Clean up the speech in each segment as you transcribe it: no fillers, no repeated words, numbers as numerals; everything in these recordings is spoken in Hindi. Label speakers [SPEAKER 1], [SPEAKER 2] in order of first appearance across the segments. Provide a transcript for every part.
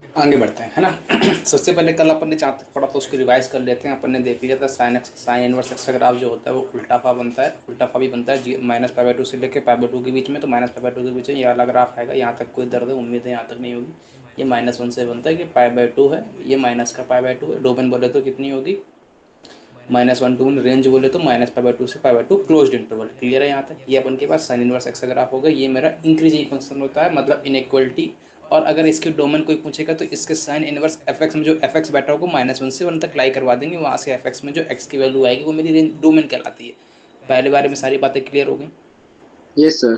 [SPEAKER 1] आगे बढ़ते हैं, है ना। सबसे पहले कल अपन ने जहाँ तक पढ़ा था उसको रिवाइज कर लेते हैं। अपन ने देख लिया था साइन इनवर्स एक्स का ग्राफ जो होता है वो उल्टा फा बनता है। उल्टा फा भी बनता है माइनस पाई बाई टू से लेकर पाई बाई टू के बीच में, तो माइनस पाई बाई टू के बीच में ये वाला ग्राफ आएगा। यहाँ तक कोई दर्द है, उम्मीद है यहाँ तक नहीं होगी। ये -1 से बनता है कि पाई बाई टू है, ये माइनस का पाई बाई टू है। डोमेन बोले तो कितनी होगी, -1 टू। रेंज बोले तो माइनस पाई बाई टू से pi by two, closed interval. Clear है यहाँ तक। ये अपन के पास साइन इनवर्स एक्स का ग्राफ होगा। ये मेरा इंक्रीजिंग फंक्शन होता है, मतलब इनइक्वलिटी। और अगर इसके डोमेन कोई पूछेगा तो इसके साइन इनवर्स एफ एक्स में जो एफ एक्स बैठा होगा -1 से 1 तक लाई करवा देंगे। वहाँ से एफ एक्स में जो एक्स की वैल्यू आएगी वो मेरी डोमेन कहलाती है। पहले बारे में सारी बातें क्लियर हो गई।
[SPEAKER 2] Yes sir.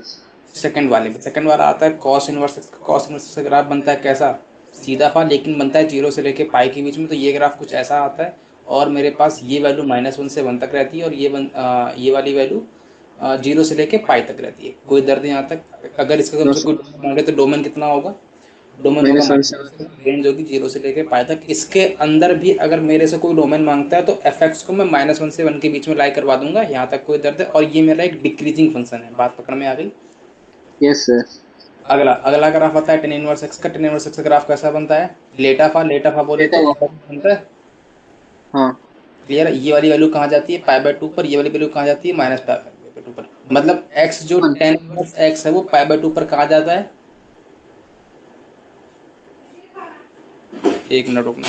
[SPEAKER 1] सेकंड वाले में, सेकंड वाला आता है cos inverse x. Cos inverse का ग्राफ बनता है कैसा, सीधा फा, लेकिन बनता है 0 से लेके पाई के बीच में। तो ये ग्राफ कुछ ऐसा आता है। और मेरे पास ये वैल्यू -1 से 1 तक रहती है, और ये वाली वैल्यू 0 से लेके पाई तक रहती है। कोई दर्द यहाँ तक। अगर इसका
[SPEAKER 2] नो
[SPEAKER 1] हमसे कोई
[SPEAKER 2] सर।
[SPEAKER 1] डोमेन मांगे तो डोमेन कितना होगा, डोमेन होगा
[SPEAKER 2] -1 से
[SPEAKER 1] -1 से, रेंज होगी 0 से लेके पाई तक। इसके अंदर भी अगर मेरे से कोई डोमेन मांगता है तो एफ एक्स को मैं -1 से 1 के बीच में लाई करवा दूंगा। यहाँ तक कोई दर्द है। और ये मेरा एक डिक्रीजिंग फंक्शन है। बात पकड़ में आ गई।
[SPEAKER 2] Yes sir.
[SPEAKER 1] अगला अगला ग्राफ आता है टेन इनवर्स एक्स का। टेन इनवर्स एक्स का ग्राफ कैसा बनता है, लेटा फा बोले
[SPEAKER 2] डेटा
[SPEAKER 1] तो
[SPEAKER 2] है।
[SPEAKER 1] अपर बनता है।
[SPEAKER 2] हाँ।
[SPEAKER 1] क्लियर है। ये वाली वैल्यू कहाँ जाती है, पाई बाई टू पर। ये वाली वैल्यू कहाँ जाती है, माइनस पाई बाई टू पर। मतलब एक्स जो
[SPEAKER 2] वन।
[SPEAKER 1] टेन इनवर्स एक्स है वो पाई बाई टू पर कहाँ जाता है। एक मिनट रुकना।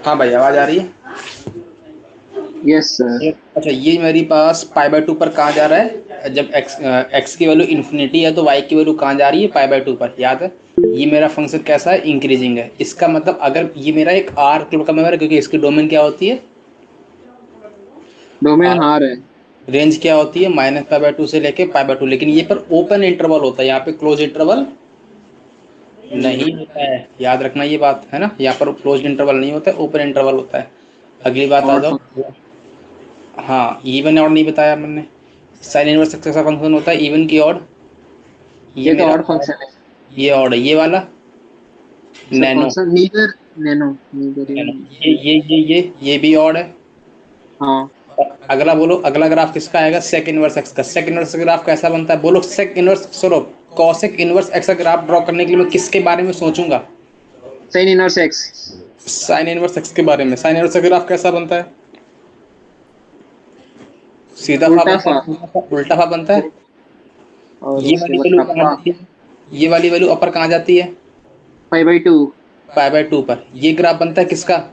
[SPEAKER 1] हाँ भाई, आवाज आ रही है।
[SPEAKER 2] Yes sir.
[SPEAKER 1] अच्छा, ये मेरी पास पाई बाई टू पर कहाँ जा रहा है, जब एक्स की वैल्यू इन्फिनिटी है तो वाई की वैल्यू कहाँ जा रही है, पाई बाई टू पर। याद है। ये मेरा फंक्शन कैसा है, इंक्रीजिंग है। इसका मतलब अगर ये मेरा एक आर का मेम्बर है, क्योंकि इसकी डोमेन क्या होती है,
[SPEAKER 2] डोमेन
[SPEAKER 1] आर।
[SPEAKER 2] हार है।
[SPEAKER 1] रेंज क्या होती है, माइनस पाई बाई टू से लेके पाई बाई टू। लेकिन ये पर ओपन इंटरवल होता है, यहाँ पे क्लोज इंटरवल नहीं होता है। याद रखना ये बात, है ना। यहाँ पर क्लोज इंटरवल नहीं होता है, ओपन इंटरवल होता है। अगली बात आ
[SPEAKER 2] और
[SPEAKER 1] जाओ। हाँ, इवन और नहीं बताया मैंने। साइन इनवर्स एक्स का फंक्शन होता है इवन की ऑड। ये
[SPEAKER 2] ये तो
[SPEAKER 1] मेरा
[SPEAKER 2] और
[SPEAKER 1] ऑड,
[SPEAKER 2] फंक्शन है।
[SPEAKER 1] ये ऑड है। ये वाला
[SPEAKER 2] सर कौन
[SPEAKER 1] नैनो,
[SPEAKER 2] सा, neither nano neither
[SPEAKER 1] nano.
[SPEAKER 2] Even.
[SPEAKER 1] ये भी ऑड है।
[SPEAKER 2] हाँ।
[SPEAKER 1] और अगला बोलो, अगला ग्राफ किसका आएगा, सेक इनवर्स एक्स का। सेक इनवर्स ग्राफ कैसा बनता है, बोलो। Sec inverse sorry, cosec inverse x का ग्राफ ड्रॉ करने के लिए मैं किसके बारे में सोचूंगा,
[SPEAKER 2] sine inverse x.
[SPEAKER 1] Sine inverse x के बारे में। साइन इनवर्स ग्राफ कैसा बनता है, सीधा फा
[SPEAKER 2] उल्टा
[SPEAKER 1] बनता है,
[SPEAKER 2] फा।
[SPEAKER 1] उल्टा फा बनता है।
[SPEAKER 2] और
[SPEAKER 1] ये
[SPEAKER 2] उसके
[SPEAKER 1] वाली
[SPEAKER 2] बाद
[SPEAKER 1] वैल्यू कहाँ
[SPEAKER 2] टप्पा।
[SPEAKER 1] जाती है, ये वाली वैल्यू अपर कहाँ जाती है,
[SPEAKER 2] पाई/2।
[SPEAKER 1] पाई बाई टू पर। ये ग्राफ बनता है किसका,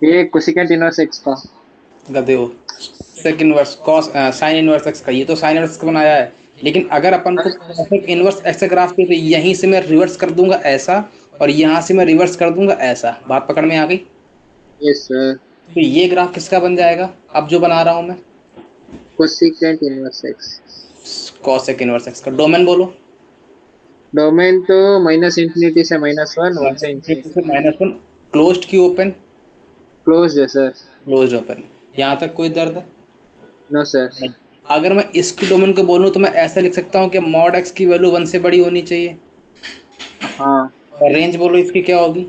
[SPEAKER 2] ये कोसिकेंट इनवर्स एक्स का।
[SPEAKER 1] गधे हो। Sec inverse cos sine inverse x का। ये तो साइन इनवर्स का बनाया है। लेकिन अगर अपन को कॉसेक इनवर्स एक्स का ग्राफ चाहिए तो यहीं से मैं रिवर्स कर दूंगा ऐसा, और यहाँ से मैं रिवर्स कर दूंगा ऐसा। बात पकड़ में आ गई।
[SPEAKER 2] Yes sir.
[SPEAKER 1] तो ये ग्राफ किसका बन जाएगा, अब जो बना रहा हूँ मैं,
[SPEAKER 2] cosecant inverse x.
[SPEAKER 1] Cosec inverse x का। डोमेन बोलो।
[SPEAKER 2] डोमेन तो -∞ से -1, 1 से
[SPEAKER 1] से
[SPEAKER 2] इंफिनिटी।
[SPEAKER 1] -1, क्लोज्ड की ओपन,
[SPEAKER 2] क्लोज है सर।
[SPEAKER 1] Closed open. यहाँ तक कोई दर्द है
[SPEAKER 2] नो सर।
[SPEAKER 1] नहीं। अगर मैं इसकी डोमेन को बोलूँ तो मैं ऐसा लिख सकता हूँ कि मॉड एक्स की वैल्यू 1 से बड़ी होनी चाहिए।
[SPEAKER 2] हाँ।
[SPEAKER 1] और रेंज बोलो इसकी क्या होगी,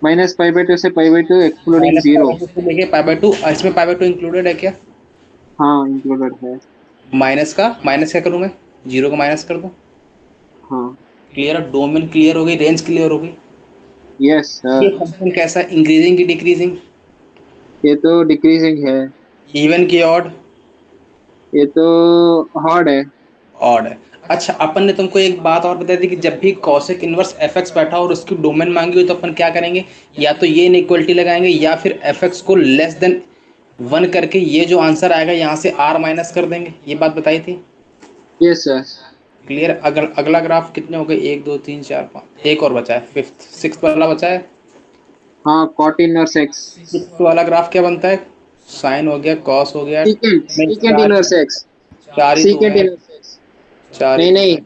[SPEAKER 2] -π/2 से π/2 excluding
[SPEAKER 1] minus pi
[SPEAKER 2] 0।
[SPEAKER 1] By two से लेके पाई बाई टू। इसमें पाई बाई टू इंक्लूडेड है क्या,
[SPEAKER 2] हाँ इंक्लूडेड है।
[SPEAKER 1] माइनस का, माइनस क्या करूँ मैं, जीरो को माइनस कर दो।
[SPEAKER 2] हाँ।
[SPEAKER 1] क्लियर है, डोमेन क्लियर हो गई, रेंज क्लियर हो गई।
[SPEAKER 2] यस
[SPEAKER 1] ये
[SPEAKER 2] सर।
[SPEAKER 1] फंक्शन कैसा है, इंक्रीजिंग की डिक्रीजिंग,
[SPEAKER 2] ये तो डिक्रीजिंग है।
[SPEAKER 1] इवन की ऑड,
[SPEAKER 2] ये तो हार्ड है।
[SPEAKER 1] ऑड है। अच्छा, अपन ने तुमको एक बात और बताई थी कि जब भी कॉसेक इनवर्स एफ एक्स बैठा हो और उसकी डोमेन मांगी हुई तो अपन क्या करेंगे, या तो ये इनइक्वलिटी लगाएंगे या फिर एफ एक्स को लेस देन वन करके ये जो आंसर आएगा यहाँ से आर माइनस कर देंगे, ये बात बताई थी।
[SPEAKER 2] Yes sir.
[SPEAKER 1] क्लियर। अगर अगला ग्राफ कितने हो गए, एक दो तीन चार पाँच, एक और बचा है, फिफ्थ सिक्स वाला बचा है।
[SPEAKER 2] हाँ, कॉट इनवर्स एक्स।
[SPEAKER 1] सिक्स वाला ग्राफ क्या बनता है, साइन हो गया, कॉस हो गया,
[SPEAKER 2] सीकेंट
[SPEAKER 1] नहीं
[SPEAKER 2] सीकेंट
[SPEAKER 1] चार,
[SPEAKER 2] इनवर्स एक्स।
[SPEAKER 1] चार ही तो
[SPEAKER 2] सीकेंट
[SPEAKER 1] है,
[SPEAKER 2] इनवर्स एक्स।
[SPEAKER 1] चार ही
[SPEAKER 2] नहीं
[SPEAKER 1] तो
[SPEAKER 2] नहीं।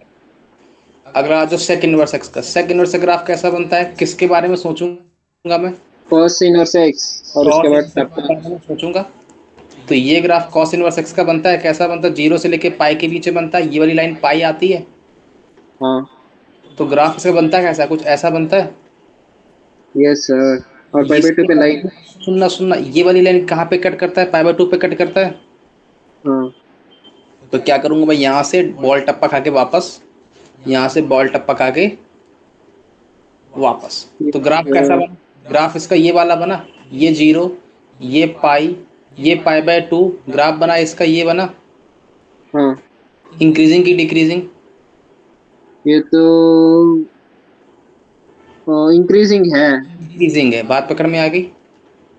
[SPEAKER 1] है। अगला जो सेक इनवर्स एक्स का, सेक इनवर्स ग्राफ कैसा बनता है, किसके बारे में सोचूंगा मैं,
[SPEAKER 2] कॉस इनवर्स एक्स और उसके
[SPEAKER 1] कॉस
[SPEAKER 2] बाद
[SPEAKER 1] इनवर्स के
[SPEAKER 2] टप्पा।
[SPEAKER 1] बारे में सोचूंगा। तो ये ग्राफ कॉस इनवर्स एक्स का बनता है, कैसा बनता है, जीरो से लेके पाई के बीच में बनता है, ये वाली लाइन पाई आती है।
[SPEAKER 2] हाँ।
[SPEAKER 1] तो ग्राफ इसका बनता है कैसा, कुछ ऐसा बनता है।
[SPEAKER 2] Yes sir. और पाई बाय टू
[SPEAKER 1] इसके
[SPEAKER 2] पे
[SPEAKER 1] बारे
[SPEAKER 2] लाइन।
[SPEAKER 1] में सुनना सुनना, ये वाली लाइन कहाँ पे कट करता है, पाई बाय टू पे कट करता है।
[SPEAKER 2] हाँ।
[SPEAKER 1] तो क्या करूंगा मैं, यहाँ से बॉल टप्पा खा के वापस, यहाँ से बॉल टप्पा खा के वापस। तो
[SPEAKER 2] यस
[SPEAKER 1] ग्राफ कैसा
[SPEAKER 2] सर।
[SPEAKER 1] बना, ग्राफ इसका ये वाला बना, ये जीरो, ये पाई बाय टू, ग्राफ बना इसका ये बना,
[SPEAKER 2] हाँ।
[SPEAKER 1] इंक्रीजिंग की डिक्रीजिंग,
[SPEAKER 2] ये तो इंक्रीजिंग है।
[SPEAKER 1] इंक्रीजिंग है, बात पकड़ में आ गई।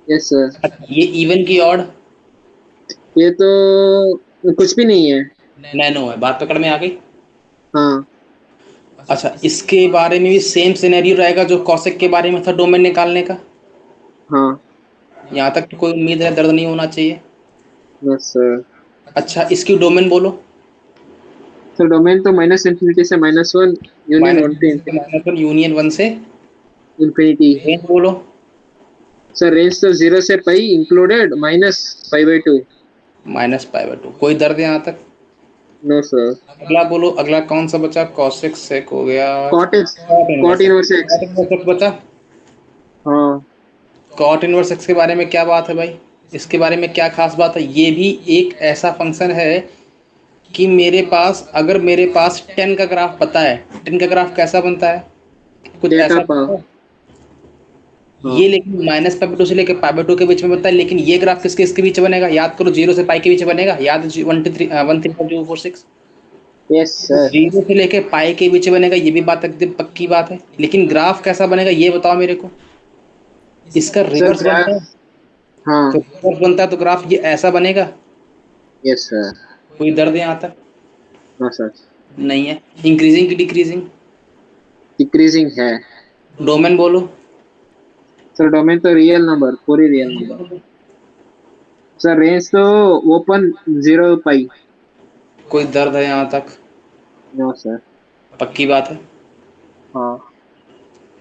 [SPEAKER 2] Yes sir.
[SPEAKER 1] अच्छा, ये इवन की ऑड,
[SPEAKER 2] ये तो कुछ भी नहीं है।
[SPEAKER 1] नैनो है, बात पकड़ में आ गई।
[SPEAKER 2] हाँ।
[SPEAKER 1] अच्छा, इसके बारे में भी सेम सिनेरियो रहेगा जो कॉसेक के बारे में था, डोमेन निकालने का।
[SPEAKER 2] हाँ।
[SPEAKER 1] यहाँ तक तो कोई उम्मीद है, दर्द नहीं होना चाहिए।
[SPEAKER 2] Yes sir.
[SPEAKER 1] अच्छा, इसकी डोमेन बोलो।
[SPEAKER 2] तो डोमेन तो माइनस इंफिनिटी से minus one, union one to infinity.
[SPEAKER 1] Minus one union one से,
[SPEAKER 2] इंफिनिटी।
[SPEAKER 1] रेंज बोलो।
[SPEAKER 2] सर रेंज तो जीरो से pi included minus pi by two.
[SPEAKER 1] Minus pi by two, कोई दर्द यहाँ तक।
[SPEAKER 2] No sir.
[SPEAKER 1] अगला बोलो, अगला कौन सा बचा, कॉसेक सेक हो गया,
[SPEAKER 2] cot x.
[SPEAKER 1] Cot
[SPEAKER 2] cot
[SPEAKER 1] inverse x,
[SPEAKER 2] inverse x.
[SPEAKER 1] Cot inverse x बचा।
[SPEAKER 2] हाँ।
[SPEAKER 1] कॉट इनवर्स एक्स के बारे में क्या बात है भाई, इसके बारे में क्या खास बात है, ये भी एक ऐसा फंक्शन है कि मेरे पास, अगर मेरे पास 10 का ग्राफ पता है, 10 का ग्राफ कैसा बनता है, कुछ
[SPEAKER 2] डेटा
[SPEAKER 1] ऐसा
[SPEAKER 2] पा।
[SPEAKER 1] बनता है।
[SPEAKER 2] हाँ।
[SPEAKER 1] ये लेकिन माइनस पाई बाय टू से लेकर पाई बाय टू के बीच में बनता है, लेकिन ये ग्राफ किसके इसके बीच बनेगा, याद करो, जीरो से पाई के बीच बनेगा, याद, one two three, one three four zero four six.
[SPEAKER 2] Yes sir.
[SPEAKER 1] Zero से लेके पाई के बीच बनेगा, ये भी बात एकदम पक्की बात है, लेकिन ग्राफ कैसा बनेगा ये बताओ मेरे को, इसका
[SPEAKER 2] सर
[SPEAKER 1] रिवर्स बनता है।
[SPEAKER 2] ग्राफ। हाँ।
[SPEAKER 1] तो रिवर्स बनता है तो ग्राफ ये ऐसा बनेगा।
[SPEAKER 2] Yes sir.
[SPEAKER 1] कोई दर्द यहाँ तक
[SPEAKER 2] हाँ सर।
[SPEAKER 1] नहीं है। इंक्रीजिंग की डिक्रीजिंग,
[SPEAKER 2] डिक्रीजिंग है।
[SPEAKER 1] डोमेन बोलो।
[SPEAKER 2] सर डोमेन तो रियल नंबर, पूरी रियल नंबर। सर रेंज तो ओपन जीरो पाई।
[SPEAKER 1] कोई दर्द है यहाँ तक,
[SPEAKER 2] नो सर।
[SPEAKER 1] पक्की बात है।
[SPEAKER 2] हाँ।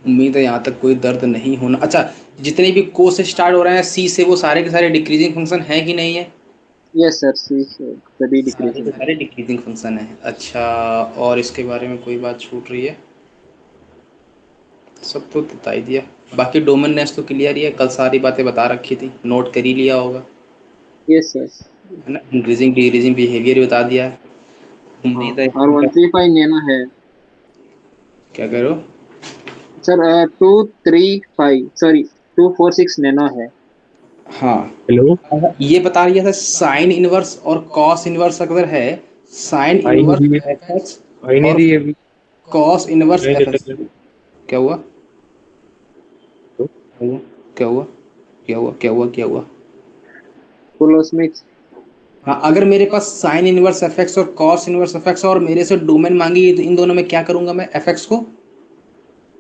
[SPEAKER 1] उम्मीद है यहाँ तक कोई दर्द नहीं होना। अच्छा, जितने भी को से स्टार्ट हो रहे हैं, सी से, वो सारे के सारे डिक्रीजिंग फंक्शन है कि नहीं है,
[SPEAKER 2] यस सर, सी सभी
[SPEAKER 1] सारे के
[SPEAKER 2] डिक्रीजिंग है।
[SPEAKER 1] सारे डिक्रीजिंग फंक्शन है। अच्छा, और इसके बारे में कोई बात छूट रही है, सब तो बता ही दिया। बाकी डोमेन नेस तो क्लियर ही है, कल सारी बातें बता रखी थी, नोट कर ही लिया होगा,
[SPEAKER 2] यस सर।
[SPEAKER 1] है ना। इंक्रीजिंग डिक्रीजिंग बिहेवियर बता दिया है।
[SPEAKER 2] हाँ।
[SPEAKER 1] उम्मीद है
[SPEAKER 2] और 135 नैनो है।
[SPEAKER 1] क्या करो।
[SPEAKER 2] सर 235, सॉरी 246 नैनो है।
[SPEAKER 1] हाँ।
[SPEAKER 3] हेलो।
[SPEAKER 1] अच्छा, ये बता रही था साइन इनवर्स और कॉस इनवर्स अगर है, साइन
[SPEAKER 3] आई नहीं
[SPEAKER 1] इनवर्स
[SPEAKER 3] दी है।
[SPEAKER 1] एफ एक्स
[SPEAKER 3] आई नहीं
[SPEAKER 1] और
[SPEAKER 3] दी है अभी।
[SPEAKER 1] कॉस इनवर्स
[SPEAKER 3] नहीं
[SPEAKER 1] एफ
[SPEAKER 3] देता
[SPEAKER 1] एक्स,
[SPEAKER 3] कर।
[SPEAKER 1] क्या हुआ,
[SPEAKER 3] तो
[SPEAKER 1] क्या हुआ, क्या हुआ, क्या हुआ, क्या हुआ।
[SPEAKER 2] कोलोस्मिक्स।
[SPEAKER 1] हाँ, अगर मेरे पास साइन इनवर्स एफ एक्स और कॉस इनवर्स एफ एक्स और मेरे से डोमेन मांगी तो इन दोनों में क्या करूंगा मैं, एफ एक्स को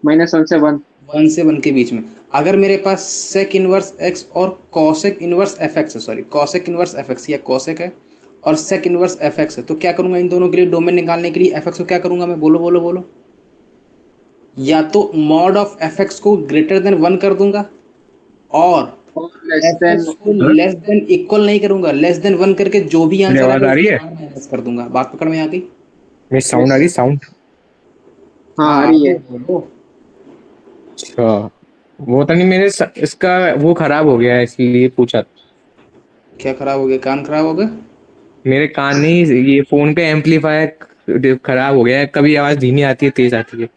[SPEAKER 2] -1 से 1।
[SPEAKER 1] वन से वन के बीच में। अगर मेरे पास सेक इनवर्स एक्स और कॉसेक इनवर्स एफ एक्स है, sorry cosec inverse F x या कॉसेक है, और सेक इनवर्स एफ एक्स है, तो क्या करूंगा इन दोनों के लिए डोमेन निकालने के लिए, एफ एक्स को क्या करूंगा मैं, बोलो बोलो बोलो। या तो मॉड ऑफ एफ एक्स को ग्रेटर देन वन कर दूंगा, और
[SPEAKER 2] और लेस
[SPEAKER 1] एफ
[SPEAKER 2] देन।
[SPEAKER 1] एक्स को
[SPEAKER 3] हाँ?
[SPEAKER 1] लेस देन इक्वल नहीं करूंगा, लेस देन वन करके जो भी
[SPEAKER 3] मेरी
[SPEAKER 1] आंसर
[SPEAKER 3] आवाज
[SPEAKER 1] आएगा
[SPEAKER 3] आ रही
[SPEAKER 1] उसको
[SPEAKER 3] है?
[SPEAKER 1] आर माइनस कर दूंगा। बात पकड़ में आ गई।
[SPEAKER 3] मेरी साउंड आ
[SPEAKER 2] यस।
[SPEAKER 3] रही, साउंड?
[SPEAKER 2] हाँ
[SPEAKER 1] हाँ
[SPEAKER 2] आ
[SPEAKER 1] आ
[SPEAKER 2] रही
[SPEAKER 1] रही
[SPEAKER 2] है।
[SPEAKER 1] है, बोलो।
[SPEAKER 3] अच्छा। वो तो नहीं, इसका वो खराब हो गया है इसलिए पूछा।
[SPEAKER 1] क्या खराब हो गया, कान खराब हो गया।
[SPEAKER 3] मेरे कान नहीं, ये फोन का एम्पलीफायर खराब हो गया है, कभी आवाज धीमी आती है, तेज आती है।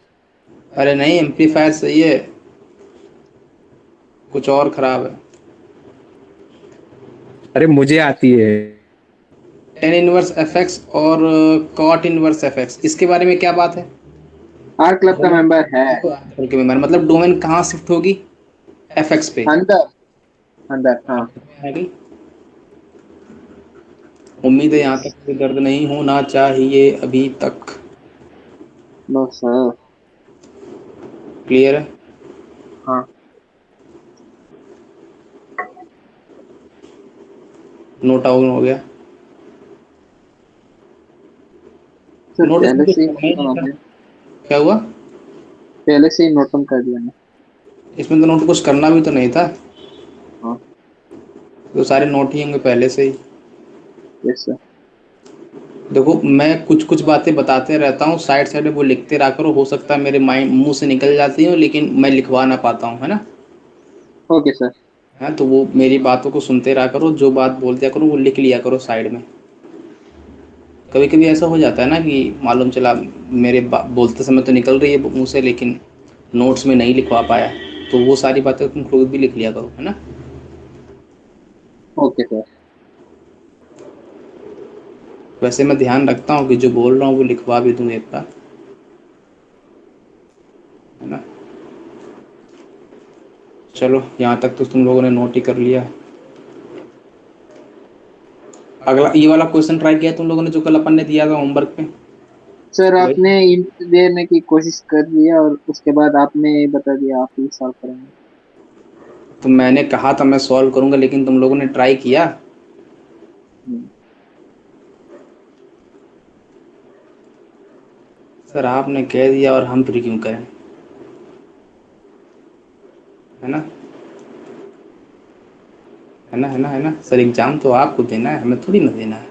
[SPEAKER 1] अरे नहीं, एम्पलीफायर सही है, कुछ और खराब है।
[SPEAKER 3] अरे मुझे आती है।
[SPEAKER 1] टेन इनवर्स एफ एक्स और कॉट इनवर्स एफ एक्स, इसके बारे में क्या बात है?
[SPEAKER 2] आर क्लब का मेंबर है।
[SPEAKER 1] आर्टिकल के मेंबर मतलब डोमेन कहाँ शिफ्ट होगी? एफ एक्स पे।
[SPEAKER 2] अंदर अंदर, हाँ।
[SPEAKER 1] आ गई। उम्मीद है यहाँ तक कोई दर्द नहीं होना चाहिए अभी तक।
[SPEAKER 2] No sir.
[SPEAKER 1] क्लियर है?
[SPEAKER 2] हाँ
[SPEAKER 1] नोट डाउन हो गया।
[SPEAKER 2] सर,
[SPEAKER 1] नोटिस में
[SPEAKER 2] पहले
[SPEAKER 1] कुछ
[SPEAKER 2] से ही
[SPEAKER 1] करना ही नहीं था।
[SPEAKER 2] हमने
[SPEAKER 1] क्या हुआ?
[SPEAKER 2] पहले से ही नोट डाउन कर दिया ना।
[SPEAKER 1] इसमें तो नोट कुछ करना भी तो नहीं था,
[SPEAKER 2] हाँ।
[SPEAKER 1] तो सारे नोट ही होंगे पहले से ही।
[SPEAKER 2] Yes sir.
[SPEAKER 1] देखो मैं कुछ कुछ बातें बताते रहता हूँ, साइड साइड में वो लिखते रहा करो, हो सकता है मेरे माइंड मुंह से निकल जाती हो लेकिन मैं लिखवा ना पाता हूँ, है ना?
[SPEAKER 2] Okay sir.
[SPEAKER 1] हाँ, तो वो मेरी बातों को सुनते रहा करो, जो बात बोल दिया करो वो लिख लिया करो साइड में। कभी कभी ऐसा हो जाता है ना कि मालूम चला मेरे बोलते समय तो निकल रही है मुंह से लेकिन नोट्स में नहीं लिखवा पाया, तो वो सारी बातें तुम खुद भी लिख लिया करो, है ना?
[SPEAKER 2] Okay sir.
[SPEAKER 1] वैसे मैं ध्यान रखता हूँ कि जो बोल रहा हूँ वो लिखवा भी दूँ एक बार, है ना? चलो यहाँ तक तो तुम लोगों ने नोट ही कर लिया। अगला ये वाला क्वेश्चन ट्राई किया तुम लोगों ने जो कल अपन ने दिया था होमवर्क पे?
[SPEAKER 2] सर,
[SPEAKER 1] वही।
[SPEAKER 2] आपने इंट देने की कोशिश कर दिया और उसके बाद आपने बता दिया आप ही सॉल्व करेंगे।
[SPEAKER 1] तो मैंने कहा था मैं सॉल्व करूंगा लेकिन तुम लोगों ने ट्राई किया।
[SPEAKER 2] हम्म।
[SPEAKER 1] सर आपने कह दिया और हम फिर क्यों करें, है ना? है ना, है ना, है ना सर? एग्जाम तो आपको देना है, हमें थोड़ी ना देना है।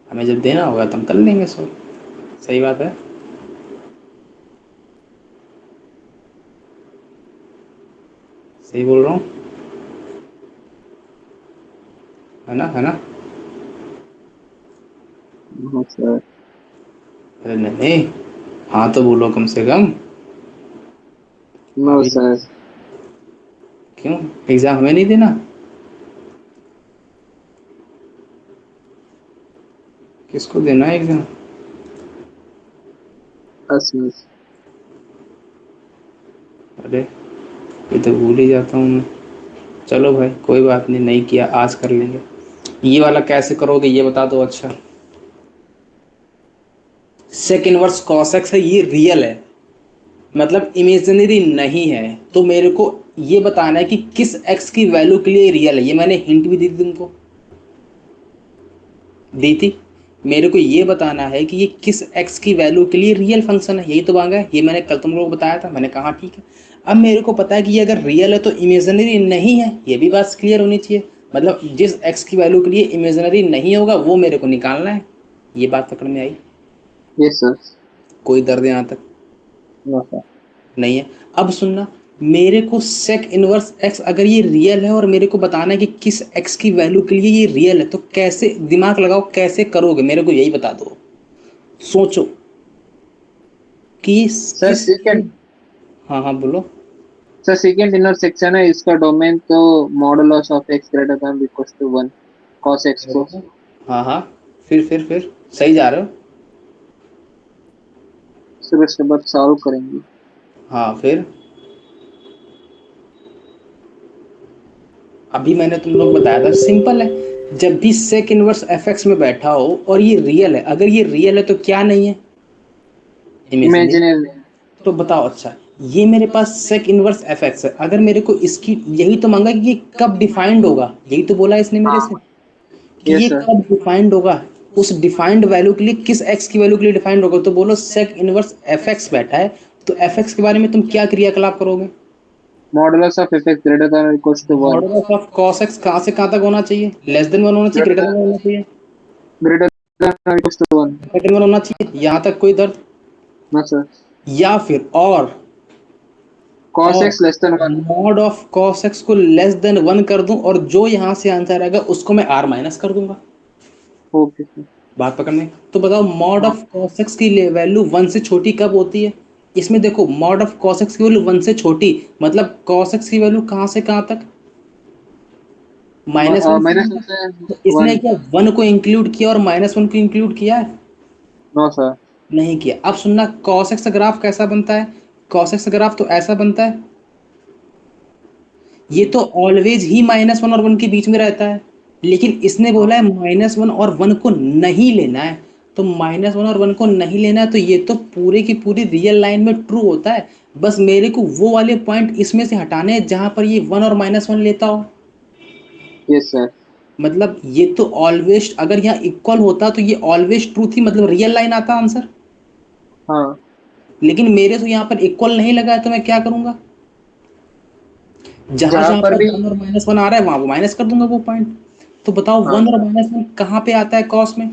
[SPEAKER 1] हमें जब देना होगा तो हम कर लेंगे सॉल्व। सही बात है। सही बोल रहा हूँ, है ना, है ना?
[SPEAKER 2] हाँ सर।
[SPEAKER 1] अरे नहीं नहीं, हाँ तो बोलो कम से कम।
[SPEAKER 2] नो
[SPEAKER 1] अभी
[SPEAKER 2] सर।
[SPEAKER 1] क्यों? एग्जाम हमें नहीं देना? किसको देना है एग्जाम?
[SPEAKER 2] असमिस।
[SPEAKER 1] अरे ये तो भूल ही जाता हूँ मैं। चलो भाई कोई बात नहीं, नहीं किया आज कर लेंगे। ये वाला कैसे करोगे ये बता दो। अच्छा, सेक इनवर्स कॉस एक्स है, ये रियल है मतलब इमेजिनरी नहीं है, तो मेरे को ये बताना है कि किस एक्स की वैल्यू के लिए रियल है। ये मैंने हिंट भी दी थी तुमको, दी थी। मेरे को ये बताना है कि ये किस एक्स की वैल्यू के लिए रियल फंक्शन है, यही तो मांगा है। ये मैंने कल तुम लोगों को बताया था, मैंने कहा ठीक है। अब मेरे को पता है कि ये अगर रियल है तो इमेजिनरी नहीं है, ये भी बात क्लियर होनी चाहिए। मतलब जिस एक्स की वैल्यू के लिए इमेजिनरी नहीं होगा वो मेरे को निकालना है। ये बात पकड़ में आई?
[SPEAKER 2] Yes sir.
[SPEAKER 1] कोई दर्द यहाँ तक
[SPEAKER 2] नो सर।
[SPEAKER 1] नहीं है? अब सुनना, मेरे को सेक इनवर्स एक्स अगर ये रियल है और मेरे को बताना है कि किस एक्स की वैल्यू के लिए ये रियल है, तो कैसे, दिमाग लगाओ कैसे करोगे, मेरे को यही बता दो। सोचो कि
[SPEAKER 2] सर
[SPEAKER 1] किस।
[SPEAKER 2] सेकंड
[SPEAKER 1] हाँ हाँ बोलो।
[SPEAKER 2] सर सेकंड इनर सेक्शन है, इसका डोमेन तो modulus of x greater than equal to 1 cos x को।
[SPEAKER 1] हाँ हाँ, फिर सही जा रहे हो।
[SPEAKER 2] सर उसके बाद सॉल्व करेंगे।
[SPEAKER 1] हाँ फिर अभी मैंने तुम लोग बताया था, सिंपल है। जब भी सेक इनवर्स एफ एक्स में बैठा हो और ये रियल है, अगर ये रियल है तो क्या नहीं है? इमेजिनरी।
[SPEAKER 2] इमेजिनरी।
[SPEAKER 1] तो बताओ, अच्छा ये मेरे पास सेक इनवर्स एफ एक्स है, अगर मेरे को इसकी यही तो मांगा कि ये कब डिफाइंड होगा, यही तो बोला इसने मेरे
[SPEAKER 2] हाँ।
[SPEAKER 1] से कि
[SPEAKER 2] यस
[SPEAKER 1] ये
[SPEAKER 2] सर।
[SPEAKER 1] कब डिफाइंड होगा, उस डिफाइंड वैल्यू के लिए किस एक्स की वैल्यू के लिए डिफाइंड होगा। तो बोलो सेक इनवर्स एफ एक्स बैठा है, तो एफ एक्स के बारे में तुम क्या क्रियाकलाप करोगे?
[SPEAKER 2] Modulus of f x greater than equal to 1
[SPEAKER 1] modulus of cos x कहाँ से कहाँ तक होना चाहिए? लेस देन वन होना चाहिए, ग्रेटर देन होना चाहिए?
[SPEAKER 2] Greater than equal to 1।
[SPEAKER 1] Greater than होना चाहिए, यहाँ तक कोई दर्द?
[SPEAKER 2] No sir.
[SPEAKER 1] या फिर
[SPEAKER 2] cos
[SPEAKER 1] और
[SPEAKER 2] x less than 1।
[SPEAKER 1] Mod of cos x को लेस देन 1 कर दूं और जो यहाँ से आंसर आएगा उसको मैं आर माइनस कर दूंगा।
[SPEAKER 2] Okay sir.
[SPEAKER 1] बात पकड़ने तो बताओ मॉड
[SPEAKER 2] हाँ
[SPEAKER 1] ऑफ cos x की वैल्यू 1 से छोटी कब होती है? इसमें देखो मॉड ऑफ cos x की वैल्यू 1 से छोटी, मतलब cos x की वैल्यू कहाँ से कहाँ तक? -1 से
[SPEAKER 2] माइनस
[SPEAKER 1] 1
[SPEAKER 2] वन
[SPEAKER 1] तक।
[SPEAKER 2] से
[SPEAKER 1] तो इसने
[SPEAKER 2] 1।
[SPEAKER 1] क्या 1 को इंक्लूड किया और -1 को इंक्लूड किया है?
[SPEAKER 2] No sir.
[SPEAKER 1] नहीं किया। अब सुनना cos x का ग्राफ कैसा बनता है? cos x का ग्राफ तो ऐसा बनता है, ये तो ऑलवेज ही -1 और 1 के बीच में रहता है, लेकिन इसने
[SPEAKER 2] हाँ
[SPEAKER 1] बोला है -1 और 1 को नहीं लेना है। तो -1 और 1 को नहीं लेना है, तो ये तो पूरे की पूरी रियल लाइन में ट्रू होता है। बस मेरे को वो वाले पॉइंट इसमें से हटाने हैं जहां पर ये 1 और -1 लेता हो।
[SPEAKER 2] Yes sir.
[SPEAKER 1] मतलब ये तो ऑलवेज, अगर यहाँ इक्वल होता तो ये ऑलवेज ट्रू थी, मतलब रियल लाइन आता आंसर।
[SPEAKER 2] हाँ
[SPEAKER 1] लेकिन मेरे तो यहाँ पर इक्वल नहीं लगा है, तो मैं क्या करूंगा? जहां
[SPEAKER 2] जहाँ
[SPEAKER 1] जहां
[SPEAKER 2] पर
[SPEAKER 1] पर
[SPEAKER 2] भी।
[SPEAKER 1] 1 और -1 आ रहा है वहां वो माइनस कर दूंगा वो पॉइंट। तो बताओ
[SPEAKER 2] हाँ
[SPEAKER 1] 1 और
[SPEAKER 2] सर।
[SPEAKER 1] -1 कहाँ पे आता है कॉस में?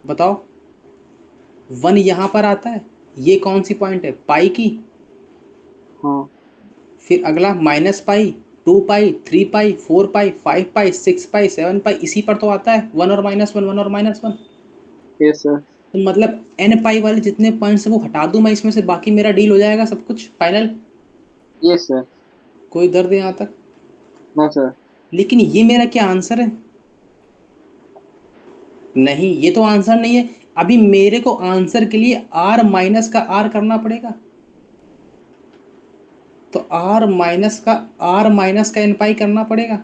[SPEAKER 1] बताओ। 1 यहाँ पर आता है, ये कौन सी पॉइंट है? पाई की।
[SPEAKER 2] हाँ
[SPEAKER 1] फिर अगला -पाई, 2 पाई, 3 पाई, 4 पाई, 5 पाई, 6 पाई, 7 पाई, इसी पर तो आता है 1 और -1, 1 और -1।
[SPEAKER 2] Yes sir.
[SPEAKER 1] तो मतलब n पाई वाले जितने पॉइंट्स है वो हटा दूं मैं इसमें से, बाकी मेरा डील हो जाएगा सब कुछ फाइनल।
[SPEAKER 2] Yes sir.
[SPEAKER 1] कोई दर्द है यहाँ तक?
[SPEAKER 2] No sir.
[SPEAKER 1] लेकिन ये मेरा क्या आंसर है? नहीं, ये तो आंसर नहीं है। अभी मेरे को आंसर के लिए r माइनस का r करना पड़ेगा। तो r माइनस का n पाई करना पड़ेगा।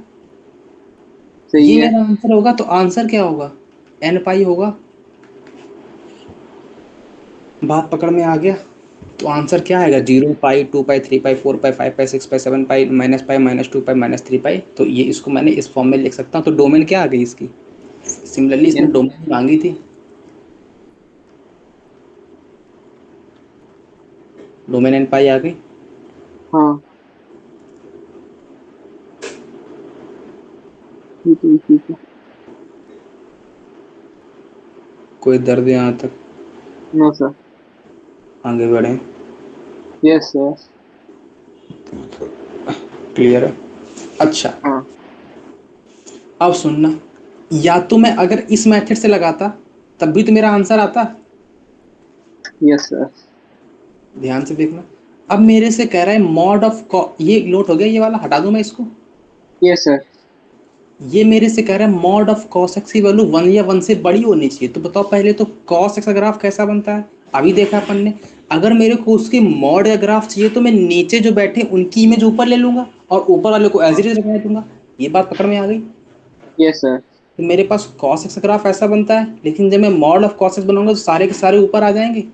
[SPEAKER 2] सही
[SPEAKER 1] ये
[SPEAKER 2] है।
[SPEAKER 1] मेरा आंसर होगा। तो आंसर क्या होगा? n पाई होगा। बात पकड़ में आ गया? तो आंसर क्या आएगा? 0 पाई, 2 पाई, 3 पाई, 4 पाई, 5 पाई, 6 पाई, 7 पाई, -पाई, -2 पाई, -3 पाई। तो ये इसको मैंने इस फॉर्म में लिख सकता हूँ। तो डोमेन क्या आ गई इसकी? सिमिलरली इसने
[SPEAKER 2] एन।
[SPEAKER 1] डोमेन मांगी थी, डोमेन n पाई आ गई।
[SPEAKER 2] हाँ ठीक है ठीक है।
[SPEAKER 1] कोई दर्द यहाँ तक?
[SPEAKER 2] No sir.
[SPEAKER 1] आगे बढ़े।
[SPEAKER 2] Yes sir.
[SPEAKER 1] क्लियर है? अच्छा,
[SPEAKER 2] हाँ
[SPEAKER 1] अब सुनना, या तो मैं अगर इस मेथड से लगाता तब भी तो मेरा आंसर आता।
[SPEAKER 2] Yes sir.
[SPEAKER 1] ध्यान से देखना। अब मेरे से कह रहा है मॉड ऑफ, ये नोट हो गया, ये वाला हटा दूं मैं इसको।
[SPEAKER 2] Yes sir.
[SPEAKER 1] ये मेरे से कह रहा है मॉड ऑफ cos x की वैल्यू 1 या 1 से बड़ी होनी चाहिए। तो बताओ पहले तो cos x का ग्राफ कैसा बनता है? अभी देखा अपन ने। अगर मेरे को उसकी मॉड का ग्राफ चाहिए तो मैं नीचे जो बैठे उनकी इमेज ऊपर ले लूंगा और ऊपर वाले को एज
[SPEAKER 2] हाँ
[SPEAKER 1] इट इज लगा दूंगा। ये बात पकड़ में आ गई?
[SPEAKER 2] Yes sir.
[SPEAKER 1] तो मेरे पास cos x का ग्राफ ऐसा बनता है, लेकिन जब मैं मॉड ऑफ cos x बनाऊंगा तो सारे के सारे ऊपर आ जाएंगे।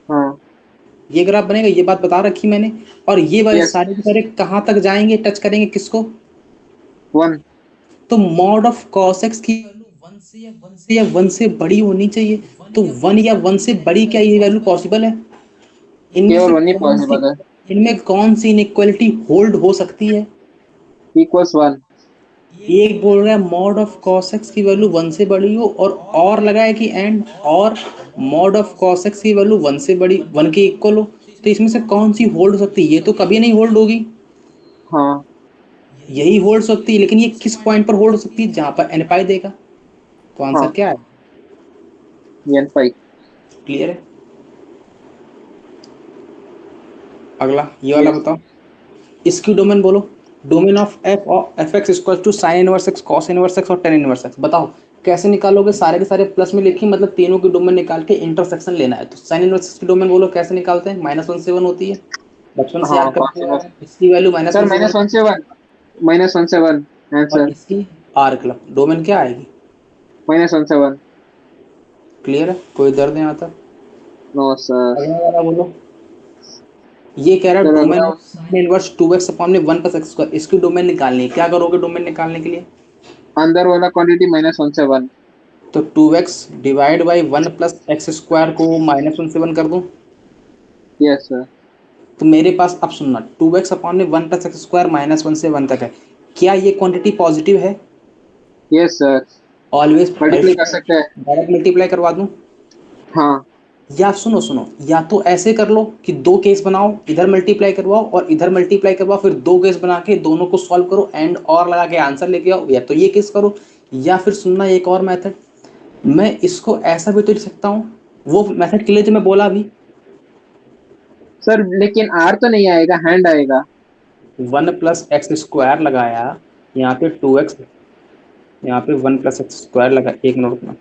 [SPEAKER 2] हाँ
[SPEAKER 1] ये ग्राफ बनेगा, ये बात बता रखी मैंने। और ये वाले
[SPEAKER 2] यस।
[SPEAKER 1] सारे के सारे कहाँ तक जाएंगे, टच करेंगे किसको?
[SPEAKER 2] 1।
[SPEAKER 1] तो मॉड ऑफ cos x की वैल्यू 1 से बड़ी होनी चाहिए। तो 1 या 1 से बड़ी क्या ये वैल्यू पॉसिबल है? इनमें से
[SPEAKER 2] केवल 1 ही
[SPEAKER 1] कौन सी
[SPEAKER 2] पॉसिबल है।
[SPEAKER 1] इनमें कौन सी इनइक्वालिटी होल्ड हो सकती है?
[SPEAKER 2] इक्वल्स 1।
[SPEAKER 1] एक बोल रहा है मॉड ऑफ cos x की वैल्यू 1 से बड़ी हो, और लगाया कि एंड और मॉड ऑफ cos x की वैल्यू 1 से बड़ी, 1 के इक्वल हो। तो इसमें से कौन सी होल्ड हो सकती है? ये तो कभी नहीं होल्ड होगी।
[SPEAKER 2] हाँ
[SPEAKER 1] यही होल्ड हो सकती है, लेकिन ये किस पॉइंट पर होल्ड हो सकती है? जहां पर n पाई देगा। तो आंसर
[SPEAKER 2] हाँ
[SPEAKER 1] क्या है?
[SPEAKER 2] एन पाई।
[SPEAKER 1] क्लियर है? अगला ये वाला
[SPEAKER 2] यस।
[SPEAKER 1] बताओ। इसकी डोमेन बोलो। Domain of f x equal to sine inverse x, cos inverse x और टेन इनवर्स एक्स। बताओ कैसे निकालोगे? सारे के सारे प्लस में लिखी, मतलब तीनों की डोमेन निकाल के इंटरसेक्शन लेना है। तो साइन इनवर्स एक्स की डोमेन बोलो कैसे निकालते हैं? -1 से 1 होती है, बचपन से याद
[SPEAKER 2] हाँ
[SPEAKER 1] करते
[SPEAKER 2] कॉस
[SPEAKER 1] हुए आ रहे
[SPEAKER 2] इनवर्स।
[SPEAKER 1] हैं। इसकी वैल्यू -1
[SPEAKER 2] सर
[SPEAKER 1] से 1,
[SPEAKER 2] -1 से 1। -1 से 1
[SPEAKER 1] और
[SPEAKER 2] आंसर।
[SPEAKER 1] इसकी आर क्लब डोमेन क्या आएगी?
[SPEAKER 2] -1 से 1।
[SPEAKER 1] क्लियर है? कोई दर्द यहाँ तक?
[SPEAKER 2] No sir.
[SPEAKER 1] अगला वाला बोलो। ये कह रहा है
[SPEAKER 2] सर
[SPEAKER 1] डोमेन
[SPEAKER 2] अगला।
[SPEAKER 1] Of sine inverse 2x upon में 1 + x²। इसकी डोमेन निकालनी है, क्या करोगे डोमेन निकालने के लिए?
[SPEAKER 2] अंदर वाला क्वांटिटी -1 से 1।
[SPEAKER 1] तो 2x डिवाइड बाई 1 + x² को -1 से 1 कर दूं।
[SPEAKER 2] Yes sir.
[SPEAKER 1] तो मेरे पास अब सुनना, 2x अपॉन में 1 + x² -1 से 1 तक है। क्या ये क्वांटिटी पॉजिटिव है?
[SPEAKER 2] Yes sir.
[SPEAKER 1] ऑलवेज
[SPEAKER 2] मल्टीप्लाई कर सकते हैं।
[SPEAKER 1] डायरेक्ट मल्टीप्लाई करवा दूं?
[SPEAKER 2] हाँ
[SPEAKER 1] या सुनो सुनो, या तो ऐसे कर लो कि दो केस बनाओ, इधर मल्टीप्लाई करवाओ और इधर मल्टीप्लाई करवाओ, फिर दो केस बना के दोनों को सॉल्व करो, एंड और लगा के आंसर लेके आओ। या तो ये केस करो, या फिर सुनना एक और मेथड, मैं इसको ऐसा भी तो लिख सकता हूँ, वो मेथड क्लियर जो मैं बोला अभी।
[SPEAKER 2] सर लेकिन आर तो नहीं आएगा, हैंड आएगा।
[SPEAKER 1] 1 + x² लगाया, यहाँ पे 2x, यहाँ पे 1 + x² लगा। एक मिनट रुकना।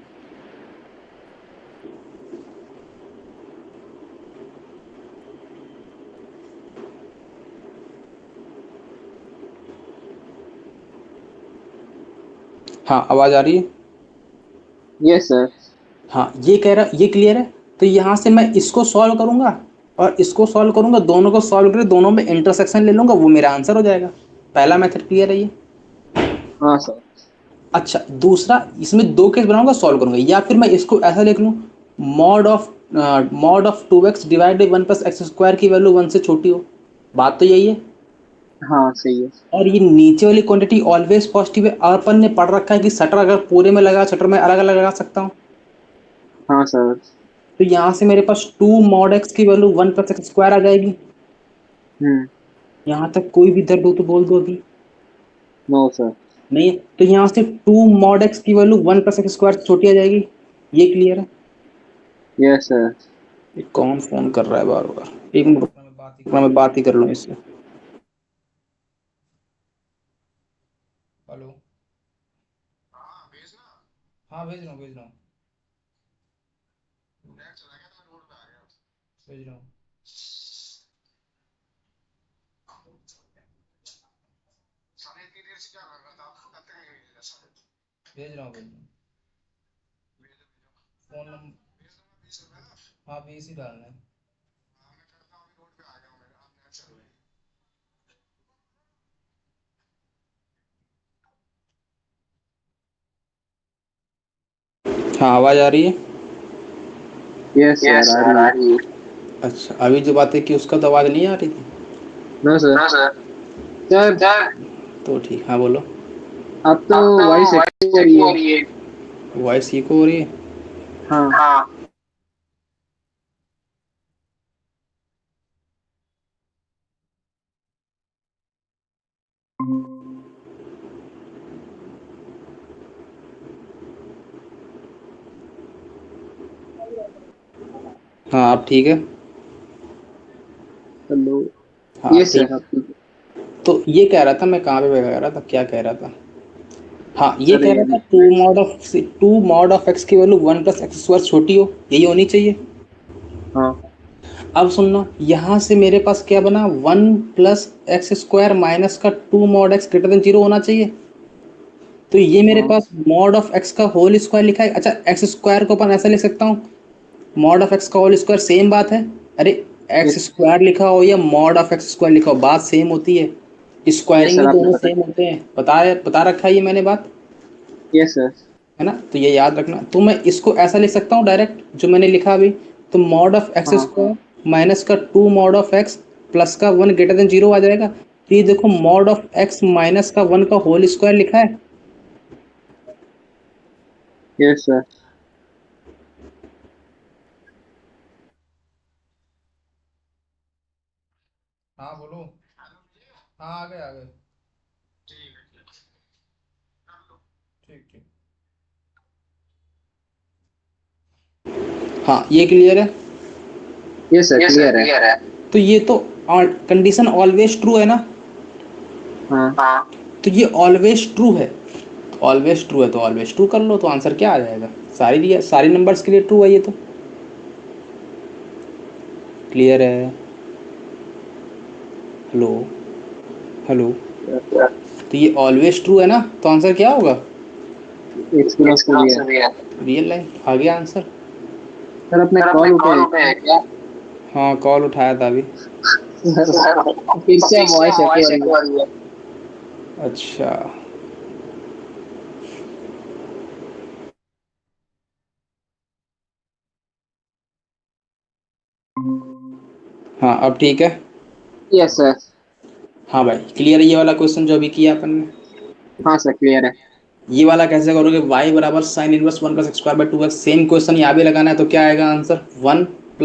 [SPEAKER 1] हाँ, आवाज आ रही है?
[SPEAKER 2] Yes sir.
[SPEAKER 1] हाँ, ये कह रहा, ये क्लियर है। तो यहाँ से मैं इसको सॉल्व करूंगा और इसको सॉल्व करूंगा, दोनों को सॉल्व करके दोनों में इंटरसेक्शन ले लूंगा, वो मेरा आंसर हो जाएगा। पहला मेथड क्लियर है ये।
[SPEAKER 2] हाँ सर।
[SPEAKER 1] अच्छा, दूसरा, इसमें दो केस बनाऊंगा, सॉल्व करूंगा। या फिर मैं इसको ऐसा लिख लूँ, mod of 2x divide by 1 + x² की वैल्यू 1 से छोटी हो। बात तो यही है।
[SPEAKER 2] हाँ सही है।
[SPEAKER 1] और ये नीचे वाली क्वांटिटी ऑलवेज पॉजिटिव है, और अपन ने पढ़ रखा है कि शटर अगर पूरे में लगा, शटर में अलग अलग लगा सकता हूँ।
[SPEAKER 2] हाँ सर।
[SPEAKER 1] तो यहाँ से मेरे पास 2 mod x की वैल्यू 1 + x² आ जाएगी।
[SPEAKER 2] हम्म।
[SPEAKER 1] यहाँ तक कोई भी दर्द हो तो बोल दो अभी।
[SPEAKER 2] No sir.
[SPEAKER 1] नहीं है तो यहाँ से 2 mod x की वैल्यू 1 + x² से छोटी आ जाएगी। ये क्लियर है?
[SPEAKER 2] Yes sir.
[SPEAKER 1] ये कौन फोन कर रहा है बार बार? एक मिनट रुकना, मैं बात ही कर लूँ इससे। हेलो। हाँ, भेज रहा हूँ, भेज रहा हूँ, भेज रहा हूँ, भेज रहा हूँ, भेज रहा हूँ। फोन नंबर, हाँ, बीस ही डालना है। हाँ, आवाज आ रही है?
[SPEAKER 2] यस सर आ रही है।
[SPEAKER 1] अच्छा, अभी जो बातें की उसका तो आवाज नहीं आ रही थी?
[SPEAKER 2] No sir. सर
[SPEAKER 1] तो ठीक, हाँ बोलो।
[SPEAKER 2] अब तो वॉइस एक्टिव हो रही है।
[SPEAKER 1] वॉइस इको हो रही है?
[SPEAKER 2] हाँ।
[SPEAKER 1] हाँ, अब ठीक है।
[SPEAKER 2] हेलो।
[SPEAKER 1] हाँ,
[SPEAKER 2] यस
[SPEAKER 1] ठीक।
[SPEAKER 2] सर अब ठीक है।
[SPEAKER 1] तो ये कह रहा था, मैं कहाँ पे कह रहा था, क्या कह रहा था? हाँ, ये
[SPEAKER 2] सर
[SPEAKER 1] कह रहा था 2 mod of x की वैल्यू 1 + x² छोटी हो, यही होनी चाहिए।
[SPEAKER 2] हाँ।
[SPEAKER 1] अब सुनना, यहाँ से मेरे पास क्या बना, 1 + x² माइनस का 2 mod x > 0 होना चाहिए। तो ये मेरे
[SPEAKER 2] हाँ।
[SPEAKER 1] पास मॉड ऑफ x का होल स्क्वायर लिखा है। अच्छा, x² को अपन ऐसा लिख सकता हूँ, मॉड ऑफ x का होल स्क्वायर, सेम बात है। अरे,
[SPEAKER 2] यस।
[SPEAKER 1] x² लिखा हो या मॉड ऑफ x² लिखा हो, बात सेम होती है।
[SPEAKER 2] यस
[SPEAKER 1] स्क्वायरिंग
[SPEAKER 2] सर
[SPEAKER 1] में
[SPEAKER 2] आपने
[SPEAKER 1] दोनों
[SPEAKER 2] पता।
[SPEAKER 1] सेम होते हैं, बता रखा है ये मैंने बात,
[SPEAKER 2] यस सर।
[SPEAKER 1] है ना? तो ये याद रखना। तो मैं इसको ऐसा लिख सकता हूँ डायरेक्ट, जो मैंने लिखा अभी। तो मॉड ऑफ
[SPEAKER 2] हाँ।
[SPEAKER 1] x² माइनस का 2 mod of x प्लस का 1 > 0 आ जाएगा। तो ये देखो, मॉड ऑफ x माइनस का 1 का होल स्क्वायर लिखा है।
[SPEAKER 2] Yes sir.
[SPEAKER 1] हाँ, बोलो। हाँ, आ गए, आ गए। ठीक, ठीक। हाँ, ये क्लियर है?
[SPEAKER 2] यस सर क्लियर है।
[SPEAKER 1] तो ये तो कंडीशन ऑलवेज ट्रू है ना?
[SPEAKER 2] हाँ।
[SPEAKER 1] तो ये ऑलवेज ट्रू है, ऑलवेज ट्रू है तो ऑलवेज ट्रू कर लो, तो आंसर क्या आ जाएगा? सारी नंबर्स के लिए ट्रू है ये तो। क्लियर है? Hello, hello. तो ये ऑलवेज ट्रू है ना, तो आंसर क्या होगा?
[SPEAKER 2] एक्स क्रॉस को भी है।
[SPEAKER 1] रियल लाइफ आ गया आंसर।
[SPEAKER 2] सर अपने कॉल उठाए क्या?
[SPEAKER 1] हाँ, कॉल उठाया था अभी।
[SPEAKER 2] सर फिर से वॉइस एको हो रही है।
[SPEAKER 1] अच्छा, हाँ, अब ठीक है।
[SPEAKER 2] Yes sir.
[SPEAKER 1] हाँ भाई, क्लियर है ये वाला क्वेश्चन जो अभी किया अपन ने?
[SPEAKER 2] हाँ सर क्लियर है।
[SPEAKER 1] ये वाला कैसे करोगे, y बराबर sign inverse 1 + x² 2x, same question यहाँ भी लगाना है। तो क्या आएगा answer, 1 +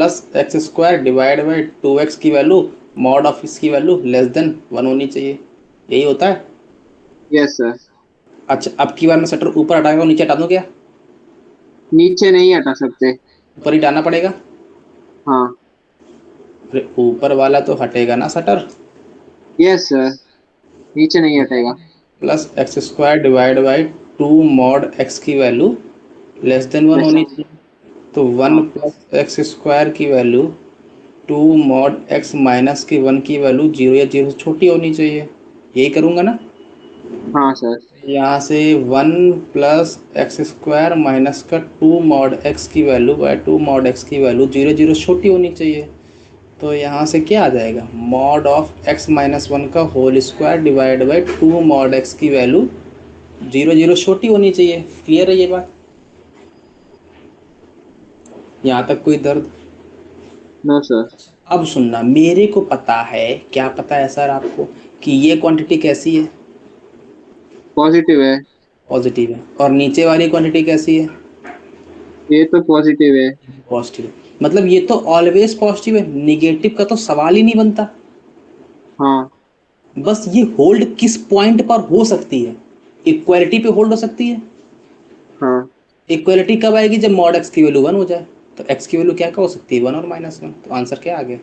[SPEAKER 1] x² divide by 2x की वैल्यू मॉड ऑफ इसकी वैल्यू << 1 होनी चाहिए। यही होता है।
[SPEAKER 2] Yes sir.
[SPEAKER 1] अच्छा, अब की बार मैं शटर ऊपर हटाऊंगा, नीचे हटा दूं क्या?
[SPEAKER 2] नीचे नहीं हटा सकते।
[SPEAKER 1] ऊपर ही हटाना पड़ेगा।
[SPEAKER 2] हाँ।
[SPEAKER 1] अरे ऊपर वाला तो हटेगा ना शटर।
[SPEAKER 2] यस सर, नीचे नहीं हटेगा।
[SPEAKER 1] Plus x square divide by 2 mod x की वैल्यू लेस देन 1
[SPEAKER 2] लेस
[SPEAKER 1] होनी
[SPEAKER 2] देन।
[SPEAKER 1] चाहिए। तो 1
[SPEAKER 2] हाँ।
[SPEAKER 1] प्लस एक्स स्क्वायर की वैल्यू 2 mod x माइनस की 1 की वैल्यू 0 या 0 से छोटी होनी चाहिए। यही करूँगा ना।
[SPEAKER 2] हाँ सर।
[SPEAKER 1] यहाँ से 1 प्लस एक्स स्क्वायर माइनस का 2 mod x की वैल्यू बाय 2 mod x की वैल्यू 0 0 से छोटी होनी चाहिए। तो यहाँ से क्या आ जाएगा, मॉड ऑफ x माइनस 1 का whole square divide by 2 mod x की वैल्यू 0 0 छोटी होनी चाहिए। क्लियर है ये बात? यहाँ तक कोई दर्द?
[SPEAKER 2] No sir.
[SPEAKER 1] अब सुनना, मेरे को पता है, क्या पता है सर आपको, कि ये क्वांटिटी कैसी है?
[SPEAKER 2] पॉजिटिव है।
[SPEAKER 1] पॉजिटिव है। और नीचे वाली क्वांटिटी कैसी है?
[SPEAKER 2] ये तो पॉजिटिव है।
[SPEAKER 1] पॉजिटिव है। मतलब ये तो ऑलवेज पॉजिटिव है, निगेटिव का तो सवाल ही नहीं बनता।
[SPEAKER 2] हाँ।
[SPEAKER 1] बस ये होल्ड किस पॉइंट पर हो सकती है? इक्वालिटी पे होल्ड हो सकती है।
[SPEAKER 2] हाँ।
[SPEAKER 1] इक्वालिटी कब आएगी? जब मॉड एक्स की वैल्यू 1 हो जाए। तो एक्स की वैल्यू क्या क्या हो सकती है, 1 और -1। तो आंसर क्या आ गया?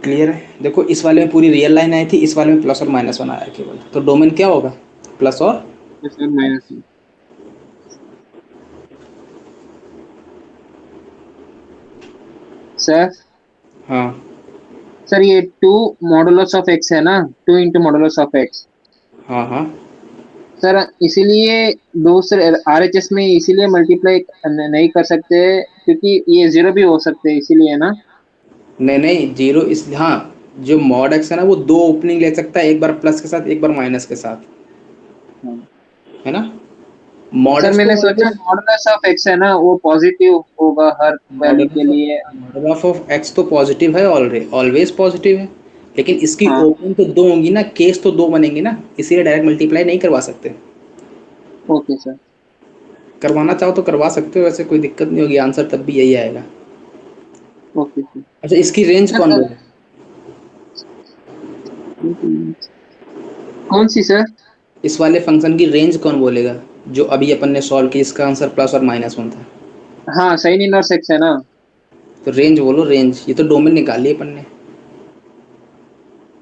[SPEAKER 1] क्लियर है? देखो इस वाले में पूरी रियल लाइन आई थी, इस वाले में प्लस और -1 आया केवल। तो डोमेन क्या होगा? प्लस और
[SPEAKER 2] प्लस और माइनस में। सर।
[SPEAKER 1] हाँ
[SPEAKER 2] सर ये 2 मॉडुलस ऑफ एक्स है ना, 2 इंटू मॉडुलस ऑफ एक्स।
[SPEAKER 1] हाँ हाँ।
[SPEAKER 2] सर इसीलिए दूसरे आरएचएस में इसीलिए मल्टीप्लाई नहीं कर सकते, क्योंकि ये जीरो भी हो सकते हैं, इसीलिए ना।
[SPEAKER 1] नहीं नहीं, जीरो इस, हाँ, जो मॉड एक्स है ना वो दो ओपनिंग ले सकता है, एक बार प्लस के साथ एक बार माइनस के साथ,
[SPEAKER 2] हाँ।
[SPEAKER 1] है ना। मॉड
[SPEAKER 2] सर
[SPEAKER 1] एक्स तो
[SPEAKER 2] मैंने सोचा
[SPEAKER 1] ऑलवेज,
[SPEAKER 2] मॉडुलस ऑफ एक्स है ना, वो पॉजिटिव होगा हर वैल्यू के लिए।
[SPEAKER 1] मॉडुलस ऑफ एक्स तो पॉजिटिव है, ऑलवेज पॉजिटिव है। लेकिन इसकी
[SPEAKER 2] हाँ।
[SPEAKER 1] ओपनिंग तो दो होंगी ना, केस तो दो बनेंगे ना, इसीलिए डायरेक्ट मल्टीप्लाई नहीं करवा सकते।
[SPEAKER 2] Okay sir.
[SPEAKER 1] करवाना चाहो तो करवा सकते हो, वैसे कोई दिक्कत नहीं होगी, आंसर तब भी यही आएगा।
[SPEAKER 2] Okay sir.
[SPEAKER 1] अच्छा, इसकी रेंज कौन
[SPEAKER 2] सर
[SPEAKER 1] बोले?
[SPEAKER 2] कौन सी सर?
[SPEAKER 1] इस वाले फंक्शन की रेंज कौन बोलेगा, जो अभी अपन ने सॉल्व की, इसका आंसर प्लस और -1 था।
[SPEAKER 2] हाँ साइन इनवर्स एक्स है ना।
[SPEAKER 1] तो रेंज बोलो, रेंज, ये तो डोमेन निकाली अपन ने।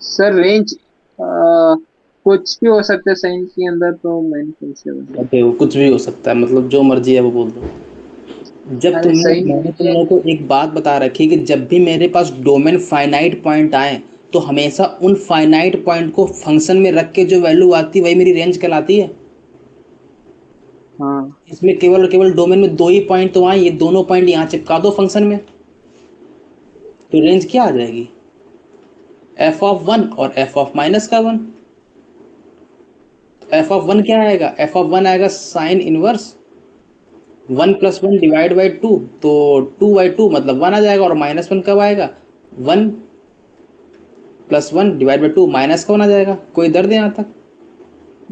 [SPEAKER 2] सर रेंज कुछ भी हो सकता है साइन के अंदर, तो -7।
[SPEAKER 1] ओके, वो कुछ भी हो सकता है, मतलब जो मर्जी है वो बोल दो। जब
[SPEAKER 2] अरे
[SPEAKER 1] तुमने,
[SPEAKER 2] साइन के
[SPEAKER 1] मैंने तुम
[SPEAKER 2] लिए।
[SPEAKER 1] लोगों को एक बात बता रखी कि जब भी मेरे पास डोमेन फाइनाइट पॉइंट आए, तो हमेशा उन फाइनाइट पॉइंट को फंक्शन में रख के जो वैल्यू आती है वही मेरी रेंज कहलाती है।
[SPEAKER 2] हाँ।
[SPEAKER 1] इसमें केवल और केवल डोमेन में दो ही पॉइंट तो आए, ये दोनों पॉइंट यहाँ चिपका दो फंक्शन में, तो रेंज क्या आ जाएगी? f(1) और f(-1)। f(1) क्या आएगा? f(1) आएगा साइन इनवर्स 1 + 1 डिवाइड बाई 2, तो 2/2 मतलब 1 आ जाएगा। और -1 कब आएगा? 1 + 1 डिवाइड बाई 2 माइनस का 1 आ जाएगा। कोई दर्द है यहाँ तक?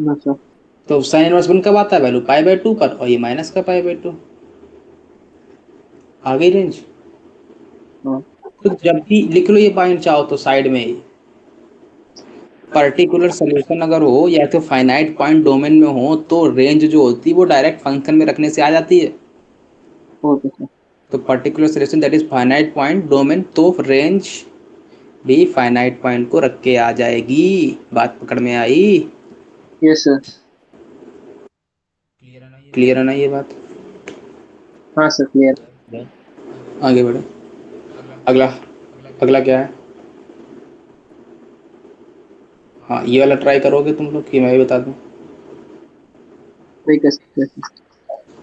[SPEAKER 2] ना सर।
[SPEAKER 1] तो साइन इनवर्स 1 कब आता है? वैल्यू π/2 पर, और ये माइनस का π/2। आ गई रेंज।
[SPEAKER 2] हाँ।
[SPEAKER 1] तो जब भी लिख लो ये पॉइंट, चाहो तो साइड में ही, पर्टिकुलर सोल्यूशन अगर हो या तो फाइनाइट पॉइंट डोमेन में हो, तो रेंज जो होती है वो डायरेक्ट फंक्शन में रखने से आ जाती है।
[SPEAKER 2] Okay sir.
[SPEAKER 1] तो particular solution that is finite point domain, तो रेंज भी फाइनाइट पॉइंट को रख के आ जाएगी। बात पकड़ में आई?
[SPEAKER 2] Yes sir.
[SPEAKER 1] क्लियर है ना ये बात?
[SPEAKER 2] हाँ सर क्लियर।
[SPEAKER 1] आगे बढ़ो। अगला, अगला क्या है? हाँ, ये वाला ट्राई करोगे तुम लोग कि मैं भी बता दूं?
[SPEAKER 2] वही कर सकते हैं।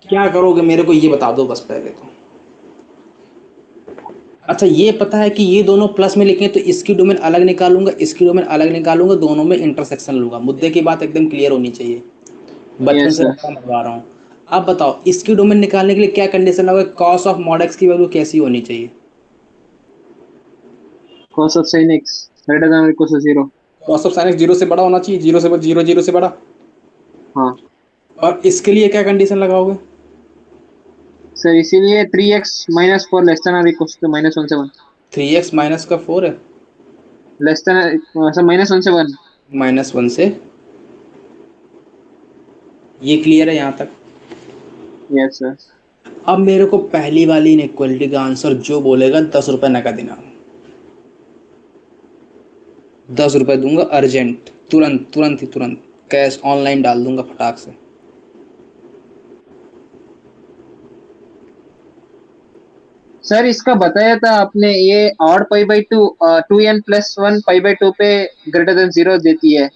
[SPEAKER 1] क्या करोगे मेरे को ये बता दो बस पहले तो। अच्छा, ये पता है कि ये दोनों प्लस में लिखे, तो इसकी डोमेन अलग निकालूंगा, इसकी डोमेन अलग निकालूंगा, दोनों में इंटरसेक्शन लूंगा। मुद्दे की बात एकदम क्लियर होनी चाहिए, बचपन
[SPEAKER 2] यस
[SPEAKER 1] से
[SPEAKER 2] सर।
[SPEAKER 1] रट्टा मरवा रहा हूँ। अब बताओ, इसकी डोमेन निकालने के लिए क्या कंडीशन होगा? कॉस ऑफ मॉड एक्स की वैल्यू कैसी होनी चाहिए?
[SPEAKER 2] Cos of sine x greater than और equal to 0।
[SPEAKER 1] Cos of sine x 0 से बड़ा होना चाहिए, 0 से बड़ा।
[SPEAKER 2] हाँ
[SPEAKER 1] और इसके लिए क्या कंडीशन लगाओगे?
[SPEAKER 2] सर, इसीलिए 3x - 4 लेस देन और इक्वल टू -1 से 1।
[SPEAKER 1] 3x - का 4 है।
[SPEAKER 2] लेस देन सर -1 से 1।
[SPEAKER 1] -1 से, ये क्लियर है यहाँ तक?
[SPEAKER 2] Yes sir.
[SPEAKER 1] अब मेरे को पहली वाली इनइक्वालिटी का आंसर जो बोलेगा 10 रुपये नकद इनाम, 10 रुपये दूंगा अर्जेंट, तुरंत तुरंत ही तुरंत कैश ऑनलाइन डाल दूंगा फटाक से।
[SPEAKER 2] सर इसका बताया था आपने, ये odd pi by two, 2n+1 pi by 2 पे ग्रेटर देन 0 देती है।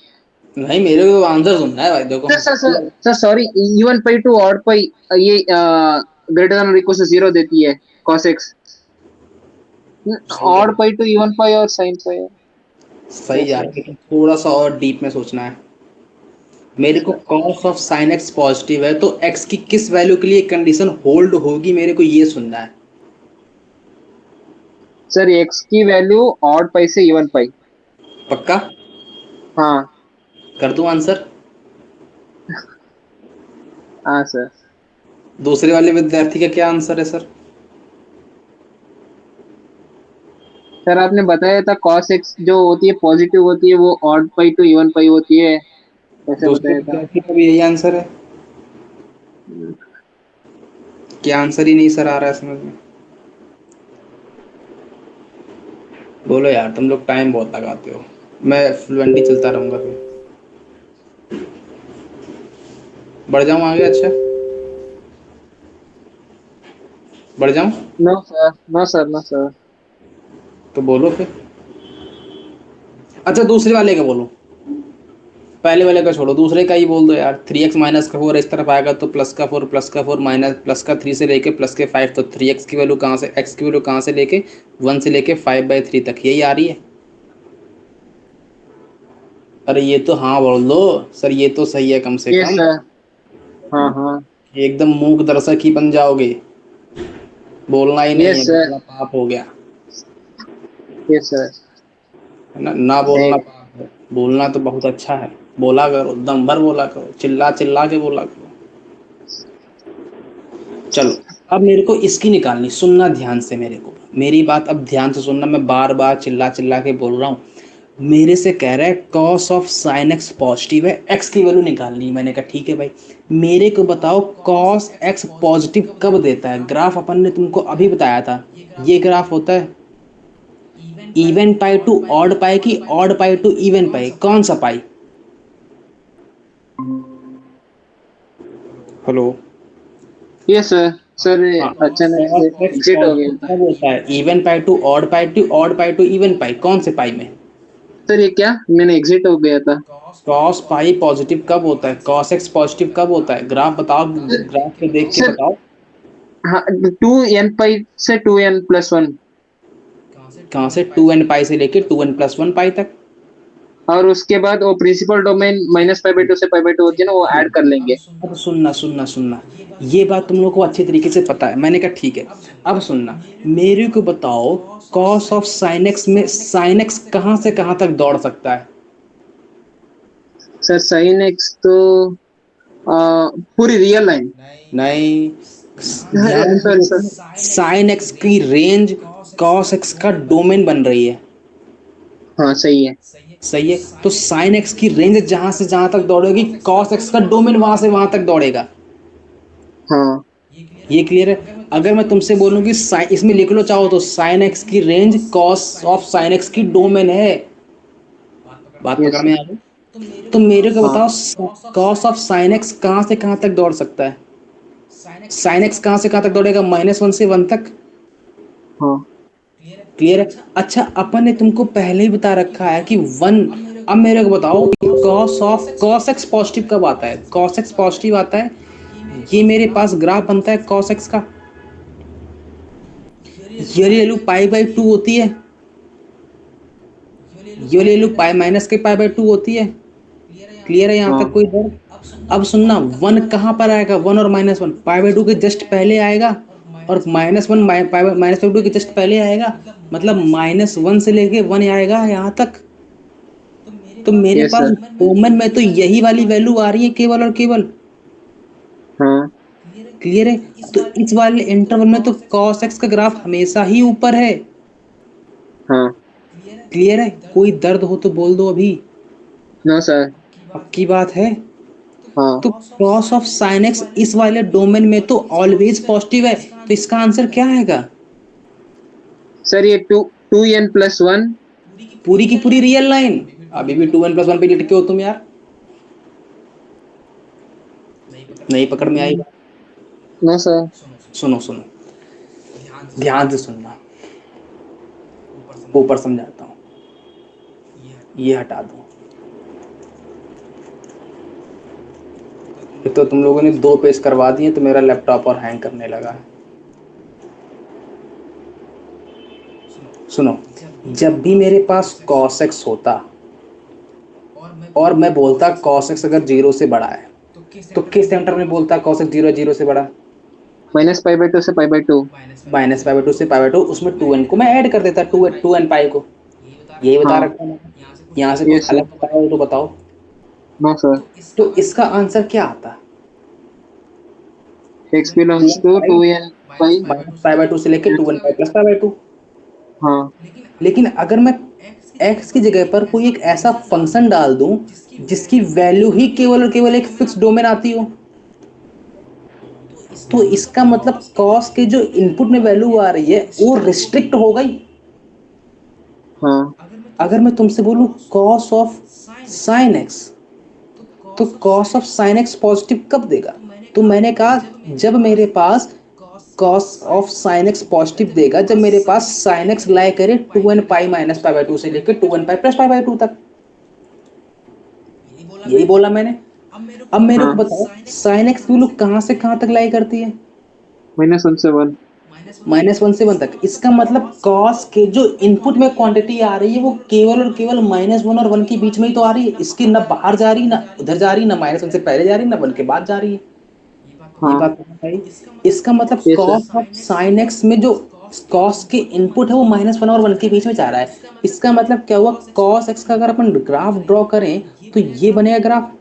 [SPEAKER 1] नहीं, मेरे को आंसर सुनना है भाई, देखो।
[SPEAKER 2] Sir sir sir sir sorry, even pi to odd pi, ये ग्रेटर देन और इक्वल टू 0 देती है cos x।
[SPEAKER 1] सही है,
[SPEAKER 2] odd pi to even pi और साइन पाई।
[SPEAKER 1] सही
[SPEAKER 2] यस
[SPEAKER 1] जा
[SPEAKER 2] सर।
[SPEAKER 1] रहा है, लेकिन थोड़ा सा और डीप में सोचना है। मेरे को cos of sin x positive है, तो x की किस वैल्यू के लिए कंडीशन होल्ड होगी, मेरे को ये सुनना है।
[SPEAKER 2] सर x की वैल्यू ऑड पाई से इवन पाई।
[SPEAKER 1] पक्का?
[SPEAKER 2] हाँ।
[SPEAKER 1] कर दूं आंसर?
[SPEAKER 2] हाँ सर।
[SPEAKER 1] दूसरे वाले विद्यार्थी का क्या आंसर है सर?
[SPEAKER 2] सर आपने बताया था cos x जो होती है पॉजिटिव होती है, वो odd pi to even pi होती है, ऐसे
[SPEAKER 1] दूसरे
[SPEAKER 2] बताया था।
[SPEAKER 1] विद्यार्थी का भी यही आंसर है? क्या आंसर ही नहीं सर आ रहा है समझ में? बोलो यार, तुम लोग टाइम बहुत लगाते हो, मैं फ्लुएंटली चलता रहूंगा फिर। बढ़ जाऊं आगे? अच्छा, बढ़ जाऊं?
[SPEAKER 2] No sir, no sir, no sir.
[SPEAKER 1] तो बोलो फिर। अच्छा, दूसरे वाले का बोलो, पहले वाले का छोड़ो, दूसरे का ही बोल दो यार। 3x माइनस का 4 इस तरफ आएगा तो +4 माइनस +3 से लेके +5, तो 3x की वैल्यू कहाँ से, x की वैल्यू कहाँ से लेके 1 से लेके 5/3 तक, यही आ रही है। अरे ये तो हाँ बोल दो सर, ये तो सही है कम से
[SPEAKER 2] यस
[SPEAKER 1] कम।
[SPEAKER 2] सर। हाँ हाँ।
[SPEAKER 1] एकदम मूक दर्शक ही बन जाओगे, बोलना ही नहीं
[SPEAKER 2] यस
[SPEAKER 1] है,
[SPEAKER 2] सर।
[SPEAKER 1] बोलना पाप हो गया
[SPEAKER 2] यस सर।
[SPEAKER 1] है ना। ना बोलना पाप है, बोलना तो बहुत अच्छा है। बोला करो, दम भर बोला करो, चिल्ला चिल्ला के बोला करो। चलो, अब मेरे को इसकी निकालनी, सुनना ध्यान से मेरे को, मेरी बात अब ध्यान से सुनना। मैं बार बार चिल्ला चिल्ला के बोल रहा हूँ। मेरे से कह रहा है cos of sin x positive है, x की वैल्यू निकालनी। मैंने कहा ठीक है भाई, मेरे को बताओ cos x पॉजिटिव कब देता है। ग्राफ अपन ने तुमको अभी बताया था, ये ग्राफ होता है even pi to odd pi की odd pi to even pi, कौन सा pi? Hello?
[SPEAKER 2] Yes sir. Sir
[SPEAKER 1] हाँ,
[SPEAKER 2] अचानक
[SPEAKER 1] cos
[SPEAKER 2] से
[SPEAKER 1] x
[SPEAKER 2] एग्जिट हो गया
[SPEAKER 1] पॉजिटिव
[SPEAKER 2] था।
[SPEAKER 1] कब होता है? Even pi to odd pi to odd pi to even pi, कौन से पाई में?
[SPEAKER 2] सर ये क्या, मैंने एग्जिट हो गया था।
[SPEAKER 1] cos पाई पॉजिटिव कब होता है? cos x पॉजिटिव कब होता है? ग्राफ बताओ, ग्राफ पे देख के
[SPEAKER 2] सर
[SPEAKER 1] बताओ।
[SPEAKER 2] हाँ, 2n पाई से 2n+1,
[SPEAKER 1] कहाँ से? 2n पाई से लेके 2n+1 पाई तक।
[SPEAKER 2] और उसके बाद वो प्रिंसिपल डोमेन -π/2 से π/2 होती है ना, वो ऐड कर लेंगे।
[SPEAKER 1] अब सुनना सुनना सुनना, ये बात तुम लोग को अच्छी तरीके से पता है। मैंने कहा ठीक है, अब सुनना, मेरे को बताओ cos ऑफ sin x में sin x कहाँ से कहाँ तक दौड़ सकता है?
[SPEAKER 2] सर sin x तो पूरी रियल लाइन।
[SPEAKER 1] नहीं, ध्यान से
[SPEAKER 2] सॉरी सर।
[SPEAKER 1] देखो, sin x की रेंज cos x का डोमेन बन रही है।
[SPEAKER 2] हाँ सही है।
[SPEAKER 1] सही है, तो sin x की रेंज जहां से जहां तक दौड़ेगी, cos x का डोमेन वहां से वहां तक दौड़ेगा।
[SPEAKER 2] हाँ।
[SPEAKER 1] ये क्लियर है? अगर मैं तुमसे बोलूं कि इसमें लिख लो चाहो तो, sin x की range cos of sin x की डोमेन है, बात
[SPEAKER 2] यस
[SPEAKER 1] पकड़ में
[SPEAKER 2] सर।
[SPEAKER 1] आ गई? तो मेरे को
[SPEAKER 2] हाँ
[SPEAKER 1] बताओ cos ऑफ sin x कहां से कहां तक दौड़ सकता है? sin x कहां से कहां तक दौड़ेगा? -1 से 1 तक।
[SPEAKER 2] हाँ।
[SPEAKER 1] क्लियर है? अच्छा, अपन ने तुमको पहले ही बता रखा है कि 1। अब मेरे को बताओ कि cos x पॉजिटिव कब आता है? cos x पॉजिटिव आता है, ये मेरे पास ग्राफ बनता है cos x का, ये वैल्यू π/2 होती है, ये वैल्यू -π/2 होती है। क्लियर है यहाँ
[SPEAKER 2] हाँ।
[SPEAKER 1] तक कोई डर? अब सुनना, 1 कहाँ पर आएगा? 1 और -1 π/2 के जस्ट पहले आएगा, और -1 -π/2 के जस्ट पहले आएगा, मतलब -1 से लेके 1 आएगा यहाँ तक। तो मेरे
[SPEAKER 2] यस
[SPEAKER 1] पास
[SPEAKER 2] सर।
[SPEAKER 1] डोमेन में तो यही वाली वैल्यू आ रही है केवल और केवल।
[SPEAKER 2] हाँ।
[SPEAKER 1] क्लियर है? तो इस वाले इंटरवल में तो cos x का ग्राफ हमेशा ही ऊपर है।
[SPEAKER 2] हाँ।
[SPEAKER 1] क्लियर है? कोई दर्द हो तो बोल दो अभी।
[SPEAKER 2] No sir.
[SPEAKER 1] पक्की बात है?
[SPEAKER 2] हाँ
[SPEAKER 1] तो कॉस ऑफ साइन एक्स इस वाले डोमेन में तो ऑलवेज पॉजिटिव है, तो इसका आंसर क्या आएगा?
[SPEAKER 2] सर, ये 2n+1।
[SPEAKER 1] पूरी की पूरी रियल लाइन। अभी भी 2n+1 पे लिटके हो तुम यार, नहीं पकड़ में आई बात?
[SPEAKER 2] No sir.
[SPEAKER 1] सुनो सुनो, ध्यान से सुनना, ऊपर समझाता हूँ। ये हटा दो। एक तो तुम लोगों ने 2 पेज करवा दिए तो मेरा लैपटॉप और हैंग करने लगा है। सुनो, जब भी मेरे पास cos x होता और मैं बोलता cos x अगर 0 से बड़ा है, तो किस सेंटर में बोलता cos x 0 से बड़ा?
[SPEAKER 2] -π/2 से π/2।
[SPEAKER 1] -π/2 से π/2, उसमें 2n को मैं ऐड कर देता, 2n पाई को। यही बता
[SPEAKER 2] हाँ।
[SPEAKER 1] रखा है मैंने। यहाँ से कुछ
[SPEAKER 2] यस सर।
[SPEAKER 1] अलग बताओ तो बताओ।
[SPEAKER 2] No sir.
[SPEAKER 1] तो इसका आंसर क्या आता?
[SPEAKER 2] x belongs to 2n/।
[SPEAKER 1] -π/2 से लेके 2n पाई प्लस π/2।
[SPEAKER 2] हाँ
[SPEAKER 1] लेकिन अगर मैं x की जगह पर कोई एक ऐसा फंक्शन डाल दूं जिसकी वैल्यू ही केवल और केवल एक फिक्स डोमेन आती हो, तो इसका मतलब cos के जो इनपुट में वैल्यू आ रही है वो रिस्ट्रिक्ट हो गई।
[SPEAKER 2] हाँ
[SPEAKER 1] अगर मैं तुमसे बोलूं cos ऑफ sin x, तो cos of sin x positive कब देगा? तो मैंने कहा जब मेरे पास cos of sin x positive देगा जब मेरे पास sin x लाई करे 2n पाई माइनस π/2 से लेकर 2n पाई प्लस π/2 तक। यही बोला मैंने। अब मेरे को
[SPEAKER 2] हाँ।
[SPEAKER 1] बताओ sin x की वैल्यू कहाँ से कहाँ तक लाई करती है?
[SPEAKER 2] -1 से 1।
[SPEAKER 1] -1 से 1 तक। इसका मतलब cos के जो इनपुट में क्वांटिटी आ रही है वो केवल और केवल -1 और 1 के बीच में ही तो आ रही है। इसकी ना बाहर जा रही ना उधर जा रही, ना -1 से पहले जा रही ना 1 के बाद जा रही है। ये
[SPEAKER 2] हाँ।
[SPEAKER 1] बात तो भाई, इसका मतलब
[SPEAKER 2] yes sir.
[SPEAKER 1] cos of sin x में जो cos के इनपुट है वो -1 और 1 के बीच में जा रहा है। इसका मतलब क्या हुआ, cos x का अगर अपन ग्राफ ड्रॉ करें तो ये बनेगा ग्राफ।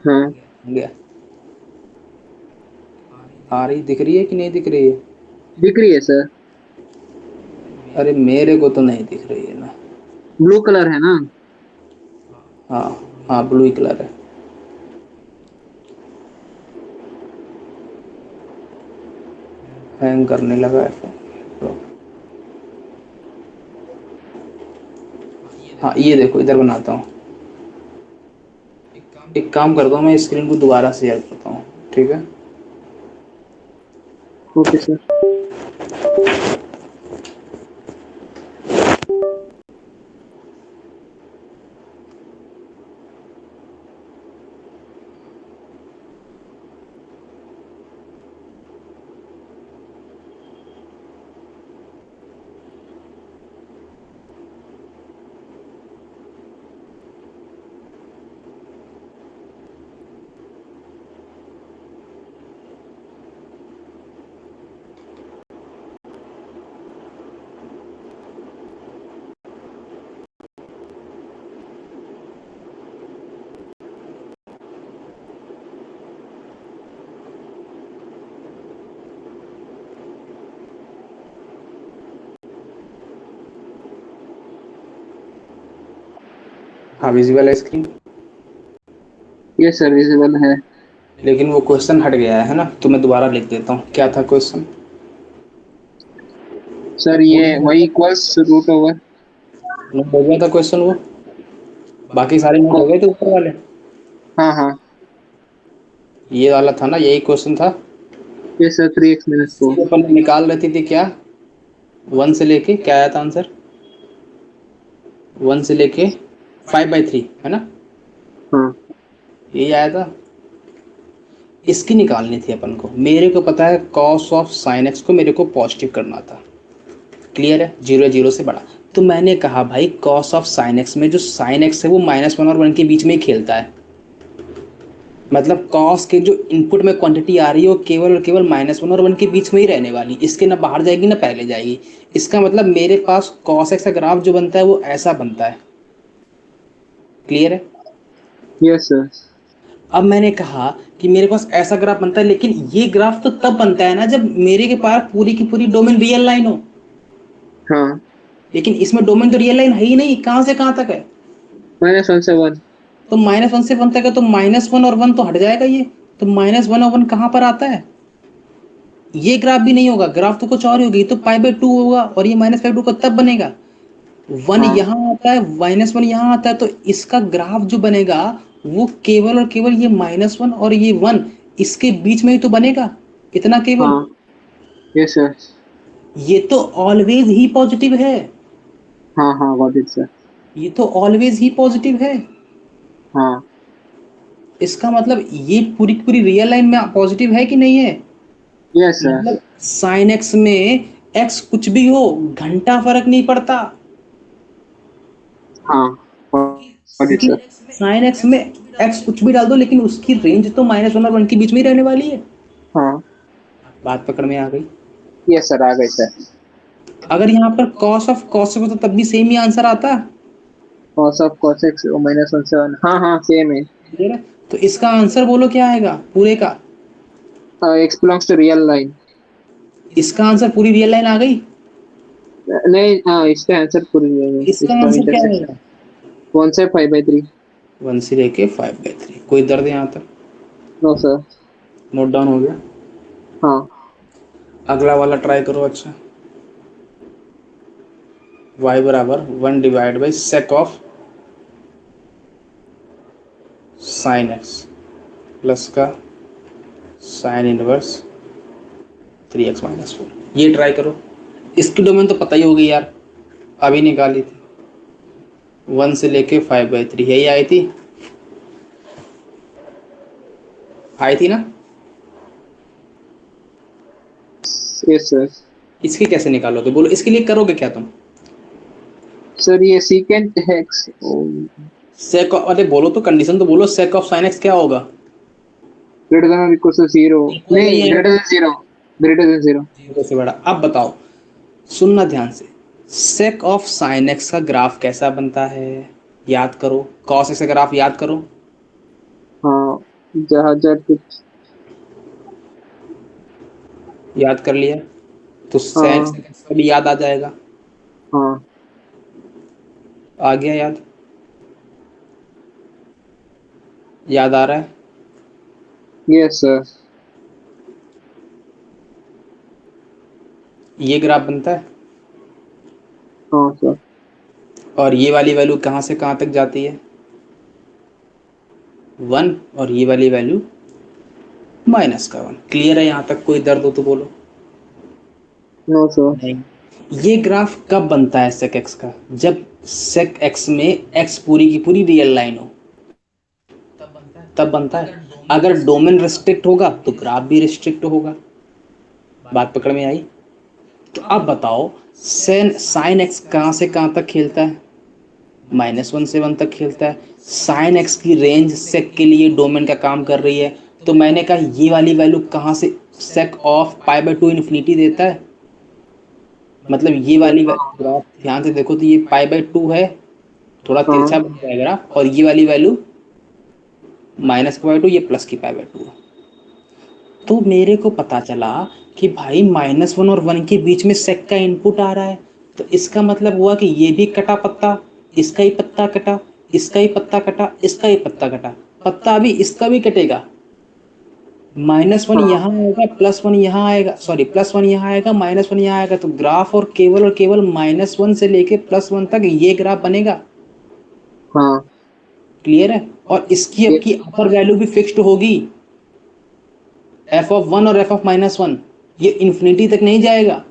[SPEAKER 2] हाँ।
[SPEAKER 1] गया? आ रही दिख रही है कि नहीं दिख रही है?
[SPEAKER 2] दिख रही है सर।
[SPEAKER 1] अरे मेरे को तो नहीं दिख रही है ना।
[SPEAKER 2] ब्लू कलर है ना।
[SPEAKER 1] हाँ हाँ, ब्लू ही कलर है। हैंग करने लगा है फोन। हाँ ये देखो, इधर बनाता हूँ। एक काम करता हूँ, मैं स्क्रीन को दोबारा शेयर करता हूँ, ठीक है?
[SPEAKER 2] Okay sir.
[SPEAKER 1] हाँ विजिबल है स्क्रीन,
[SPEAKER 2] यस सर, विजिबल है।
[SPEAKER 1] लेकिन वो क्वेश्चन हट गया है ना, तो मैं दोबारा लिख देता हूँ। क्या था क्वेश्चन?
[SPEAKER 2] सर, ये y इक्वल्स √ओवर।
[SPEAKER 1] नोट हो गया था क्वेश्चन वो? बाकी सारे नोट हो गए थे ऊपर वाले?
[SPEAKER 2] हाँ हाँ।
[SPEAKER 1] ये वाला था ना, यही क्वेश्चन था।
[SPEAKER 2] Yes sir, 3x-4।
[SPEAKER 1] ये अपन निकाल रही थी क्या? 1 से लेके क्या आया था आंसर? 1 से लेके 5/3 है ना?
[SPEAKER 2] हाँ
[SPEAKER 1] यही आया था। इसकी निकालनी थी अपन को। मेरे को पता है cos ऑफ sin x को मेरे को पॉजिटिव करना था। क्लियर है? 0 से बड़ा। तो मैंने कहा भाई cos ऑफ sin x में जो sin x है वो -1 और 1 के बीच में ही खेलता है। मतलब cos के जो इनपुट में क्वांटिटी आ रही है वो केवल और केवल -1 और 1 के बीच में ही रहने वाली, इसके ना बाहर जाएगी ना पहले जाएगी। इसका मतलब मेरे पास cos x का ग्राफ जो बनता है वो ऐसा बनता है। क्लियर है?
[SPEAKER 2] Yes sir.
[SPEAKER 1] अब मैंने कहा कि मेरे पास ऐसा ग्राफ बनता है, लेकिन ये ग्राफ तो तब बनता है ना जब मेरे के पास पूरी की पूरी डोमेन रियल लाइन हो।
[SPEAKER 2] हाँ।
[SPEAKER 1] लेकिन इसमें डोमेन तो रियल लाइन है ही नहीं, कहाँ से कहाँ तक है?
[SPEAKER 2] -1 से 1।
[SPEAKER 1] तो -1 से 1 तक है, तो -1 और 1 तो हट जाएगा ये। तो -1 और 1 कहाँ पर आता है? ये ग्राफ भी नहीं होगा, ग्राफ तो कुछ और ही होगी। तो π/2 होगा और ये -π/2 का तब बनेगा। 1
[SPEAKER 2] हाँ
[SPEAKER 1] यहाँ आता है, -1 यहाँ आता है, तो इसका ग्राफ जो बनेगा वो केवल और केवल ये -1 और ये 1 इसके बीच में ही तो बनेगा, इतना केवल।
[SPEAKER 2] हाँ, यस सर।
[SPEAKER 1] ये तो ऑलवेज ही पॉजिटिव है,
[SPEAKER 2] हाँ हाँ, गॉट इट सर।
[SPEAKER 1] ये तो ऑलवेज ही पॉजिटिव है।
[SPEAKER 2] हाँ
[SPEAKER 1] इसका मतलब ये पूरी की पूरी रियल लाइन में पॉजिटिव है कि नहीं है?
[SPEAKER 2] Yes sir.
[SPEAKER 1] मतलब साइन एक्स में एक्स कुछ भी हो, घंटा फर्क नहीं पड़ता,
[SPEAKER 2] हाँ, गॉट इट
[SPEAKER 1] क्योंकि
[SPEAKER 2] सर।
[SPEAKER 1] साइन एक्स में एक्स कुछ भी डाल दो लेकिन उसकी रेंज तो -1 और 1 के बीच में ही रहने वाली है।
[SPEAKER 2] हाँ,
[SPEAKER 1] बात पकड़ में आ गई?
[SPEAKER 2] यस सर, आ गए सर।
[SPEAKER 1] अगर यहाँ पर cos ऑफ cos होता तब भी सेम ही आंसर आता।
[SPEAKER 2] Cos of cos x -1/7। हाँ हाँ, सेम है।
[SPEAKER 1] ठीक है? तो इसका आंसर बोलो क्या आएगा पूरे का?
[SPEAKER 2] X belongs to real line.
[SPEAKER 1] इसका आंसर पूरी रियल लाइन आ गई।
[SPEAKER 2] नहीं, हाँ, इसका आंसर पूरी रियल है,
[SPEAKER 1] इसका
[SPEAKER 2] इसका
[SPEAKER 1] आंसर क्या
[SPEAKER 2] इंटरसेक्शन
[SPEAKER 1] आएगा?
[SPEAKER 2] कौन से 5/3।
[SPEAKER 1] 1 से लेके 5/3। कोई दर्द यहाँ तक?
[SPEAKER 2] No sir.
[SPEAKER 1] नोट डाउन हो गया।
[SPEAKER 2] हाँ
[SPEAKER 1] अगला वाला ट्राई करो। अच्छा, y बराबर 1 divide by sake of sine x plus का साइन इनवर्स 3x-4। ये ट्राई करो। इसकी डोमेन तो पता ही होगी यार, अभी निकाली थी। 1 से लेके 5/3 यही आई थी ना?
[SPEAKER 2] Yes sir.
[SPEAKER 1] इसकी कैसे निकालोगे बोलो, इसके लिए करोगे क्या तुम?
[SPEAKER 2] सर ये सीकेंट एक्स।
[SPEAKER 1] सेक ऑफ, अरे बोलो तो, कंडीशन तो बोलो, सेक ऑफ साइन एक्स क्या होगा?
[SPEAKER 2] Greater than equal to 0।
[SPEAKER 1] Equal
[SPEAKER 2] नहीं,
[SPEAKER 1] नहीं है,
[SPEAKER 2] ग्रेटर देन 0। Greater than 0।
[SPEAKER 1] 0 से बड़ा। अब बताओ, सुनना ध्यान से। सेक ऑफ साइन एक्स का ग्राफ कैसा बनता है? याद करो। कॉस एक्स का ग्राफ याद करो।
[SPEAKER 2] हाँ, जहाँ जहाँ कुछ।
[SPEAKER 1] याद कर लिया तो साइन
[SPEAKER 2] हाँ
[SPEAKER 1] एक्स का भी याद आ जाएगा।
[SPEAKER 2] हाँ,
[SPEAKER 1] आ गया याद? याद आ रहा है?
[SPEAKER 2] Yes sir.
[SPEAKER 1] ये ग्राफ बनता है
[SPEAKER 2] हाँ सर।
[SPEAKER 1] और ये वाली वैल्यू कहाँ से कहाँ तक जाती है? 1, और ये वाली वैल्यू -1। क्लियर है यहाँ तक? कोई दर्द हो तो बोलो।
[SPEAKER 2] No sir.
[SPEAKER 1] नहीं। ये ग्राफ कब बनता है सेक एक्स का? जब सेक एक्स में एक्स पूरी की पूरी रियल लाइन हो, तब बनता है। अगर डोमेन रिस्ट्रिक्ट होगा तो ग्राफ भी रिस्ट्रिक्ट होगा। बात पकड़ में आई? तो अब बताओ, सेन साइन एक्स कहाँ से कहाँ तक खेलता है? -1 से 1 तक खेलता है। साइन एक्स की रेंज सेक के लिए डोमेन का काम कर रही है। तो मैंने कहा ये वाली वैल्यू कहाँ से, सेक ऑफ π/2 इन्फिनिटी देता है। मतलब ये वाली ग्राफ ध्यान से देखो तो ये π/2 है, थोड़ा
[SPEAKER 2] हाँ
[SPEAKER 1] तिरछा बन जाएगा ग्राफ, और ये वाली वैल्यू -π/2, ये प्लस की π/2। तो मेरे को पता चला कि भाई -1 और 1 के बीच में सेक का इनपुट आ रहा है। तो इसका मतलब हुआ कि ये भी कटा पत्ता, इसका ही पत्ता कटा, इसका ही पत्ता कटा, इसका ही पत्ता कटा, पत्ता अभी इसका भी कटेगा। -1
[SPEAKER 2] हाँ
[SPEAKER 1] यहाँ आएगा, +1 यहाँ आएगा, सॉरी +1 यहाँ आएगा, -1 यहाँ आएगा। तो ग्राफ और केवल -1 से लेके +1 तक ये ग्राफ बनेगा।
[SPEAKER 2] हाँ।
[SPEAKER 1] क्लियर है? और इसकी अब की अपर वैल्यू भी फिक्स्ड होगी, f(1) और f(-1), ये इन्फिनिटी तक नहीं जाएगा।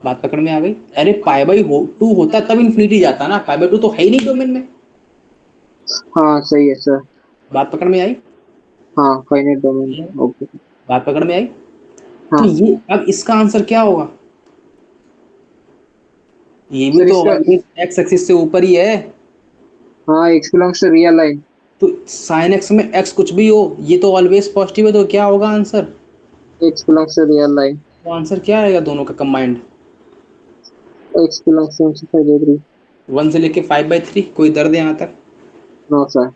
[SPEAKER 1] बात पकड़ में आ गई? अरे π/2 होता तब इन्फिनिटी जाता ना, π/2 तो है ही नहीं डोमेन में।
[SPEAKER 2] हाँ, सही है सर।
[SPEAKER 1] बात पकड़ में आई?
[SPEAKER 2] हाँ, फाइनाइट डोमेन। ओके।
[SPEAKER 1] बात पकड़ में आई? तो
[SPEAKER 2] हाँ
[SPEAKER 1] ये अब इसका आंसर क्या होगा? ये भी
[SPEAKER 2] सर,
[SPEAKER 1] तो
[SPEAKER 2] इसका।
[SPEAKER 1] ऑलवेज एक्स एक्सिस से ऊपर ही है।
[SPEAKER 2] हाँ, x belongs to real line.
[SPEAKER 1] तो साइन एक्स में एक्स कुछ भी हो, ये तो ऑलवेज पॉजिटिव है, तो क्या होगा answer?
[SPEAKER 2] X belongs to real line.
[SPEAKER 1] तो आंसर क्या आएगा दोनों का कंबाइंड?
[SPEAKER 2] X belongs to 5/3।
[SPEAKER 1] 1 से लेके 5/3। कोई दर्द है यहाँ तक?
[SPEAKER 2] No sir.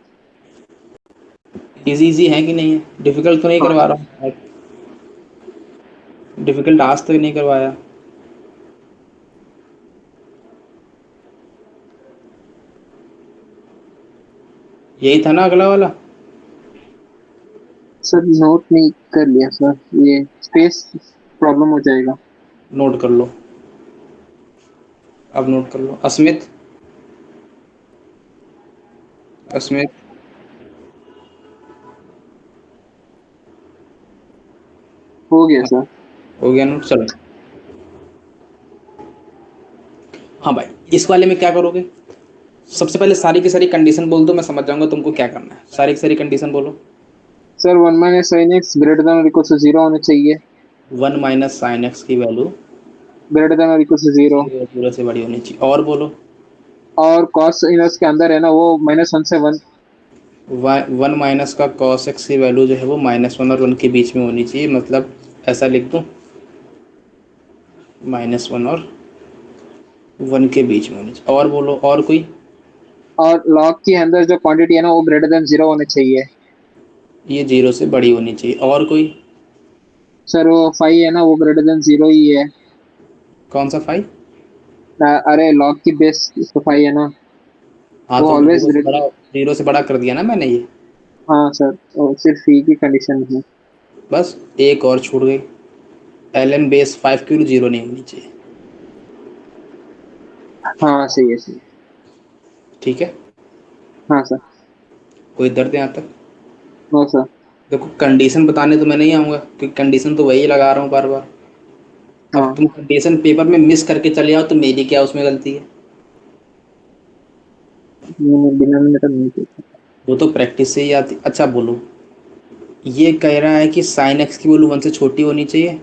[SPEAKER 1] इजी इजी है कि नहीं है? डिफिकल्ट तो नहीं
[SPEAKER 2] हाँ
[SPEAKER 1] करवा रहा हूँ? डिफिकल्ट आज तक नहीं करवाया। यही था ना अगला वाला?
[SPEAKER 2] सर नोट नहीं कर लिया सर, ये स्पेस प्रॉब्लम हो जाएगा।
[SPEAKER 1] नोट कर लो, अब नोट कर लो। अस्मित, अस्मित,
[SPEAKER 2] हो गया सर।
[SPEAKER 1] हो गया नोट? चलो। हाँ भाई, इस वाले में क्या करोगे? सबसे पहले सारी की सारी कंडीशन बोल दो, मैं समझ जाऊंगा तुमको क्या करना है। सारी की सारी कंडीशन बोलो।
[SPEAKER 2] Sir 1 minus sign x greater than और इक्वल टू 0 होना चाहिए।
[SPEAKER 1] 1 माइनस साइन एक्स की वैल्यू
[SPEAKER 2] ग्रेटर देन और इक्वल टू 0।
[SPEAKER 1] 0 से बड़ी होनी चाहिए। और बोलो।
[SPEAKER 2] और कॉस इनवर्स के अंदर है ना वो -1 से 1।
[SPEAKER 1] 1 माइनस का कॉस एक्स की वैल्यू जो है वो -1 और 1 के बीच में होनी चाहिए। मतलब ऐसा लिख दूँ, -1 और 1 के बीच में होनी चाहिए। और बोलो, और कोई?
[SPEAKER 2] और लॉग के अंदर जो क्वांटिटी है ना वो ग्रेटर देन 0 होना चाहिए।
[SPEAKER 1] ये 0 से बड़ी होनी चाहिए। और कोई?
[SPEAKER 2] सर वो 5 है ना वो ग्रेटर देन 0 ही है।
[SPEAKER 1] कौन सा 5?
[SPEAKER 2] अरे लॉग की बेस तो 5 है ना,
[SPEAKER 1] हाँ
[SPEAKER 2] वो
[SPEAKER 1] तो
[SPEAKER 2] ऑलवेज
[SPEAKER 1] 0 से
[SPEAKER 2] ग्रेटर।
[SPEAKER 1] बड़ा, 0 से बड़ा कर दिया ना मैंने ये।
[SPEAKER 2] हाँ सर, वो सिर्फ ही की कंडीशन है।
[SPEAKER 1] बस एक और छूट गई, एल एन बेस 5 की 0 नहीं होनी चाहिए।
[SPEAKER 2] हाँ सही है, सही है।
[SPEAKER 1] ठीक है?
[SPEAKER 2] हाँ सर।
[SPEAKER 1] कोई दर्द यहाँ तक?
[SPEAKER 2] No sir.
[SPEAKER 1] देखो, कंडीशन बताने तो मैं नहीं आऊँगा, क्योंकि कंडीशन तो वही लगा रहा हूँ बार बार। अब
[SPEAKER 2] हाँ,
[SPEAKER 1] तुम कंडीशन पेपर में मिस करके चले आओ तो मेरी क्या उसमें गलती है?
[SPEAKER 2] मैंने बिना मिनट नहीं किया।
[SPEAKER 1] वो तो प्रैक्टिस से ही आती। अच्छा बोलो, ये कह रहा है कि साइन एक्स की वैल्यू 1 से छोटी होनी चाहिए।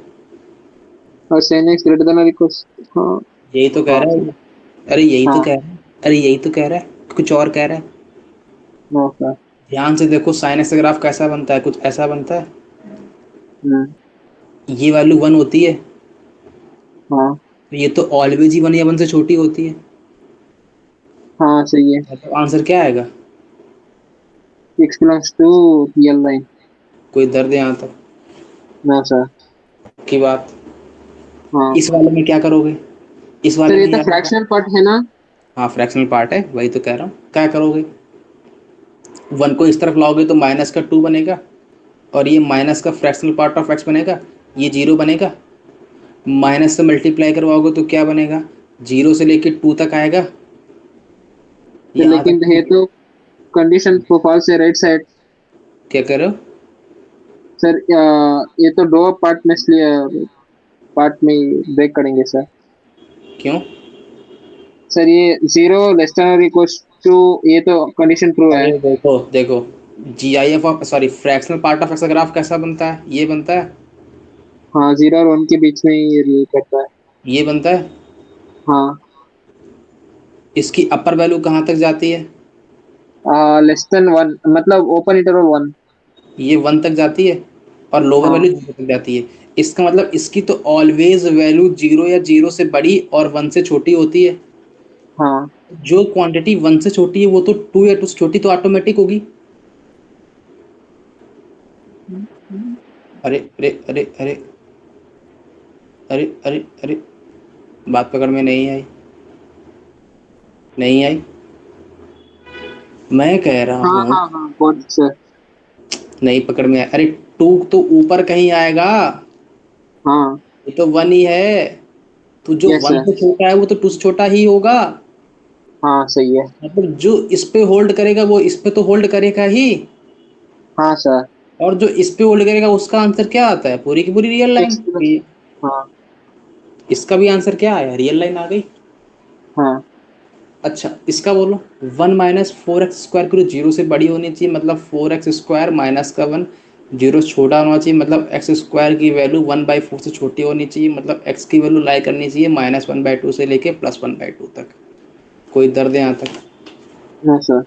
[SPEAKER 2] और sin x ग्रेटर देन और इक्वल। हाँ।
[SPEAKER 1] यही तो कह
[SPEAKER 2] हाँ
[SPEAKER 1] रहा है
[SPEAKER 2] सर।
[SPEAKER 1] वो। अरे यही तो
[SPEAKER 2] हाँ।
[SPEAKER 1] कह रहा है, अरे यही तो कह रहा है, कुछ और कह रहा है।
[SPEAKER 2] No sir.
[SPEAKER 1] ध्यान से देखो, साइन एक्स का ग्राफ कैसा बनता है, कुछ ऐसा बनता है।
[SPEAKER 2] हम्म।
[SPEAKER 1] ये वैल्यू 1 होती है,
[SPEAKER 2] हाँ।
[SPEAKER 1] तो ये तो ऑलवेज ही 1 या 1 से छोटी होती है।
[SPEAKER 2] हाँ सही है।
[SPEAKER 1] तो आंसर क्या आएगा?
[SPEAKER 2] x belongs to real line.
[SPEAKER 1] कोई दर्द है यहाँ तक
[SPEAKER 2] नो सर।
[SPEAKER 1] की बात?
[SPEAKER 2] हाँ
[SPEAKER 1] इस वाले में क्या करोगे? इस वाले
[SPEAKER 2] सर, ये
[SPEAKER 1] में
[SPEAKER 2] तो
[SPEAKER 1] यार,
[SPEAKER 2] फ्रैक्शनल पार्ट है ना।
[SPEAKER 1] हाँ फ्रैक्शनल पार्ट है, वही तो कह रहा हूँ। क्या करोगे? 1 को इस तरफ लाओगे तो माइनस का 2 बनेगा, और ये माइनस का फ्रैक्शनल पार्ट ऑफ एक्स बनेगा, ये 0 बनेगा। माइनस से मल्टीप्लाई करवाओगे तो क्या बनेगा? 0 से लेके 2 तक आएगा,
[SPEAKER 2] तो
[SPEAKER 1] यहाँ तक।
[SPEAKER 2] लेकिन ये तो कंडीशन प्रोफाइल से राइट साइड।
[SPEAKER 1] क्या कर रहे हो?
[SPEAKER 2] सर ये तो दो पार्ट में, इसलिए पार्ट में ब्रेक करेंगे सर।
[SPEAKER 1] क्यों?
[SPEAKER 2] सर ये 0 लेस देन और इक्वल टू, ये तो कंडीशन ट्रू है।
[SPEAKER 1] अरे देखो देखो, G I F of, sorry, fractional part of x graph कैसा बनता है? ये बनता है,
[SPEAKER 2] हाँ 0 और 1 के बीच में ये रिलेट करता है।
[SPEAKER 1] ये बनता है।
[SPEAKER 2] हाँ।
[SPEAKER 1] इसकी अपर वैल्यू कहाँ तक जाती है?
[SPEAKER 2] लेस देन 1 मतलब ओपन इंटरवल 1।
[SPEAKER 1] ये 1 तक जाती है, और लोअर
[SPEAKER 2] हाँ।
[SPEAKER 1] वैल्यू 0 तक जाती है। इसका मतलब इसकी तो ऑलवेज वैल्यू 0 या 0 से बड़ी और 1 से छोटी होती है।
[SPEAKER 2] हाँ।
[SPEAKER 1] जो क्वांटिटी 1 से छोटी है वो तो 2 या 2 से छोटी तो ऑटोमेटिक होगी। अरे अरे अरे अरे अरे अरे अरे, बात पकड़ में नहीं आई, नहीं आई। मैं कह रहा
[SPEAKER 2] हाँ।
[SPEAKER 1] हूँ,
[SPEAKER 2] हाँ। हाँ गॉट सर।
[SPEAKER 1] नहीं पकड़ में आया। अरे 2 तो ऊपर कहीं आएगा,
[SPEAKER 2] हाँ।
[SPEAKER 1] ये तो 1 ही है। तो जो
[SPEAKER 2] यस
[SPEAKER 1] 1
[SPEAKER 2] सर।
[SPEAKER 1] से छोटा है वो तो 2 से छोटा ही होगा।
[SPEAKER 2] हाँ सही है।
[SPEAKER 1] मतलब जो इस पे होल्ड करेगा वो इस पे तो होल्ड करेगा ही,
[SPEAKER 2] हाँ सर।
[SPEAKER 1] और जो इस पे होल्ड करेगा उसका आंसर क्या आता है? पूरी की पूरी रियल लाइन।
[SPEAKER 2] Six plus. हाँ।
[SPEAKER 1] इसका भी आंसर क्या आया? रियल लाइन आ गई।
[SPEAKER 2] हाँ।
[SPEAKER 1] अच्छा इसका बोलो, 1 माइनस 4x² की 0 से बड़ी होनी चाहिए, मतलब 4x² माइनस का 1, 0 से छोटा होना चाहिए, मतलब x² की वैल्यू 1/4 से छोटी होनी चाहिए, मतलब x की वैल्यू लाई करनी चाहिए -1/2 से लेके +1/2 तक। कोई दर्द है यहाँ तक?
[SPEAKER 2] No sir.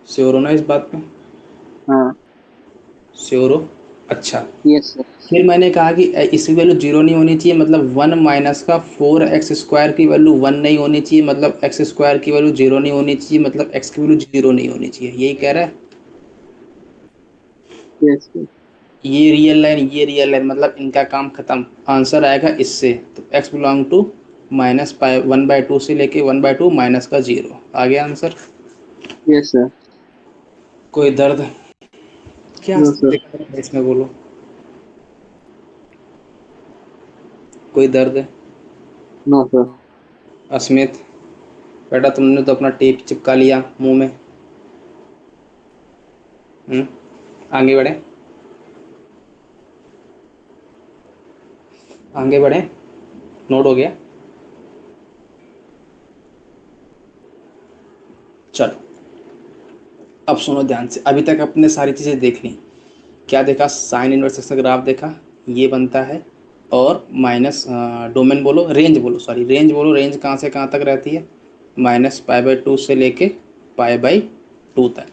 [SPEAKER 1] श्योर हो ना इस बात पे?
[SPEAKER 2] हाँ।
[SPEAKER 1] श्योर हो? अच्छा,
[SPEAKER 2] यस सर।
[SPEAKER 1] फिर मैंने कहा कि इसकी वैल्यू 0 नहीं होनी चाहिए, मतलब 1 माइनस का 4x² की वैल्यू 1 नहीं होनी चाहिए, मतलब x² की वैल्यू 0 नहीं होनी चाहिए, मतलब x की वैल्यू 0 नहीं होनी चाहिए, यही कह रहा है।
[SPEAKER 2] Yes sir.
[SPEAKER 1] ये रियल लाइन, ये रियल लाइन, मतलब इनका काम खत्म। आंसर आएगा इससे, तो x बिलोंग टू -1/2 से लेके 1/2 माइनस का 0 आ गया आंसर।
[SPEAKER 2] Yes sir.
[SPEAKER 1] कोई दर्द? क्या
[SPEAKER 2] नो सर।
[SPEAKER 1] दिक्कत है इसमें बोलो? कोई दर्द?
[SPEAKER 2] No sir.
[SPEAKER 1] अस्मित, बेटा तुमने तो अपना टेप चिपका लिया मुंह में। आगे बढ़े, आगे बढ़े, नोट हो गया? चलो अब सुनो ध्यान से। अभी तक अपने सारी चीज़ें देख ली। क्या देखा? साइन इनवर्स एक्स का ग्राफ देखा, ये बनता है। और माइनस डोमेन बोलो, रेंज बोलो, सॉरी रेंज बोलो। रेंज कहाँ से कहाँ तक रहती है? -π/2 से लेके π/2 तक।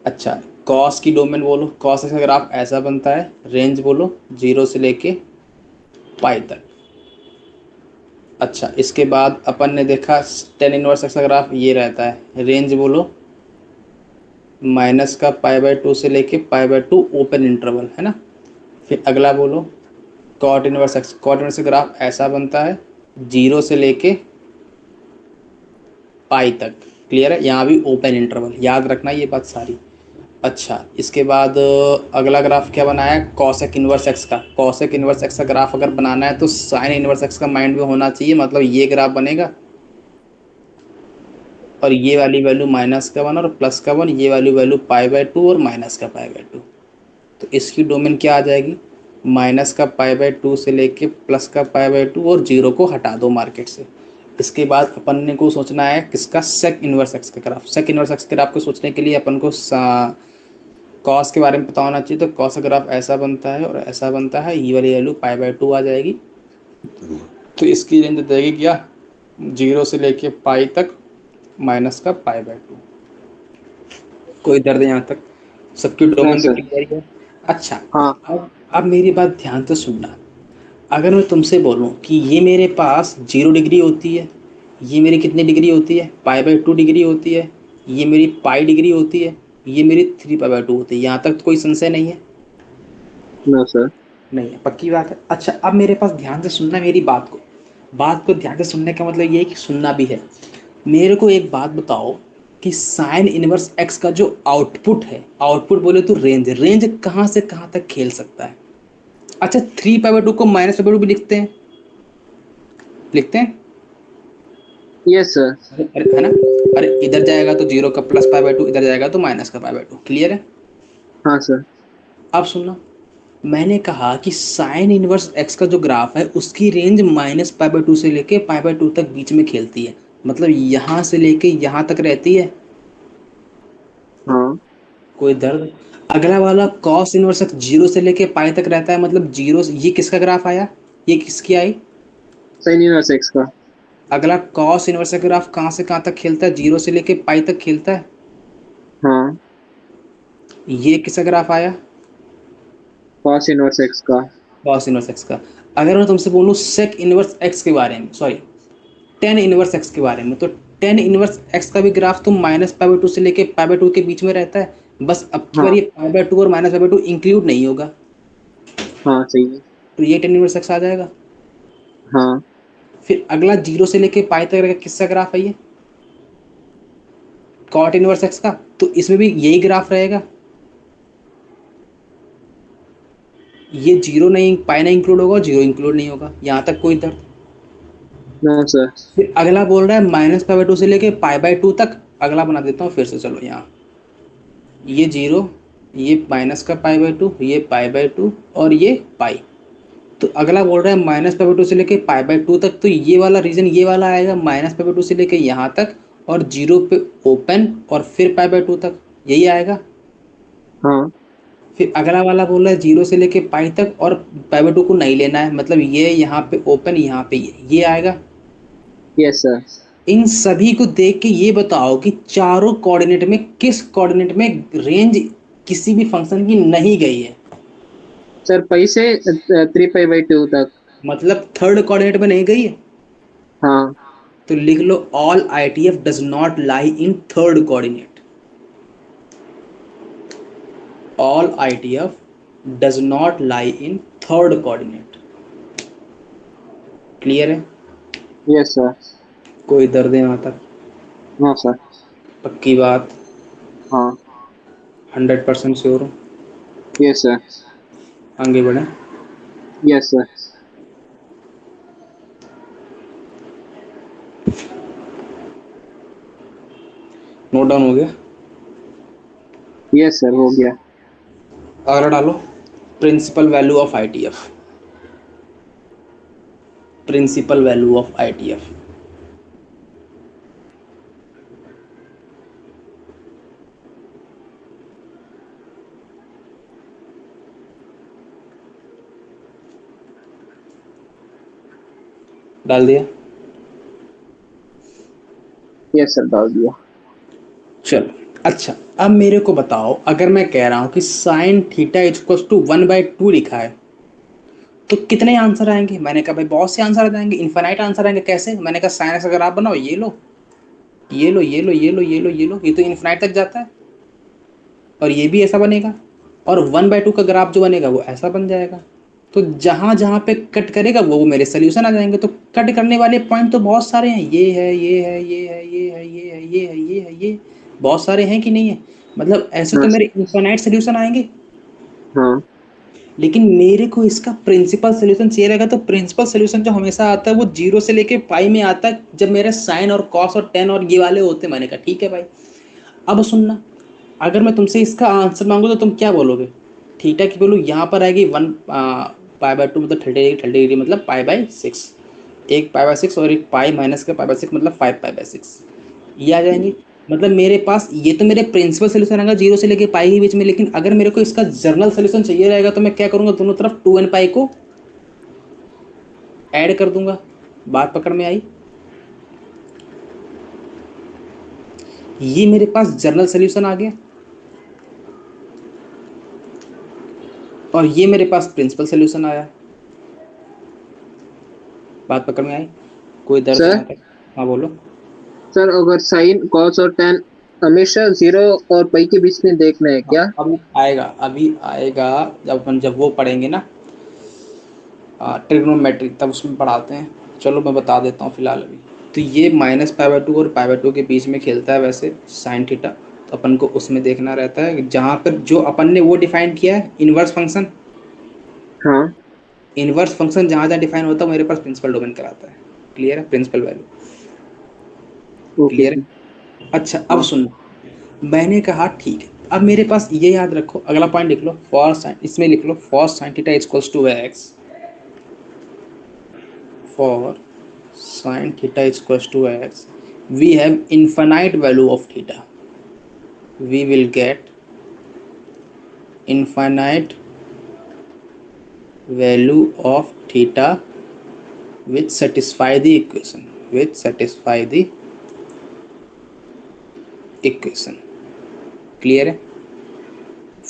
[SPEAKER 1] अच्छा, कॉस की डोमेन बोलो। कॉस का ग्राफ ऐसा बनता है। रेंज बोलो 0 से लेके पाई तक। अच्छा, इसके बाद अपन ने देखा टेन इनवर्स एक्स का ग्राफ ये रहता है। रेंज बोलो -π/2 से लेके π/2 ओपन इंटरवल, है ना। फिर अगला बोलो cot inverse x. Cot inverse का ग्राफ ऐसा बनता है 0 से लेके पाई तक। क्लियर है? यहाँ भी ओपन इंटरवल, याद रखना ये बात सारी। अच्छा, इसके बाद अगला ग्राफ क्या बनाया है? कॉसेक इनवर्स एक्स का। कॉसेक इनवर्स एक्स का ग्राफ अगर बनाना है तो साइन इनवर्स एक्स का माइंड में होना चाहिए। मतलब ये ग्राफ बनेगा और ये वाली वैल्यू -1 और +1, ये वाली वैल्यू π/2 और -π/2। तो इसकी डोमेन क्या आ जाएगी? -π/2 से लेके +π/2 और 0 को हटा दो मार्केट से। इसके बाद अपन ने को सोचना है किसका? सेक इनवर्स एक्स का ग्राफ। सेक इनवर्स एक्स के ग्राफ को सोचने के लिए अपन को कॉस के बारे में पता होना चाहिए। तो कॉस का ग्राफ ऐसा बनता है और ऐसा बनता है। ये वाली वैल्यू π/2 आ जाएगी। तो इसकी रेंज देगी क्या? 0 से लेके पाई तक -π/2। कोई दर्द यहाँ तक? सबकी
[SPEAKER 2] नो
[SPEAKER 1] डोमेन तो
[SPEAKER 2] सर।
[SPEAKER 1] क्लियर है। अच्छा,
[SPEAKER 2] हाँ।
[SPEAKER 1] अब मेरी बात ध्यान से सुनना। अगर मैं तुमसे बोलूँ कि ये मेरे पास 0 डिग्री होती है, ये मेरी कितनी डिग्री होती है? π/2 डिग्री होती है। ये मेरी पाई डिग्री होती है। ये मेरी 3π/2 होती है। यहाँ तक तो कोई संशय नहीं है?
[SPEAKER 2] No sir.
[SPEAKER 1] नहीं है, पक्की बात है। अच्छा, अब मेरे पास ध्यान से सुनना मेरी बात को। बात को ध्यान से सुनने का मतलब ये है कि सुनना भी है। मेरे को एक बात बताओ कि साइन इनवर्स एक्स का जो आउटपुट है, आउटपुट बोले तो रेंज, रेंज कहाँ से कहाँ तक खेल सकता है? अच्छा, 3π/2 को -π/2 भी लिखते हैं, लिखते हैं।
[SPEAKER 2] Yes sir.
[SPEAKER 1] अरे है ना। अरे इधर जाएगा तो 0 का +π/2, इधर जाएगा तो -π/2। क्लियर है?
[SPEAKER 2] हाँ सर।
[SPEAKER 1] अब सुनना, मैंने कहा कि साइन इनवर्स एक्स का जो ग्राफ है उसकी रेंज -π/2 से लेके π/2 तक बीच में खेलती है। मतलब यहाँ से लेके यहाँ तक रहती है।
[SPEAKER 2] हाँ।
[SPEAKER 1] कोई दर्द? अगला वाला कॉस इनवर्स एक्स 0 से लेके पाई तक रहता है। मतलब 0 से, ये किसका ग्राफ आया? ये किसकी आई?
[SPEAKER 2] साइन इनवर्स एक्स का।
[SPEAKER 1] अगला कॉस इनवर्स एक्स ग्राफ कहाँ से कहाँ तक खेलता है? 0 से लेके पाई तक खेलता है।
[SPEAKER 2] हाँ।
[SPEAKER 1] ये किसका ग्राफ आया?
[SPEAKER 2] कॉस इनवर्स एक्स का।
[SPEAKER 1] कॉस इनवर्स एक्स का। अगर मैं तुमसे बोलूँ सेक इनवर्स एक्स के बारे में, सॉरी टेन इनवर्स एक्स के बारे में, तो टेन इनवर्स एक्स का भी ग्राफ तो -π/2 से लेके π/2 के बीच में रहता है। बस अब की बार
[SPEAKER 2] हाँ।
[SPEAKER 1] ये π/2 और -π/2 इंक्लूड नहीं होगा।
[SPEAKER 2] हाँ सही है।
[SPEAKER 1] तो ये टेन इनवर्स एक्स आ जाएगा।
[SPEAKER 2] हाँ।
[SPEAKER 1] फिर अगला 0 से लेके पाई तक रहेगा, किसका ग्राफ है ये? कॉट इनवर्स एक्स का। तो इसमें भी यही ग्राफ रहेगा। ये 0 नहीं, पाई नहीं इंक्लूड होगा, 0 इंक्लूड नहीं होगा। यहाँ तक कोई दर्द?
[SPEAKER 2] No sir.
[SPEAKER 1] फिर अगला बोल रहा है -π/2 से लेके π/2 तक। अगला बना देता हूँ फिर से, चलो यहाँ ये 0, ये -π/2, ये π/2 और ये पाई। तो अगला बोल रहा है -π/2 से लेके π/2 तक। तो ये वाला रीजन ये वाला आएगा -π/2 से लेके यहाँ तक और 0 पे ओपन और फिर π/2 तक, यही आएगा।
[SPEAKER 2] हाँ।
[SPEAKER 1] फिर अगला वाला बोल रहा है 0 से लेके पाई तक और π/2 को नहीं लेना है। मतलब ये यहाँ पे ओपन, यहाँ पे ये आएगा।
[SPEAKER 2] Yes sir.
[SPEAKER 1] इन सभी को देख के ये बताओ कि चारों कोऑर्डिनेट में किस कोऑर्डिनेट में रेंज किसी भी फंक्शन की नहीं गई है?
[SPEAKER 2] सर पाई से 3π/2 तक।
[SPEAKER 1] मतलब थर्ड कोऑर्डिनेट में नहीं गई है।
[SPEAKER 2] हाँ।
[SPEAKER 1] तो लिख लो all ITF does not lie in third coordinate. All ITF does not lie in third coordinate. Clear है?
[SPEAKER 2] Yes sir.
[SPEAKER 1] कोई दर्द है यहाँ तक?
[SPEAKER 2] No sir.
[SPEAKER 1] पक्की बात?
[SPEAKER 2] हाँ।
[SPEAKER 1] 100% श्योर हूँ?
[SPEAKER 2] Yes sir.
[SPEAKER 1] आगे बढ़ें।
[SPEAKER 2] Yes sir.
[SPEAKER 1] नोट डाउन हो गया?
[SPEAKER 2] यस सर, हो गया।
[SPEAKER 1] अगला डालो, principal value of ITF. Principal value of ITF. डाल दिया?
[SPEAKER 2] यस सर, डाल दिया।
[SPEAKER 1] चलो अच्छा, अब मेरे को बताओ, अगर मैं कह रहा हूं कि साइन थीटा इक्वल्स टू 1/2 लिखा है तो कितने आंसर आएंगे? मैंने कहा भाई बहुत से आंसर आ जाएंगे, इनफाइनाइट आंसर आएंगे। कैसे? मैंने कहा साइन एक्स अगर आप बनाओ, ये लो ये लो ये लो ये लो ये लो ये लो, ये तो इनफाइनाइट तक जाता है। और ये भी ऐसा बनेगा, और 1/2 का ग्राफ जो बनेगा वो ऐसा बन जाएगा। तो जहां जहां पे कट करेगा वो मेरे सोल्यूशन आ जाएंगे। तो कट करने वाले पॉइंट तो बहुत सारे हैं, ये है ये है ये है ये है ये है ये है ये है ये, बहुत सारे हैं कि नहीं है? मतलब ऐसे
[SPEAKER 2] हाँ
[SPEAKER 1] तो मेरे इनफाइनाइट सोल्यूशन आएंगे।
[SPEAKER 2] हाँ।
[SPEAKER 1] लेकिन मेरे को इसका प्रिंसिपल सोल्यूशन चाहिए रहेगा। तो प्रिंसिपल सोल्यूशन जो हमेशा आता है वो 0 से लेके पाई में आता है, जब मेरे साइन और कॉस और टेन और ये वाले होते हैं। मैंने कहा ठीक है भाई। अब सुनना, अगर मैं तुमसे इसका आंसर मांगू तो तुम क्या बोलोगे? थीटा की वैल्यू यहाँ पर आएगी 1 पाई/2, मतलब 30 डिग्री, मतलब पाई/6। एक पाई/6 और एक पाई माइनस का पाई/6, मतलब 5 पाई/6 ये आ जाएंगे। मतलब मेरे पास ये तो मेरे प्रिंसिपल सोल्यूशन आएगा 0 से लेके पाई के बीच में। लेकिन अगर मेरे को इसका जर्नल सोल्यूशन चाहिए रहेगा तो मैं क्या करूंगा? दोनों तरफ 2n पाई को ऐड कर दूंगा। बात पकड़ में आई? ये मेरे पास जर्नल सोल्यूशन आ गया, और ये मेरे पास प्रिंसिपल सोल्यूशन आया। बात पकड़ में आई? कोई दर्द
[SPEAKER 2] सर।
[SPEAKER 1] यहाँ तक? हाँ बोलो।
[SPEAKER 2] सर, अगर साइन कॉस और टेन हमेशा 0 और पाई के बीच में देखना है
[SPEAKER 1] हाँ,
[SPEAKER 2] क्या?
[SPEAKER 1] अभी आएगा, अभी आएगा। जब वो पढ़ेंगे ना ट्रिग्नोमेट्री, तब उसमें पढ़ाते हैं। चलो मैं बता देता हूँ फिलहाल अभी। तो ये -π/2 और π/2 के बीच में खेलता है वैसे साइन थीटा। तो अपन को उसमें देखना रहता है जहाँ पर जो अपन ने वो डिफाइन किया है, इनवर्स फंक्शन।
[SPEAKER 2] हाँ।
[SPEAKER 1] इनवर्स फंक्शन जहाँ जहाँ डिफाइन होता है मेरे पास प्रिंसिपल डोमेन कराता है। क्लियर है? Principal value
[SPEAKER 2] okay
[SPEAKER 1] clear
[SPEAKER 2] sir.
[SPEAKER 1] है? अच्छा अब
[SPEAKER 2] हाँ।
[SPEAKER 1] सुनो, मैंने कहा ठीक है। अब मेरे पास ये याद रखो, अगला पॉइंट लिख लो, फॉर साइन, इसमें लिख लो for sine theta equals to x. For sin theta is equals to x, we have infinite value of theta. We will get infinite value of theta which satisfy the equation. Which satisfy the equation. Clear है?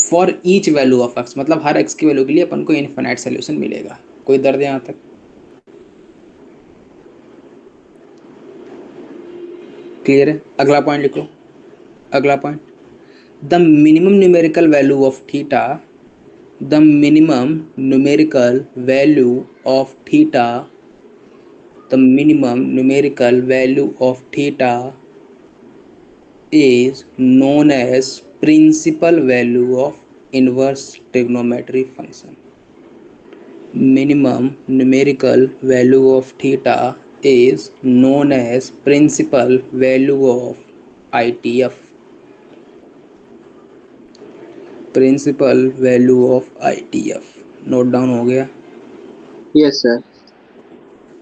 [SPEAKER 1] For each value of x, मतलब हर x की वैल्यू के लिए अपन को इनफाइनाइट सोल्यूशन मिलेगा। कोई दर्द यहाँ तक? क्लियर है? अगला पॉइंट लिखो। अगला point, the minimum numerical value of theta, the minimum numerical value of theta, the minimum numerical value of theta is known as principal value of inverse trigonometry function. Minimum numerical value of theta is known as principal value of ITF. Principal value of ITF note down हो गया?
[SPEAKER 2] Yes sir.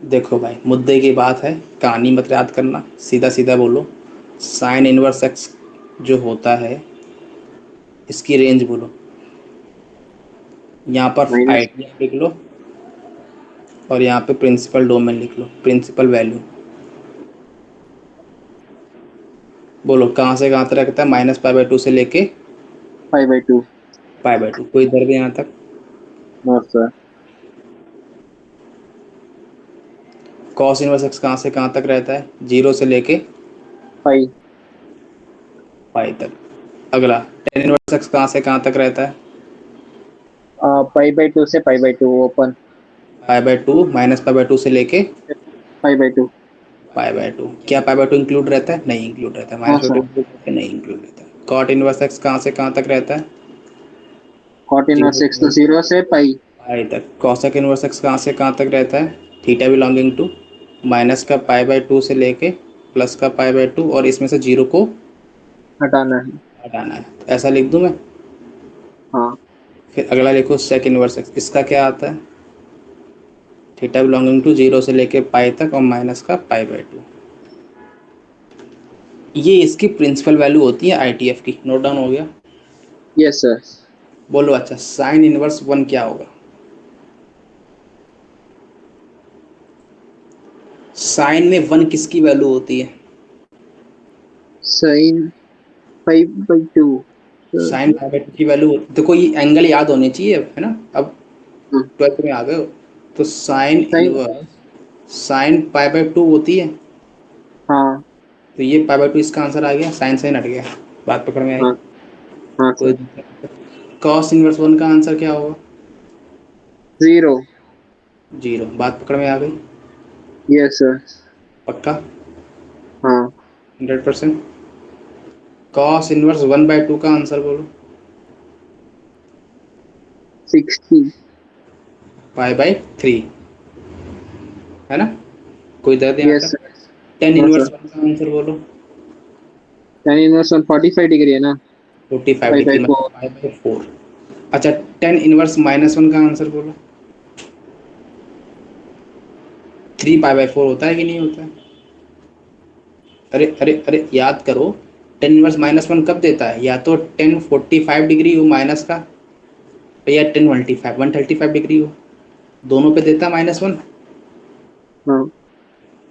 [SPEAKER 1] देखो भाई, मुद्दे की बात है, कहानी मत याद करना, सीधा सीधा बोलो। साइन इनवर्स एक्स जो होता है, इसकी रेंज बोलो। यहाँ पर
[SPEAKER 2] माइनस।
[SPEAKER 1] ITF लिख लो, और यहाँ पे प्रिंसिपल डोमेन लिख लो, प्रिंसिपल वैल्यू। बोलो कहाँ से कहाँ तक रखता है? -π/2 से लेके
[SPEAKER 2] 5/2।
[SPEAKER 1] π/2। कोई दर्द यहाँ तक?
[SPEAKER 2] No sir.
[SPEAKER 1] Cos inverse x कहाँ से कहाँ तक रहता है? 0 से लेके
[SPEAKER 2] 5।
[SPEAKER 1] पाई तक। अगला, टेन इनवर्स एक्स कहाँ से कहाँ तक रहता है?
[SPEAKER 2] π/2 से π/2 ओपन।
[SPEAKER 1] π/2, -π/2 से लेके
[SPEAKER 2] 5/2।
[SPEAKER 1] पाई बाय 2। क्या पाई बाय 2 इंक्लूड रहता है? नहीं इंक्लूड रहता है।
[SPEAKER 2] हाँ
[SPEAKER 1] minus pi
[SPEAKER 2] sir.
[SPEAKER 1] By 2 include रहता है? नहीं इंक्लूड रहता है। कॉट इनवर्स एक्स कहाँ से कहाँ तक रहता है?
[SPEAKER 2] कॉट इनवर्स एक्स तो 0 से पाई।
[SPEAKER 1] पाई तक। कॉसेक इनवर्स एक्स कहाँ से कहाँ तक रहता है? थीटा बिलोंगिंग टू माइनस का पाई बाय 2 से लेके प्लस का पाई बाय 2, और इसमें से 0 को
[SPEAKER 2] हटाना है।
[SPEAKER 1] हटाना है। तो ऐसा लिख दूं मैं?
[SPEAKER 2] हाँ।
[SPEAKER 1] फिर अगला लिखो सेक इनवर्स एक्स। इसका क्या आता है? थीटा बिलोंगिंग टू 0 से लेके पाई तक और माइनस का पाई बाय 2। ये इसकी प्रिंसिपल वैल्यू होती है आईटीएफ की। नोट डाउन हो गया?
[SPEAKER 2] Yes sir.
[SPEAKER 1] बोलो। अच्छा, साइन इनवर्स 1 क्या होगा? साइन में 1 किसकी वैल्यू होती है?
[SPEAKER 2] साइन 5/2।
[SPEAKER 1] साइन पाई बाय 2 की वैल्यू देखो, ये एंगल याद होने चाहिए, है ना? अब 12th में आ गए हो। तो sine
[SPEAKER 2] sine.
[SPEAKER 1] Inverse sine pi by 2 होती है।
[SPEAKER 2] हाँ।
[SPEAKER 1] तो ये पाई बाय 2 इसका आंसर आ गया। साइन साइन हट गया। बात पकड़ में आई?
[SPEAKER 2] हाँ। हाँ
[SPEAKER 1] कोई
[SPEAKER 2] सर।
[SPEAKER 1] कॉस इनवर्स 1 का आंसर क्या होगा?
[SPEAKER 2] 0।
[SPEAKER 1] 0। बात पकड़ में आ गई?
[SPEAKER 2] Yes sir.
[SPEAKER 1] पक्का?
[SPEAKER 2] हाँ।
[SPEAKER 1] 100%? कॉस इनवर्स 1/2 का आंसर बोलो।
[SPEAKER 2] 60।
[SPEAKER 1] पाई बाय 3, है ना? कोई दर्द यहाँ
[SPEAKER 2] यस
[SPEAKER 1] तक?
[SPEAKER 2] सर।
[SPEAKER 1] टेन
[SPEAKER 2] हाँ
[SPEAKER 1] इनवर्स
[SPEAKER 2] सर।
[SPEAKER 1] 1 का आंसर बोलो।
[SPEAKER 2] tan इनवर्स 45 डिग्री है ना।
[SPEAKER 1] 45
[SPEAKER 2] पाई बाय
[SPEAKER 1] डिग्री मतलब
[SPEAKER 2] 4।
[SPEAKER 1] Pi by 4। अच्छा, टेन इनवर्स -1 का आंसर बोलो। 3 पाई बाय 4 होता है कि नहीं होता है? अरे अरे अरे, याद करो। टेन इनवर्स -1 कब देता है? या तो 1045 डिग्री हो माइनस का, या 10 135 डिग्री हो। दोनों पे देता है -1।
[SPEAKER 2] हाँ।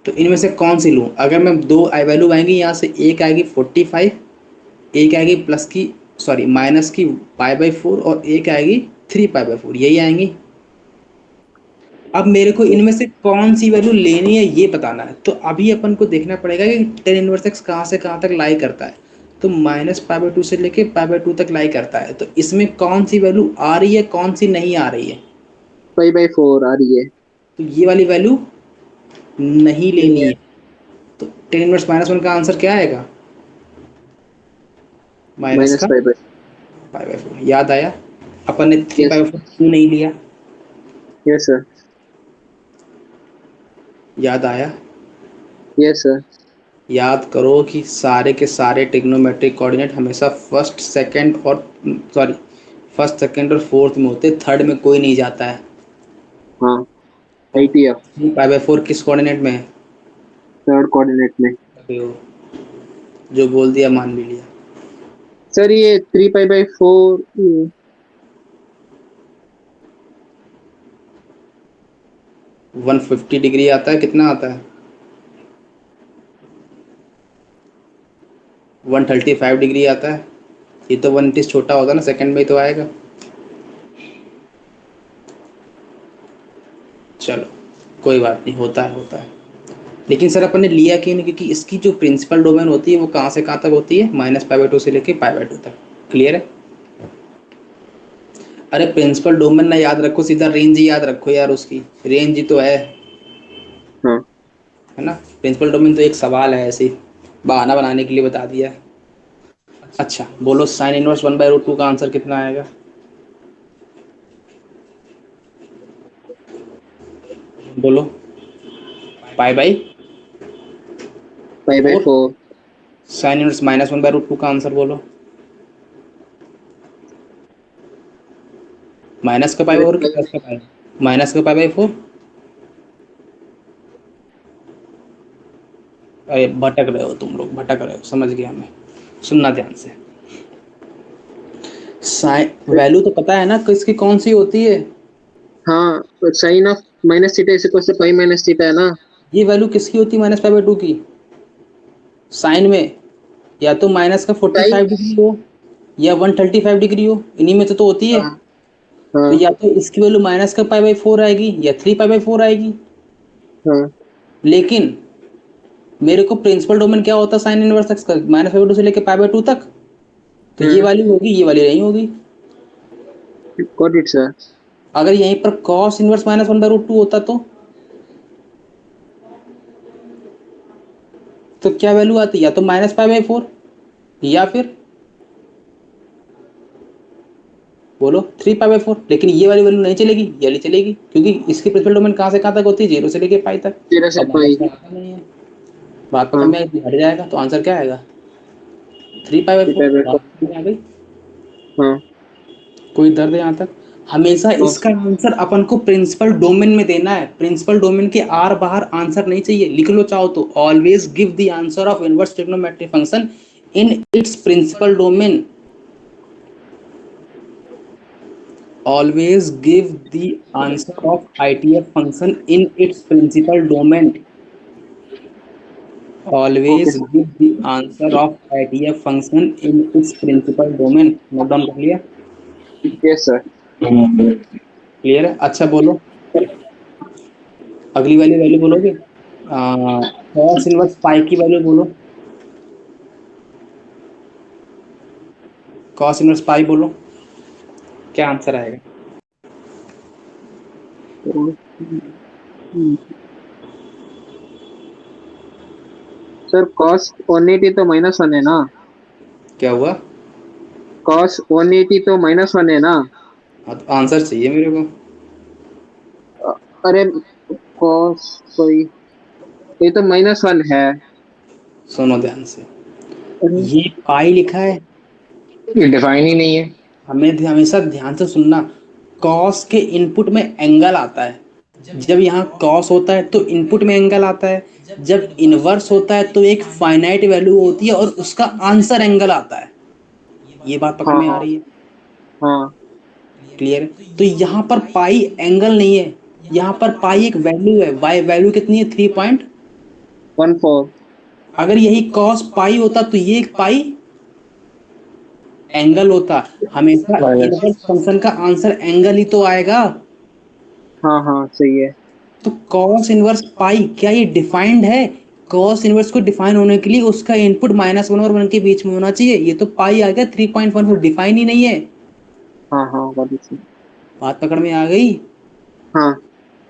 [SPEAKER 1] तो इनमें से कौन सी लूँ? अगर मैं दो आई वैल्यू आएंगी यहाँ से, एक आएगी 45, एक आएगी प्लस की, सॉरी माइनस की पाई बाय 4, और एक आएगी 3 पाई बाय 4। यही आएंगी। अब मेरे को इनमें से कौन सी वैल्यू लेनी है ये बताना है। तो अभी अपन को देखना पड़ेगा कि टेन इनवर्स एक्स कहाँ से कहाँ तक लाई करता है। तो -पाई बाय 2 से लेके पाई बाय 2 तक लाई करता है। तो इसमें कौन सी वैल्यू आ रही है, कौन सी नहीं आ रही है?
[SPEAKER 2] पाई बाय 4 आ रही है।
[SPEAKER 1] तो ये वाली वैल्यू नहीं
[SPEAKER 2] नहीं
[SPEAKER 1] लेनी
[SPEAKER 2] है।
[SPEAKER 1] है। तो टेन इनवर्स -1 का आंसर क्या आएगा? माइनस
[SPEAKER 2] माइनस
[SPEAKER 1] का
[SPEAKER 2] पाई बाय।
[SPEAKER 1] Pi by 4। याद आया अपन ने 3
[SPEAKER 2] यस।
[SPEAKER 1] पाई बाय 4 क्यों नहीं लिया?
[SPEAKER 2] Yes sir.
[SPEAKER 1] याद आया?
[SPEAKER 2] Yes sir.
[SPEAKER 1] याद करो कि सारे के सारे ट्रिग्नोमेट्रिक कोऑर्डिनेट हमेशा फर्स्ट सेकंड और सॉरी फर्स्ट सेकंड और फोर्थ में होते, थर्ड में कोई नहीं जाता है।
[SPEAKER 2] हाँ।
[SPEAKER 1] और
[SPEAKER 2] आईटीएफ
[SPEAKER 1] पाई बाय 4 किस कोऑर्डिनेट में है?
[SPEAKER 2] थर्ड कोऑर्डिनेट में।
[SPEAKER 1] अबे वो, जो बोल दिया मान भी लिया।
[SPEAKER 2] सर ये 3 पाई बाय 4।
[SPEAKER 1] 150 डिग्री आता है, कितना आता है? 135 डिग्री आता है। ये तो 1 इंच छोटा होता है ना, सेकंड में ही तो आएगा। चलो कोई बात नहीं, होता है होता है। लेकिन सर अपन ने लिया क्यों नहीं? क्योंकि इसकी जो प्रिंसिपल डोमेन होती है वो कहाँ से कहाँ तक होती है? -पाई बाय 2 से लेके पाई बाय 2 तक। क्लियर है? अरे प्रिंसिपल डोमेन ना याद रखो, सीधा रेंज ही याद रखो यार। उसकी रेंज ही तो
[SPEAKER 2] हाँ।
[SPEAKER 1] है ना? प्रिंसिपल डोमेन तो एक सवाल है, ऐसे ही बहाना बनाने के लिए बता दिया है। अच्छा बोलो, साइन इनवर्स 1/√2 का आंसर कितना आएगा? बोलो। Pi by
[SPEAKER 2] pi by
[SPEAKER 1] 4।
[SPEAKER 2] 4।
[SPEAKER 1] Sine inverse -1/√2 का आंसर बोलो। माइनस का पाई बाय 4 कि प्लस का पाई? माइनस का पाई बाय 4। अरे भटक रहे हो तुम लोग, भटक रहे हो। समझ गया मैं। सुनना ध्यान से। साइन वैल्यू तो पता है ना किसकी कौन सी होती है?
[SPEAKER 2] हाँ, sine of minus theta is equal to pi minus theta है ना।
[SPEAKER 1] ये वैल्यू किसकी होती है -पाई बाय 2 की? साइन में या तो माइनस का
[SPEAKER 2] साइन।
[SPEAKER 1] 45 डिग्री हो या 135 डिग्री हो, इन्हीं में तो होती है।
[SPEAKER 2] हाँ।
[SPEAKER 1] तो
[SPEAKER 2] हाँ।
[SPEAKER 1] या तो इसकी वैल्यू माइनस का पाई बाय 4 आएगी या 3 पाई बाय 4 आएगी।
[SPEAKER 2] हाँ।
[SPEAKER 1] लेकिन मेरे को प्रिंसिपल डोमेन क्या होता है साइन इनवर्स एक्स का? -पाई बाय 2 से लेके पाई बाय 2 तक। तो ये
[SPEAKER 2] हम्म।
[SPEAKER 1] वाली होगी, ये वाली नहीं होगी।
[SPEAKER 2] Got it sir.
[SPEAKER 1] अगर यहीं पर कॉस इनवर्स -1/√2 होता तो तो क्या वैल्यू आती है, या तो -π/4 या फिर बोलो 3π/4। लेकिन ये वाली वैल्यू नहीं चलेगी, ये वाली चलेगी, क्योंकि इसकी प्रिंसिपल डोमेन कहाँ से कहाँ तक होती है, 0 से लेके पाई तक।
[SPEAKER 2] 0 से
[SPEAKER 1] अब
[SPEAKER 2] पाई।
[SPEAKER 1] माइनस में आता नहीं है, बात पकड़
[SPEAKER 2] हाँ,
[SPEAKER 1] में हट जाएगा, तो आंसर क्या आएगा 3π/4।
[SPEAKER 2] 3π/4।
[SPEAKER 1] बात समझ में आ गई,
[SPEAKER 2] हाँ,
[SPEAKER 1] कोई दर्द है यहाँ तक। हमेशा
[SPEAKER 2] नो
[SPEAKER 1] इसका आंसर अपन को प्रिंसिपल डोमेन में देना है, प्रिंसिपल डोमेन के आर बाहर आंसर नहीं चाहिए। लिख लो चाहो तो, always give the answer of inverse trigonometric function in its principal domain. Always give the answer of ITF function in its principal domain.
[SPEAKER 2] Okay
[SPEAKER 1] Always
[SPEAKER 2] sir.
[SPEAKER 1] give the answer of ITF function in its principal domain. Note down कर लिया,
[SPEAKER 2] यस सर।
[SPEAKER 1] क्लियर है। अच्छा बोलो, अगली वाली वैल्यू बोलोगे, cos इनवर्स पाई की वैल्यू बोलो, cos इनवर्स पाई बोलो, क्या आंसर आएगा।
[SPEAKER 2] सर cos 180 तो -1 है ना?
[SPEAKER 1] क्या हुआ,
[SPEAKER 2] cos 180 तो -1 है ना?
[SPEAKER 1] हाँ तो आंसर चाहिए मेरे को।
[SPEAKER 2] अरे cos कोई, ये तो -1 है।
[SPEAKER 1] सुनो ध्यान से,
[SPEAKER 2] अरे
[SPEAKER 1] ये पाई लिखा है,
[SPEAKER 3] ये डिफाइन ही नहीं है।
[SPEAKER 1] हमें हमेशा ध्यान से सुनना। कॉस के इनपुट में एंगल आता है, जब यहाँ कॉस होता है तो इनपुट में एंगल आता है, जब इनवर्स होता है तो एक फाइनाइट वैल्यू होती है और उसका आंसर एंगल आता है। ये बात पकड़
[SPEAKER 2] हाँ
[SPEAKER 1] में आ
[SPEAKER 2] हाँ
[SPEAKER 1] रही है,
[SPEAKER 2] हाँ।
[SPEAKER 1] क्लियर है। तो यहाँ पर पाई एंगल नहीं है, यहाँ पर पाई एक वैल्यू है, वाई वैल्यू कितनी है 3
[SPEAKER 2] 14।
[SPEAKER 1] अगर यही कॉस पाई होता तो ये एक पाई एंगल होता। हमेशा
[SPEAKER 3] माइनस।
[SPEAKER 1] इनवर्स फंक्शन का आंसर एंगल ही तो आएगा।
[SPEAKER 2] हाँ हाँ सही है।
[SPEAKER 1] तो cos इनवर्स पाई क्या ये डिफाइंड है? cos इनवर्स को डिफाइन होने के लिए उसका इनपुट -1 और 1 के बीच में होना चाहिए। ये तो पाई आ गया 3.14, डिफाइन ही नहीं है।
[SPEAKER 2] हाँ हाँ what is it?
[SPEAKER 1] बात पकड़ में आ गई।
[SPEAKER 2] हाँ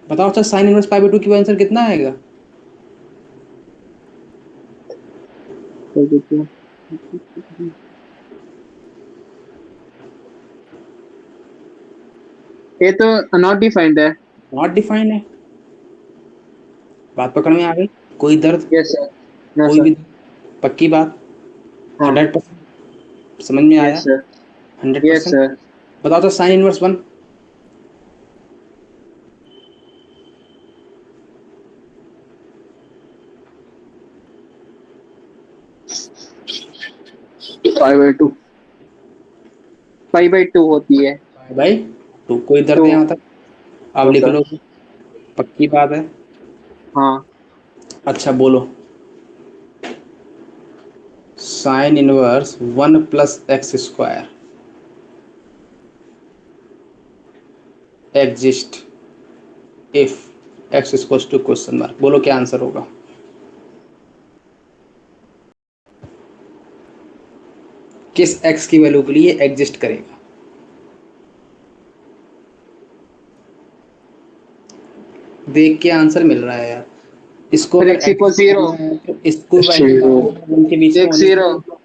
[SPEAKER 1] बताओ अच्छा, साइन इनवर्स π/2 की आंसर कितना आएगा?
[SPEAKER 2] तो देखिए, ये तो नॉट डिफाइंड है।
[SPEAKER 1] नॉट डिफाइंड है। बात पकड़ में आ गई, कोई दर्द,
[SPEAKER 2] यस सर। नो
[SPEAKER 1] कोई
[SPEAKER 2] सर।
[SPEAKER 1] भी, पक्की बात,
[SPEAKER 2] हाँ
[SPEAKER 1] 100% समझ में आया,
[SPEAKER 2] यस सर। यस
[SPEAKER 1] 100%।
[SPEAKER 2] सर।
[SPEAKER 1] बताओ तो साइन इनवर्स 1,
[SPEAKER 3] 5/2।
[SPEAKER 2] π/2 होती है।
[SPEAKER 1] भाई तो कोई दर्द
[SPEAKER 2] तो
[SPEAKER 1] है यहाँ तक, अब
[SPEAKER 2] नो
[SPEAKER 1] लिख
[SPEAKER 2] सर।
[SPEAKER 1] लो, पक्की बात है।
[SPEAKER 2] हाँ
[SPEAKER 1] अच्छा बोलो, sine inverse 1 + x² exist if x equals to question mark, बोलो क्या आंसर होगा। किस x की वैल्यू के लिए एग्जिस्ट करेगा? देख के आंसर मिल रहा है यार। इसको
[SPEAKER 2] फिर
[SPEAKER 1] अगर
[SPEAKER 2] x इक्वल
[SPEAKER 1] एग्जिस्ट
[SPEAKER 2] 0।
[SPEAKER 1] करना है तो इसको वैल्यू
[SPEAKER 3] जीरो।
[SPEAKER 1] उनके बीच में
[SPEAKER 2] x
[SPEAKER 1] होनी
[SPEAKER 2] 0।
[SPEAKER 1] चाहिए,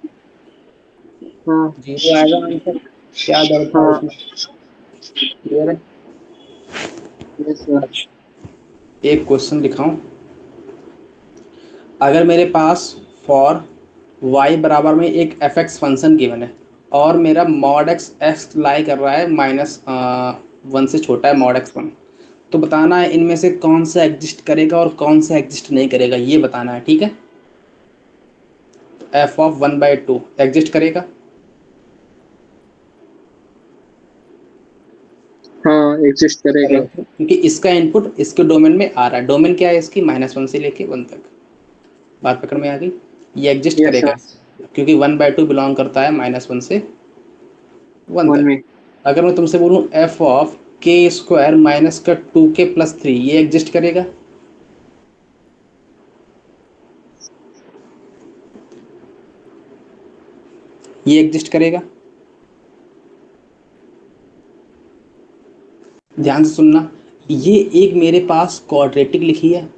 [SPEAKER 2] हाँ
[SPEAKER 1] 0 आएगा आंसर, क्या दर्द था
[SPEAKER 2] हाँ।
[SPEAKER 1] उसमें, क्लियर है।
[SPEAKER 2] Yes sir.
[SPEAKER 1] अच्छा, एक क्वेश्चन दिखाऊं, अगर मेरे पास फॉर y बराबर में एक f(x) फंक्शन गिवन है और मेरा मॉड x लाई कर रहा है -1 से छोटा है (x1), तो बताना है इनमें से कौन सा एग्जिस्ट करेगा और कौन सा एग्जिस्ट नहीं करेगा, ये बताना है, ठीक है। तो f(1/2) एग्जिस्ट करेगा,
[SPEAKER 2] हाँ एग्जिस्ट करेगा।
[SPEAKER 1] करेगा क्योंकि इसका इनपुट इसके डोमेन में आ रहा है। डोमेन क्या है इसकी, -1 से लेके 1 तक। बात पकड़ में आ गई, ये एग्जिस्ट
[SPEAKER 2] यस
[SPEAKER 1] करेगा
[SPEAKER 2] सर।
[SPEAKER 1] क्योंकि 1/2 बिलोंग करता है -1 से 1
[SPEAKER 2] 1
[SPEAKER 1] तक।
[SPEAKER 2] में।
[SPEAKER 1] अगर मैं तुमसे बोलूं f(k² - का 2k+3), ये एग्जिस्ट करेगा? ये एग्जिस्ट करेगा? ध्यान से सुनना, ये एक मेरे पास क्वाड्रेटिक लिखी है,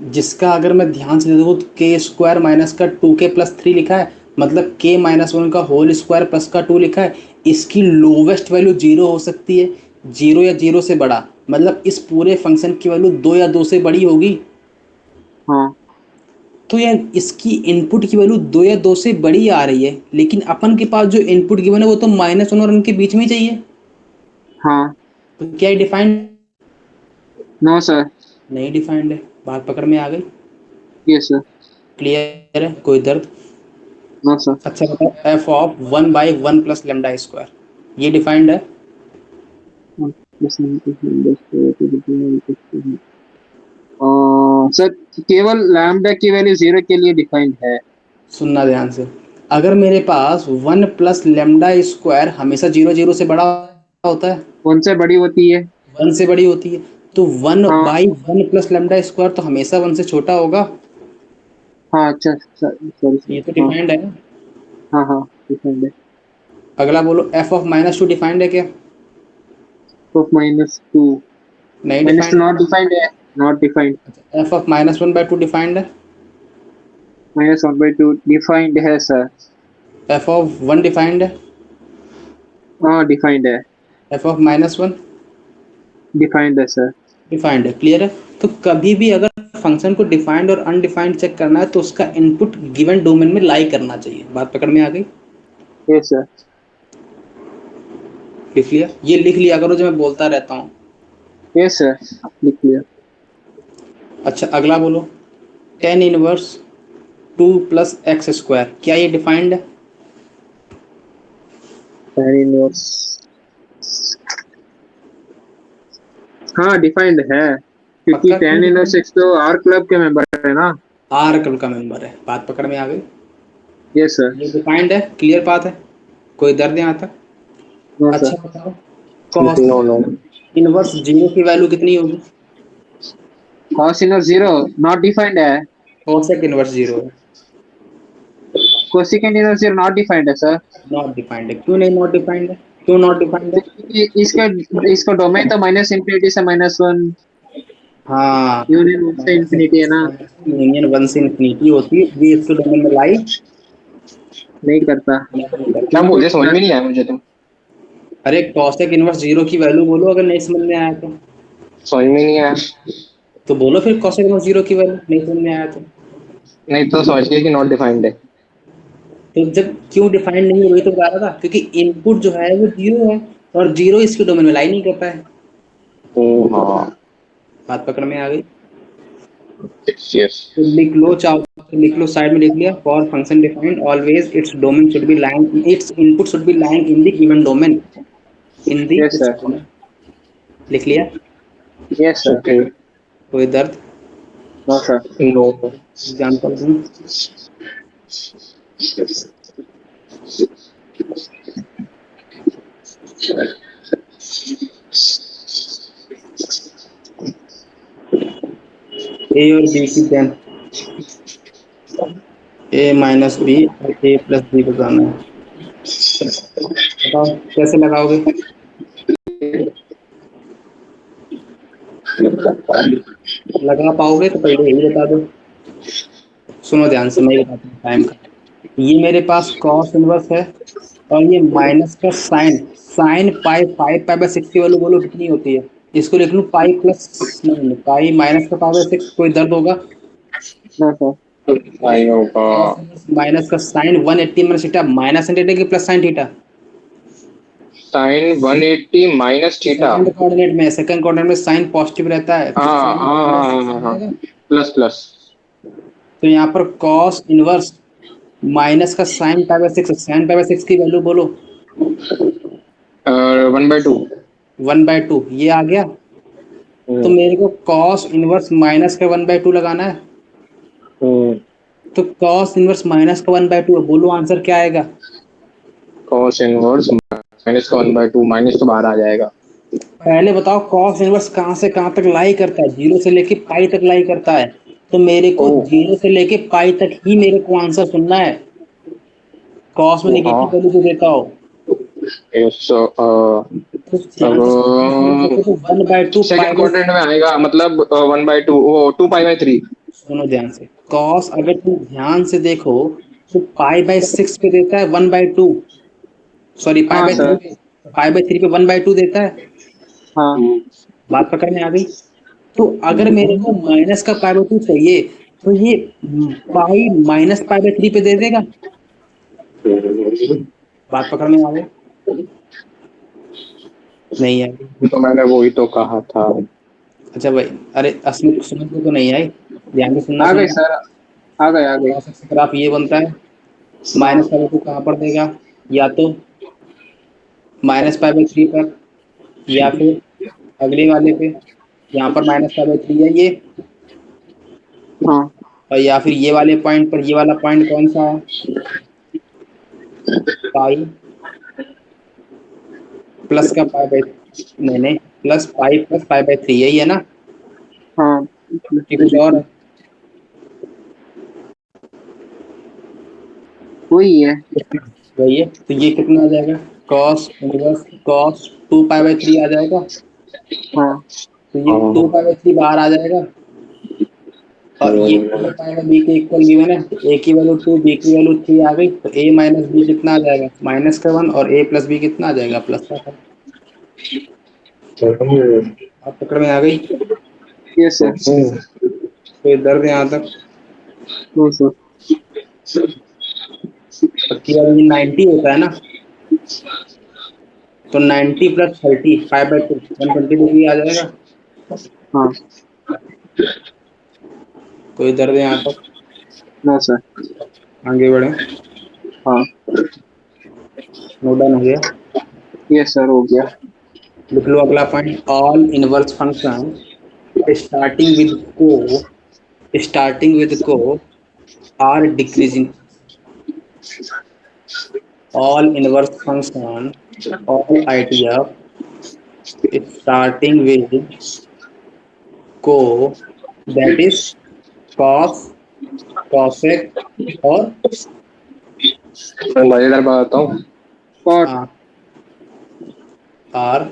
[SPEAKER 1] जिसका अगर मैं ध्यान से देखूँ तो के स्क्वायर माइनस का 2k+3 लिखा है, मतलब k-1 का होल स्क्वायर प्लस का 2 लिखा है। इसकी लोवेस्ट वैल्यू 0 हो सकती है, 0 या 0 से बड़ा, मतलब इस पूरे फंक्शन की वैल्यू 2 या 2 से बड़ी होगी।
[SPEAKER 2] हाँ
[SPEAKER 1] तो यार इसकी इनपुट की वैल्यू 2 या 2 से बड़ी आ रही है, लेकिन अपन के पास जो इनपुट गिवन है वो तो -1 और 1 के बीच में ही चाहिए।
[SPEAKER 2] हाँ।
[SPEAKER 1] तो क्या डिफाइंड?
[SPEAKER 2] No sir.
[SPEAKER 1] नहीं डिफाइंड है। बात पकड़ में आ गई?
[SPEAKER 2] Yes sir.
[SPEAKER 1] क्लियर है? कोई दर्द?
[SPEAKER 2] No sir.
[SPEAKER 1] अच्छा बताओ, f of 1/1 plus lambda square ये डिफाइंड है?
[SPEAKER 2] सर केवल लैम्डा की वैल्यू 0 के लिए डिफाइंड है।
[SPEAKER 1] सुनना ध्यान से, अगर मेरे पास 1 प्लस लेमडा स्क्वायर हमेशा 0 0 से बड़ा होता है,
[SPEAKER 2] कौन से बड़ी होती है?
[SPEAKER 1] 1 से बड़ी होती है, तो वन
[SPEAKER 2] हाँ
[SPEAKER 1] by one plus lambda square तो हमेशा 1 से छोटा होगा।
[SPEAKER 2] हाँ। अच्छा सॉरी सर।
[SPEAKER 1] ये तो
[SPEAKER 2] हाँ
[SPEAKER 1] डिफाइंड है ना?
[SPEAKER 2] हाँ हाँ डिफाइंड है।
[SPEAKER 1] अगला बोलो, एफ ऑफ -2 डिफाइंड है क्या?
[SPEAKER 2] ऑफ -2।
[SPEAKER 1] नहीं
[SPEAKER 2] -2
[SPEAKER 1] डिफाइंड।
[SPEAKER 2] नॉट डिफाइंड है। Not defined.
[SPEAKER 1] F of -1/2 defined है?
[SPEAKER 2] -1/2 डिफाइंड है सर।
[SPEAKER 1] एफ ऑफ 1 डिफाइंड है?
[SPEAKER 2] हाँ डिफाइंड है।
[SPEAKER 1] एफ ऑफ -1
[SPEAKER 2] डिफाइंड है सर।
[SPEAKER 1] डिफाइंड है। क्लियर है? तो कभी भी अगर फंक्शन को डिफाइंड और अनडिफाइंड चेक करना है तो उसका इनपुट गिवन डोमेन में लाई करना चाहिए। बात पकड़ में आ गई?
[SPEAKER 2] Yes sir.
[SPEAKER 1] लिख लिया? ये लिख लिया करो जो मैं बोलता रहता हूँ।
[SPEAKER 2] Yes sir. लिख लिया।
[SPEAKER 1] अच्छा अगला बोलो, tan inverse 2 plus x square क्या ये डिफाइंड है?
[SPEAKER 2] tan inverse. हाँ डिफाइंड है, क्योंकि
[SPEAKER 1] पक्का? क्यों
[SPEAKER 2] tan इनवर्स
[SPEAKER 1] डिफाइंड?
[SPEAKER 2] एक्स तो आर क्लब के मेंबर है ना।
[SPEAKER 1] आर क्लब का मेंबर है। बात पकड़ में आ गई?
[SPEAKER 2] Yes sir.
[SPEAKER 1] ये डिफाइंड है। क्लियर बात है? कोई दर्द यहाँ तक?
[SPEAKER 2] No sir.
[SPEAKER 1] अच्छा बताओ, कॉस
[SPEAKER 2] नो नो।
[SPEAKER 1] इनवर्स 0 की वैल्यू कितनी होगी?
[SPEAKER 2] cos इनवर्स 0 नॉट डिफाइंड है।
[SPEAKER 1] कोसेक इनवर्स 0 है।
[SPEAKER 2] कोसिकेंड इनवर्स 0 नॉट डिफाइंड है सर।
[SPEAKER 1] नॉट डिफाइंड है। क्यों नहीं नॉट डिफाइंड है? क्यों नॉट डिफाइंड है?
[SPEAKER 2] क्योंकि इसका इसका डोमेन तो -∞ से -1
[SPEAKER 1] हाँ,
[SPEAKER 2] यूनियन 1 से इंफिनिटी है ना।
[SPEAKER 1] यूनियन 1 से इंफिनिटी होती है, ये इसके डोमेन में लाई
[SPEAKER 2] नहीं करता।
[SPEAKER 1] नहीं करती।
[SPEAKER 3] क्या बोल
[SPEAKER 1] क्यों?
[SPEAKER 3] रहे समझ में नहीं आया मुझे तो।
[SPEAKER 1] अरे कॉसेक इनवर्स 0 की वैल्यू बोलो अगर नहीं समझ में आया तो।
[SPEAKER 3] समझ में नहीं आया।
[SPEAKER 1] तो बोलो फिर कॉसेक इनवर्स 0 की वैल्यू नहीं समझ में आया तो।
[SPEAKER 3] नहीं तो समझ गए कि नॉट डिफाइंड है।
[SPEAKER 1] तो जब क्यों डिफाइंड नहीं है वही तो बता रहा था, क्योंकि इनपुट जो है वो 0 है और 0 इसके डोमेन में लाई नहीं करता है।
[SPEAKER 3] ओ हाँ।
[SPEAKER 1] बात पकड़ में आ गई?
[SPEAKER 3] यस।
[SPEAKER 1] तो लिख लो, चाहो तो लिख लो, साइड में लिख लिया, for function defined always its domain should be lying, it's input should be lying in the given domain, in the
[SPEAKER 2] yes
[SPEAKER 1] it's
[SPEAKER 2] sir.
[SPEAKER 1] Domain. लिख लिया?
[SPEAKER 2] Yes sir.
[SPEAKER 3] ओके।
[SPEAKER 1] कोई दर्द?
[SPEAKER 2] No sir.
[SPEAKER 3] नो।
[SPEAKER 1] एग्जाम्पल दूं? ए और बी की टेन, ए माइनस बी और ए प्लस बी बताना है। बताओ कैसे लगाओगे? लगा पाओगे तो पहले यही बता दो। सुनो ध्यान से, मैं ही बताता हूँ टाइम का। ये मेरे पास कॉस इनवर्स है और ये माइनस का साइन, साइन पाई 5 पाई/6 की वैल्यू बोलो कितनी होती है? इसको लिख लूँ पाई प्लस, नहीं पाई माइनस का पाई/6। कोई दर्द होगा?
[SPEAKER 2] No sir.
[SPEAKER 3] आई होगा।
[SPEAKER 1] माइनस का sine 180 minus theta, minus theta की plus sine theta.
[SPEAKER 3] Sine 180 minus theta.
[SPEAKER 1] Second coordinate में साइन पॉजिटिव रहता है तो
[SPEAKER 3] हाँ
[SPEAKER 1] साइन
[SPEAKER 3] हाँ
[SPEAKER 1] माइनस
[SPEAKER 3] हाँ
[SPEAKER 1] 6
[SPEAKER 3] हाँ
[SPEAKER 1] हो
[SPEAKER 3] हाँ।
[SPEAKER 1] जाएगा।
[SPEAKER 3] Plus plus.
[SPEAKER 1] तो यहाँ पर कॉस इनवर्स माइनस का साइन पाई/6, साइन पाई/6 की वैल्यू बोलो।
[SPEAKER 3] 1/2।
[SPEAKER 1] 1/2 ये आ गया। तो मेरे को कॉस इनवर्स माइनस का 1/2 लगाना है। तो कॉस इनवर्स माइनस का 1/2 है, बोलो आंसर क्या आएगा?
[SPEAKER 3] कॉस इनवर्स माइनस का 1/2, माइनस तो बाहर आ जाएगा।
[SPEAKER 1] पहले बताओ कॉस इनवर्स कहाँ से कहाँ तक लाई करता है? 0 से लेके पाई तक लाई करता है। तो मेरे को
[SPEAKER 3] ओ
[SPEAKER 1] 0 से लेके पाई तक ही मेरे को आंसर सुनना है। कॉस में
[SPEAKER 3] हाँ।
[SPEAKER 1] नेगेटिव वैल्यू को देता हो
[SPEAKER 3] यस।
[SPEAKER 1] तो ध्यान से समझना, तो 1/2
[SPEAKER 3] सेकंड
[SPEAKER 1] पाई।
[SPEAKER 3] क्वाड्रेंट में आएगा, मतलब 1/2, वो 2 पाई बाई 3।
[SPEAKER 1] सुनो ध्यान से, कॉस अगर तुम ध्यान से देखो तो π/6 पे देता है 1/2, सॉरी
[SPEAKER 2] हाँ
[SPEAKER 1] π/3
[SPEAKER 2] सर।
[SPEAKER 1] पे, π/3 पे 1/2 देता है।
[SPEAKER 2] हाँ
[SPEAKER 1] बात पकड़ में आ गई। तो अगर मेरे को माइनस का π/2 चाहिए तो ये पाई माइनस π/3 पे दे देगा। बात पकड़ में आ गई? नहीं आई?
[SPEAKER 3] तो मैंने वही तो कहा था।
[SPEAKER 1] अच्छा भाई, अरे असली समझ में तो नहीं आई, ध्यान से सुनना
[SPEAKER 2] आ गए
[SPEAKER 1] सुनना।
[SPEAKER 2] सर, आ गए आ गए।
[SPEAKER 1] cos x ग्राफ ये बनता है, माइनस π/2 कहाँ पर देगा, या तो -π/3 पर, या फिर अगले वाले पे, यहाँ पर -π/3 है ये,
[SPEAKER 2] हाँ
[SPEAKER 1] और या फिर ये वाले पॉइंट पर, ये वाला पॉइंट कौन सा है, पाई प्लस का नहीं, प्लस पाई प्लस π/3 यही है ना,
[SPEAKER 2] हाँ
[SPEAKER 1] कि कुछ और है?
[SPEAKER 2] वही है।
[SPEAKER 1] वही है। तो ये कितना आ जाएगा, cos इनवर्स cos 2π/3 आ जाएगा।
[SPEAKER 2] हाँ
[SPEAKER 1] तो ये 2π/3 बाहर आ जाएगा, और ये π/b के इक्वल गिवन है, a की वैल्यू 2, b की वैल्यू 3 आ गई, तो a माइनस b कितना आ जाएगा, -1, और a प्लस b कितना आ जाएगा, +1। आप पकड़ में आ गई?
[SPEAKER 2] Yes sir.
[SPEAKER 1] कोई दर्द यहाँ तक?
[SPEAKER 2] No sir.
[SPEAKER 1] पक्की वाली 90 होता है ना, तो 90 + 30 5/2 120 डिग्री आ जाएगा।
[SPEAKER 2] हाँ
[SPEAKER 1] कोई दर्द यहाँ तक?
[SPEAKER 2] No sir.
[SPEAKER 1] आगे बढ़े,
[SPEAKER 2] हाँ
[SPEAKER 1] नोट डाउन हो गया?
[SPEAKER 2] यस सर, हो गया।
[SPEAKER 1] लिख लो अगला point, all inverse function starting with co are decreasing. All inverse function, all idea starting with co, that is cos, cosec और
[SPEAKER 3] मैं मजेदार बात बताता हूँ।
[SPEAKER 2] कॉट।
[SPEAKER 1] आर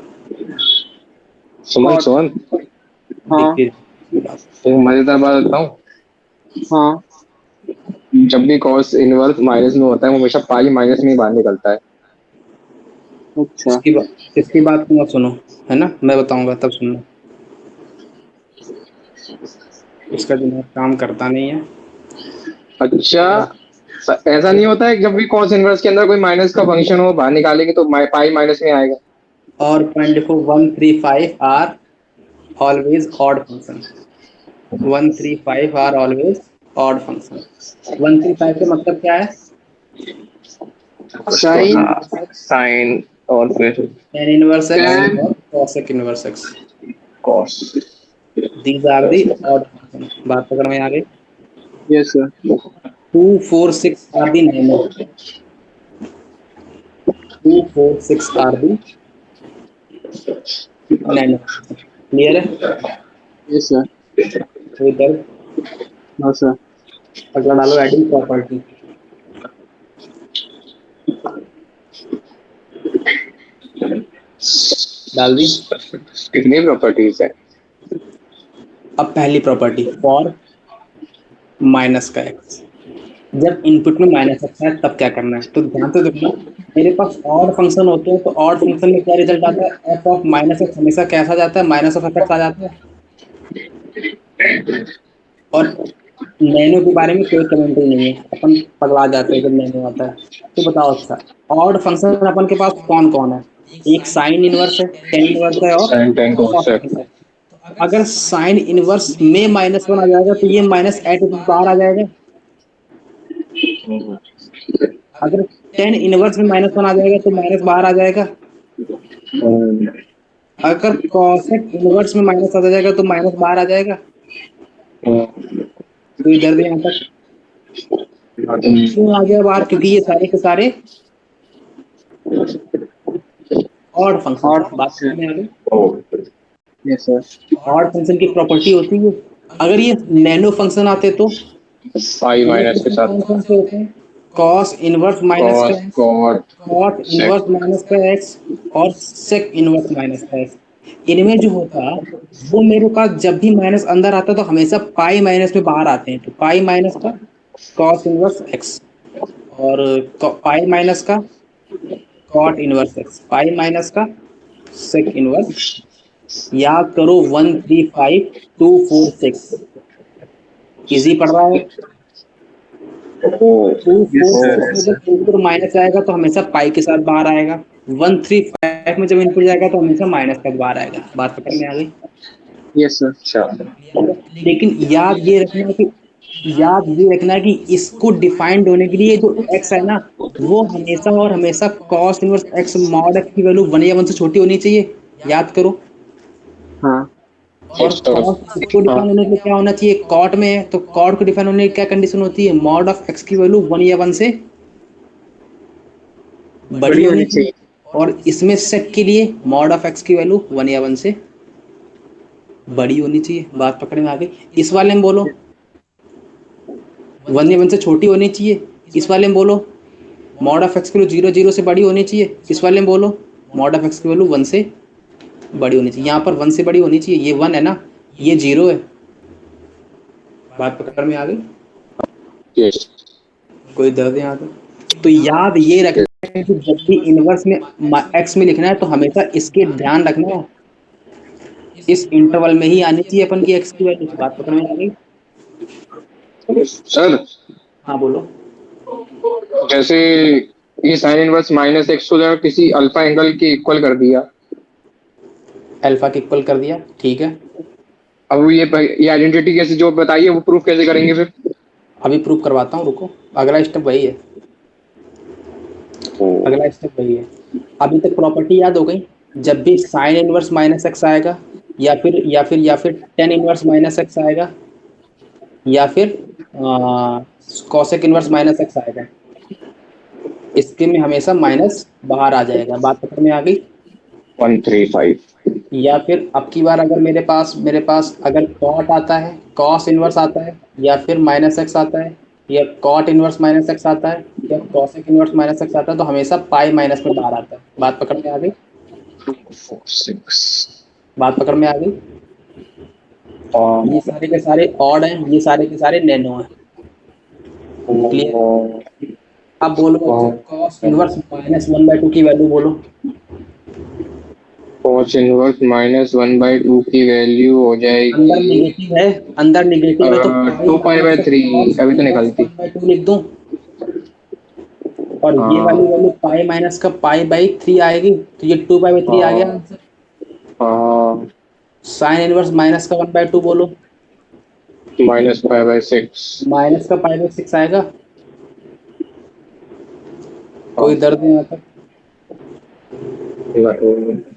[SPEAKER 3] सुमन सोहन,
[SPEAKER 2] हाँ
[SPEAKER 3] एक मजेदार बात बताता हूँ।
[SPEAKER 2] हाँ
[SPEAKER 3] जब भी कॉस इनवर्स माइनस में होता है वो हमेशा पाई माइनस में ही बाहर निकलता है।
[SPEAKER 2] अच्छा।
[SPEAKER 1] इसकी बात को मत सुनो, है ना, मैं बताऊंगा तब सुनना। इसका दिमाग काम करता नहीं है।
[SPEAKER 3] अच्छा, ऐसा नहीं होता है जब भी कॉस इनवर्स के अंदर कोई माइनस का फंक्शन हो बाहर निकालेंगे तो पाई माइनस में आएगा।
[SPEAKER 1] और पॉइंट देखो, 135 are always odd function, 135 are always odd function. 135 का मतलब क्या है,
[SPEAKER 3] साइन और फिर
[SPEAKER 1] tan इनवर्स x
[SPEAKER 2] tan।
[SPEAKER 1] और cosec inverse x,
[SPEAKER 3] cos.
[SPEAKER 1] These are the odd function. बात पकड़ में आ गई?
[SPEAKER 2] Yes sir.
[SPEAKER 1] 2 4 6 are the nano, 2 4 6 are the nano. Clear है?
[SPEAKER 2] Yes sir.
[SPEAKER 1] कोई दर्द?
[SPEAKER 2] No sir.
[SPEAKER 1] अगला डालो एडिंग प्रॉपर्टी, डाल दी।
[SPEAKER 3] कितनी प्रॉपर्टीज है?
[SPEAKER 1] अब पहली प्रॉपर्टी, फॉर माइनस का x, जब इनपुट में माइनस x है तब क्या करना है, तो ध्यान से देखना। मेरे पास ऑड फंक्शन होते हैं तो ऑड फंक्शन में क्या रिजल्ट आता है, f ऑफ माइनस एक्स हमेशा कैसा जाता है, माइनस ऑफ एफ आ जाता है। और नैनो के बारे में कोई कमेंट्री नहीं है, अपन पगला जाते हैं जब नैनो आता है। तो बताओ, अच्छा ऑड फंक्शन अपन के पास कौन कौन है, एक साइन इनवर्स है, टेन इनवर्स है, और
[SPEAKER 3] साइन टेन
[SPEAKER 1] cosec
[SPEAKER 3] कोसेक।
[SPEAKER 1] है। अगर साइन इनवर्स में -1 आ जाएगा तो ये माइनस एट बाहर आ जाएगा। अगर टेन इनवर्स में -1 आ जाएगा तो माइनस बाहर आ जाएगा। अगर कॉसेक इनवर्स में माइनस आ जाएगा तो माइनस बाहर आ जाएगा। तो इधर भी यहाँ तक क्यों आ गया बाहर, क्योंकि ये सारे के सारे ऑड फंक्शन।
[SPEAKER 2] और
[SPEAKER 1] बात समझ में आ गई?
[SPEAKER 2] Yes sir.
[SPEAKER 1] ऑड फंक्शन की प्रॉपर्टी होती है, अगर ये नैनो फंक्शन आते तो
[SPEAKER 3] पाई माइनस के साथ
[SPEAKER 1] कौन से होते हैं, कॉस इनवर्स माइनस का
[SPEAKER 3] cos
[SPEAKER 1] x,
[SPEAKER 3] cot
[SPEAKER 1] cot inverse minus का एक्स, और सेक इनवर्स माइनस का एक्स। इनमें जो होता वो मेरे पास जब भी माइनस अंदर आता तो हमेशा पाई माइनस में बाहर आते हैं, तो पाई माइनस का कॉस इनवर्स एक्स और पाई माइनस का cot inverse x, pi minus का सेक इनवर्स। याद करो 135246 इजी पड़ रहा है। Two
[SPEAKER 2] yes
[SPEAKER 1] four
[SPEAKER 2] sir.
[SPEAKER 1] Six में जब इनपुट माइनस आएगा तो हमेशा पाई के साथ बाहर आएगा, 135 में जब इनपुट जाएगा तो हमेशा माइनस तक बाहर आएगा। बात पकड़ में आ गई?
[SPEAKER 2] Yes sir.
[SPEAKER 3] अच्छा।
[SPEAKER 1] लेकिन याद ये रखना है कि इसको डिफाइंड होने के लिए जो x है ना वो हमेशा और हमेशा cos inverse x mod x की वैल्यू 1 या 1 से छोटी होनी चाहिए। याद करो।
[SPEAKER 2] हाँ
[SPEAKER 1] और cos इसको
[SPEAKER 3] हाँ,
[SPEAKER 1] डिफाइन होने के लिए क्या होना चाहिए? cot में है तो cot को डिफाइन होने की क्या कंडीशन होती है? मॉड ऑफ x की वैल्यू 1 या 1 से बड़ी
[SPEAKER 2] बड़ी
[SPEAKER 1] होनी
[SPEAKER 2] होनी
[SPEAKER 1] चाहिए।
[SPEAKER 2] चाहिए।
[SPEAKER 1] और इसमें sec के लिए मॉड ऑफ x की वैल्यू 1 या 1 से बड़ी होनी चाहिए। बात पकड़ में आ गई? इस वाले में बोलो 1 या 1 से छोटी होनी चाहिए। इस वाले में बोलो मॉड ऑफ एक्स की वैल्यू 0 0 से बड़ी होनी चाहिए। इस वाले में बोलो मॉड ऑफ एक्स की वैल्यू 1 से बड़ी होनी चाहिए। यहाँ पर 1 से बड़ी होनी चाहिए, ये 1 है ना, ये 0 है। बात पकड़ में आ गई?
[SPEAKER 3] यस
[SPEAKER 1] कोई दर्द यहाँ तो याद ये रखना है कि जब भी इनवर्स में एक्स में लिखना है तो हमेशा इसके ध्यान रखना है इस इंटरवल में ही आनी चाहिए अपन की एक्स की वैल्यू। बात पकड़ में आ गई?
[SPEAKER 3] सर।
[SPEAKER 1] हाँ बोलो।
[SPEAKER 3] जैसे ये साइन इनवर्स माइनस एक्स को जरा किसी अल्फा एंगल के इक्वल कर दिया,
[SPEAKER 1] अल्फा के इक्वल कर दिया, ठीक है।
[SPEAKER 3] अब ये आइडेंटिटी कैसे जो बताइए वो प्रूफ कैसे करेंगे फिर?
[SPEAKER 1] अभी प्रूफ करवाता हूँ, रुको। अगला स्टेप वही है, अगला स्टेप वही है। अभी तक प्रॉपर्टी याद हो गई। जब भी साइन इनवर्स माइनस एक्स आएगा या फिर टेन इनवर्स माइनस एक्स आएगा या फिर कॉसेक इनवर्स माइनस एक्स आएगा, इसके में हमेशा माइनस बाहर आ जाएगा। बात पकड़ में आ गई?
[SPEAKER 3] 135।
[SPEAKER 1] या फिर अब की बार अगर मेरे पास अगर कॉट आता है, कॉस इनवर्स आता है, या फिर माइनस एक्स आता है, या कॉट इनवर्स माइनस एक्स आता है, या कॉसेक इनवर्स माइनस एक्स आता है, तो हमेशा पाई माइनस में बाहर आता है। बात पकड़ में आ गई?
[SPEAKER 3] 6।
[SPEAKER 1] बात पकड़ में आ गई?
[SPEAKER 3] और
[SPEAKER 1] ये सारे के सारे ऑड हैं, ये सारे के सारे नैनो हैं। क्लियर? अब बोलो मुझसे कॉस इनवर्स -1/2 की वैल्यू बोलो।
[SPEAKER 3] cos इनवर्स -1/2 की वैल्यू हो
[SPEAKER 1] अंदर
[SPEAKER 3] जाएगी
[SPEAKER 1] निगेटिव है, अंदर निगेटिव है तो पाई
[SPEAKER 3] 2π/3। अभी तो निकाली थी।
[SPEAKER 1] 1/2 लिख दूं और ये वाली
[SPEAKER 3] हाँ
[SPEAKER 1] वैल्यू पाई माइनस का पाई/3 आएगी, तो ये 2π/3 आ गया
[SPEAKER 3] हाँ
[SPEAKER 1] आंसर।
[SPEAKER 3] हाँ।
[SPEAKER 1] साइन इनवर्स माइनस का 1/2 बोलो,
[SPEAKER 3] -π/6।
[SPEAKER 1] माइनस का पाई/6 आएगा। कोई दर्द नहीं आता?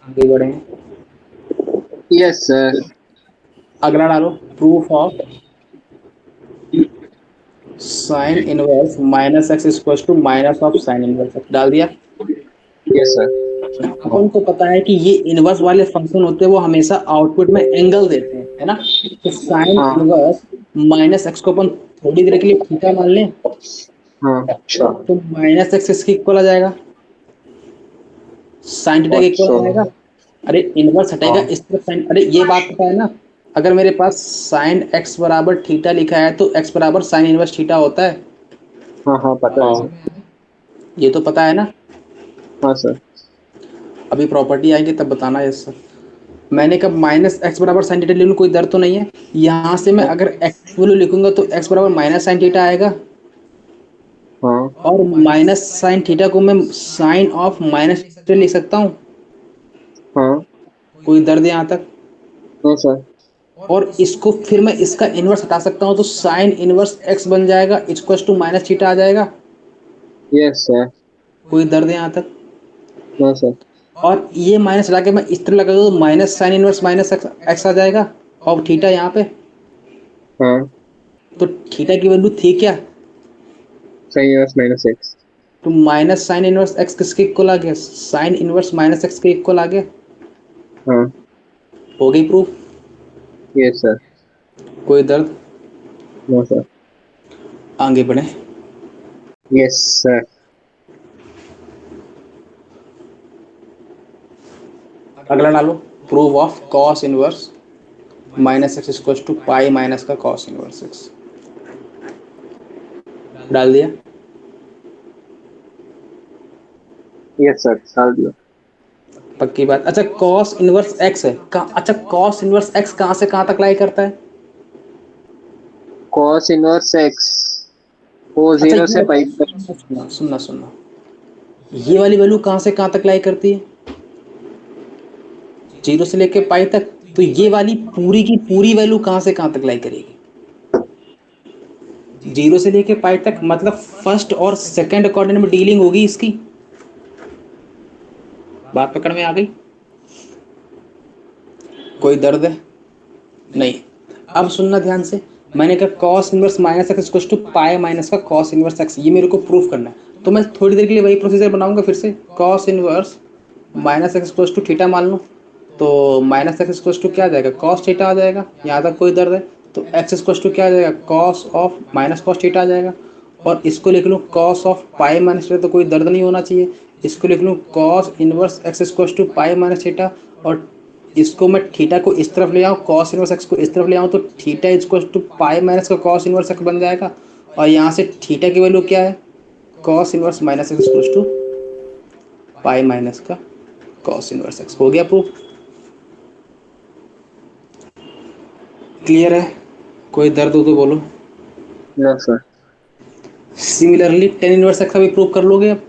[SPEAKER 1] आगे बढ़े,
[SPEAKER 2] यस सर।
[SPEAKER 1] अगला डालो। Proof of sine inverse minus x equal to minus of sine inverse x डाल दिया।
[SPEAKER 2] Yes sir.
[SPEAKER 1] अपन को पता है कि ये इनवर्स वाले फंक्शन होते हैं वो हमेशा आउटपुट में एंगल देते हैं, है ना। तो साइन
[SPEAKER 2] हाँ
[SPEAKER 1] इनवर्स माइनस एक्स को अपन थोड़ी देर के लिए थीटा मान लें,
[SPEAKER 2] हाँ।
[SPEAKER 3] अच्छा
[SPEAKER 1] तो माइनस एक्स इसके इक्वल आ जाएगा, साइन थीटा के इक्वल
[SPEAKER 3] अच्छा।
[SPEAKER 1] आ जाएगा। अरे इनवर्स हटेगा
[SPEAKER 3] हाँ
[SPEAKER 1] इस तरफ साइन, अरे ये बात पता है ना। अगर मेरे पास साइन एक्स बराबर थीटा लिखा है तो एक्स बराबर साइन इनवर्स थीटा होता है।
[SPEAKER 2] हाँ हाँ पता है
[SPEAKER 3] हाँ।
[SPEAKER 2] सर।
[SPEAKER 1] ये तो पता है ना।
[SPEAKER 2] हाँ सर।
[SPEAKER 1] अभी प्रॉपर्टी आएगी तब बताना ये सर। मैंने कब माइनस एक्स बराबर साइन थीटा ले लूँ कोई दर्द तो नहीं है। यहाँ से मैं अगर एक्स वैल्यू लिखूंगा तो एक्स बराबर माइनस साइन थीटा आएगा,
[SPEAKER 2] हाँ
[SPEAKER 1] और माइनस साइन थीटा को मैं साइन ऑफ माइनस थीटा लिख सकता हूँ।
[SPEAKER 2] हाँ।
[SPEAKER 1] कोई दर्द यहाँ तक?
[SPEAKER 2] No sir.
[SPEAKER 1] और इसको फिर मैं इसका इन्वर्स हटा सकता हूँ तो साइन इनवर्स एक्स बन जाएगा इक्वल टू माइनस थीटा आ जाएगा।
[SPEAKER 2] Yes sir.
[SPEAKER 1] कोई दर्द है यहाँ तक?
[SPEAKER 2] No sir.
[SPEAKER 1] और ये माइनस हटा के मैं इस तरह लगा तो minus sine inverse minus x आ जाएगा, और थीटा यहाँ पे,
[SPEAKER 2] हाँ।
[SPEAKER 1] तो थीटा की वैल्यू थी क्या?
[SPEAKER 2] Sine inverse -x।
[SPEAKER 1] तो माइनस साइन इनवर्स एक्स किसके इक्वल आ गया? साइन इनवर्स माइनस एक्स के इक्वल आ गया।
[SPEAKER 2] हाँ।
[SPEAKER 1] हो गई प्रूफ?
[SPEAKER 2] Yes sir.
[SPEAKER 1] कोई दर्द?
[SPEAKER 2] No sir.
[SPEAKER 1] आगे बढ़े।
[SPEAKER 2] Yes sir.
[SPEAKER 1] अगला डालो। Proof of cos inverse minus x equal to pi minus का कॉस इनवर्स एक्स। डाल दिया?
[SPEAKER 2] यस सर, डाल दिया।
[SPEAKER 1] पक्की बात। अच्छा कॉस इनवर्स एक्स है अच्छा कॉस इनवर्स एक्स कहाँ से कहाँ तक लाई करता है?
[SPEAKER 2] कॉस इनवर्स एक्स वो
[SPEAKER 1] अच्छा
[SPEAKER 2] 0 से पाई तक।
[SPEAKER 1] सुनना सुनना सुनना, ये वाली वैल्यू कहाँ से कहाँ तक लाई करती है? 0 से लेके पाई तक। तो ये वाली पूरी की पूरी वैल्यू कहाँ से कहाँ तक लाई करेगी? 0 से लेके पाई तक, मतलब फर्स्ट और सेकंड क्वाड्रेंट में डीलिंग होगी इसकी। बात पकड़ में आ गई? कोई दर्द है? नहीं। अब सुनना ध्यान से, मैंने कहा cos inverse minus x equal to pi minus का कॉस इनवर्स एक्स, ये मेरे को प्रूफ करना है। तो मैं थोड़ी देर के लिए वही प्रोसीजर बनाऊंगा फिर से। Cos inverse minus x equal to theta मान लूँ, तो माइनस एक्स इक्वल टू क्या आ जाएगा? कॉस थीटा आ जाएगा। यहाँ तक कोई दर्द है? तो एक्स इक्वल टू क्या आ जाएगा? Cos of minus cos theta आ जाएगा। और इसको लिख लूँ cos of pi minus theta, तो कोई दर्द नहीं होना चाहिए। इसको लिख लूँ cos inverse x equal to pi minus theta, और इसको मैं थीटा को इस तरफ ले आऊँ, कॉस इनवर्स एक्स को इस तरफ ले आऊँ, तो theta equal to pi minus का कॉस इनवर्स एक्स बन जाएगा। और यहाँ से थीटा की वैल्यू क्या है? Cos inverse minus x equal to pi minus का कॉस इनवर्स एक्स। हो गया प्रूफ? क्लियर है? कोई दर्द हो तो बोलो।
[SPEAKER 2] No sir.
[SPEAKER 1] Similarly tan inverse x का भी प्रूफ कर लोगे अब।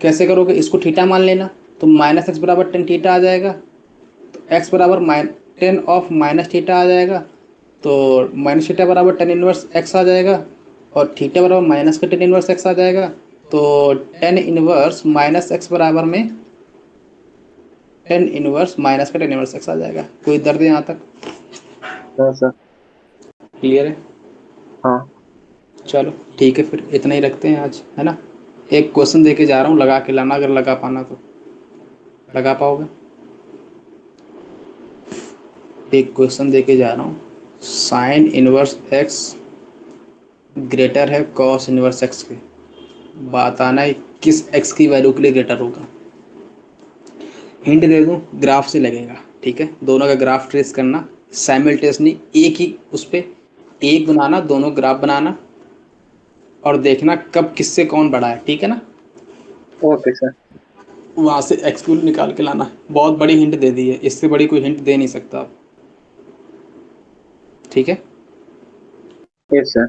[SPEAKER 1] कैसे करोगे? इसको थीटा मान लेना, तो माइनस एक्स बराबर टेन थीटा आ जाएगा। तो एक्स बराबर टेन ऑफ माइनस थीटा आ जाएगा, तो माइनस थीटा बराबर टेन इनवर्स एक्स आ जाएगा, और थीटा बराबर माइनस का टेन इनवर्स एक्स आ जाएगा। तो टेन इनवर्स माइनस एक्स बराबर में टेन इनवर्स माइनस का टेन इनवर्स एक्स आ जाएगा। कोई दर्द है यहाँ तक?
[SPEAKER 2] No sir.
[SPEAKER 1] क्लियर है?
[SPEAKER 2] हाँ।
[SPEAKER 1] चलो ठीक है, फिर इतना ही रखते हैं आज, है ना। एक क्वेश्चन दे के जा रहा हूँ, लगा के लाना, अगर लगा पाना तो। लगा पाओगे? एक क्वेश्चन दे के जा रहा हूँ, साइन इनवर्स एक्स ग्रेटर है कॉस इनवर्स एक्स के, बताना है किस एक्स की वैल्यू के लिए ग्रेटर होगा। हिंट दे दूँ, ग्राफ से लगेगा, ठीक है। दोनों का ग्राफ ट्रेस करना साइमल्टेनियसली, एक ही उस पर एक बनाना, दोनों ग्राफ बनाना, और देखना कब किससे कौन बड़ा है, ठीक है ना।
[SPEAKER 2] Okay sir.
[SPEAKER 1] वहाँ से एक्स की वैल्यू निकाल के लाना है। बहुत बड़ी हिंट दे दी है, इससे बड़ी कोई हिंट दे नहीं सकता आप, ठीक है।
[SPEAKER 2] Yes sir.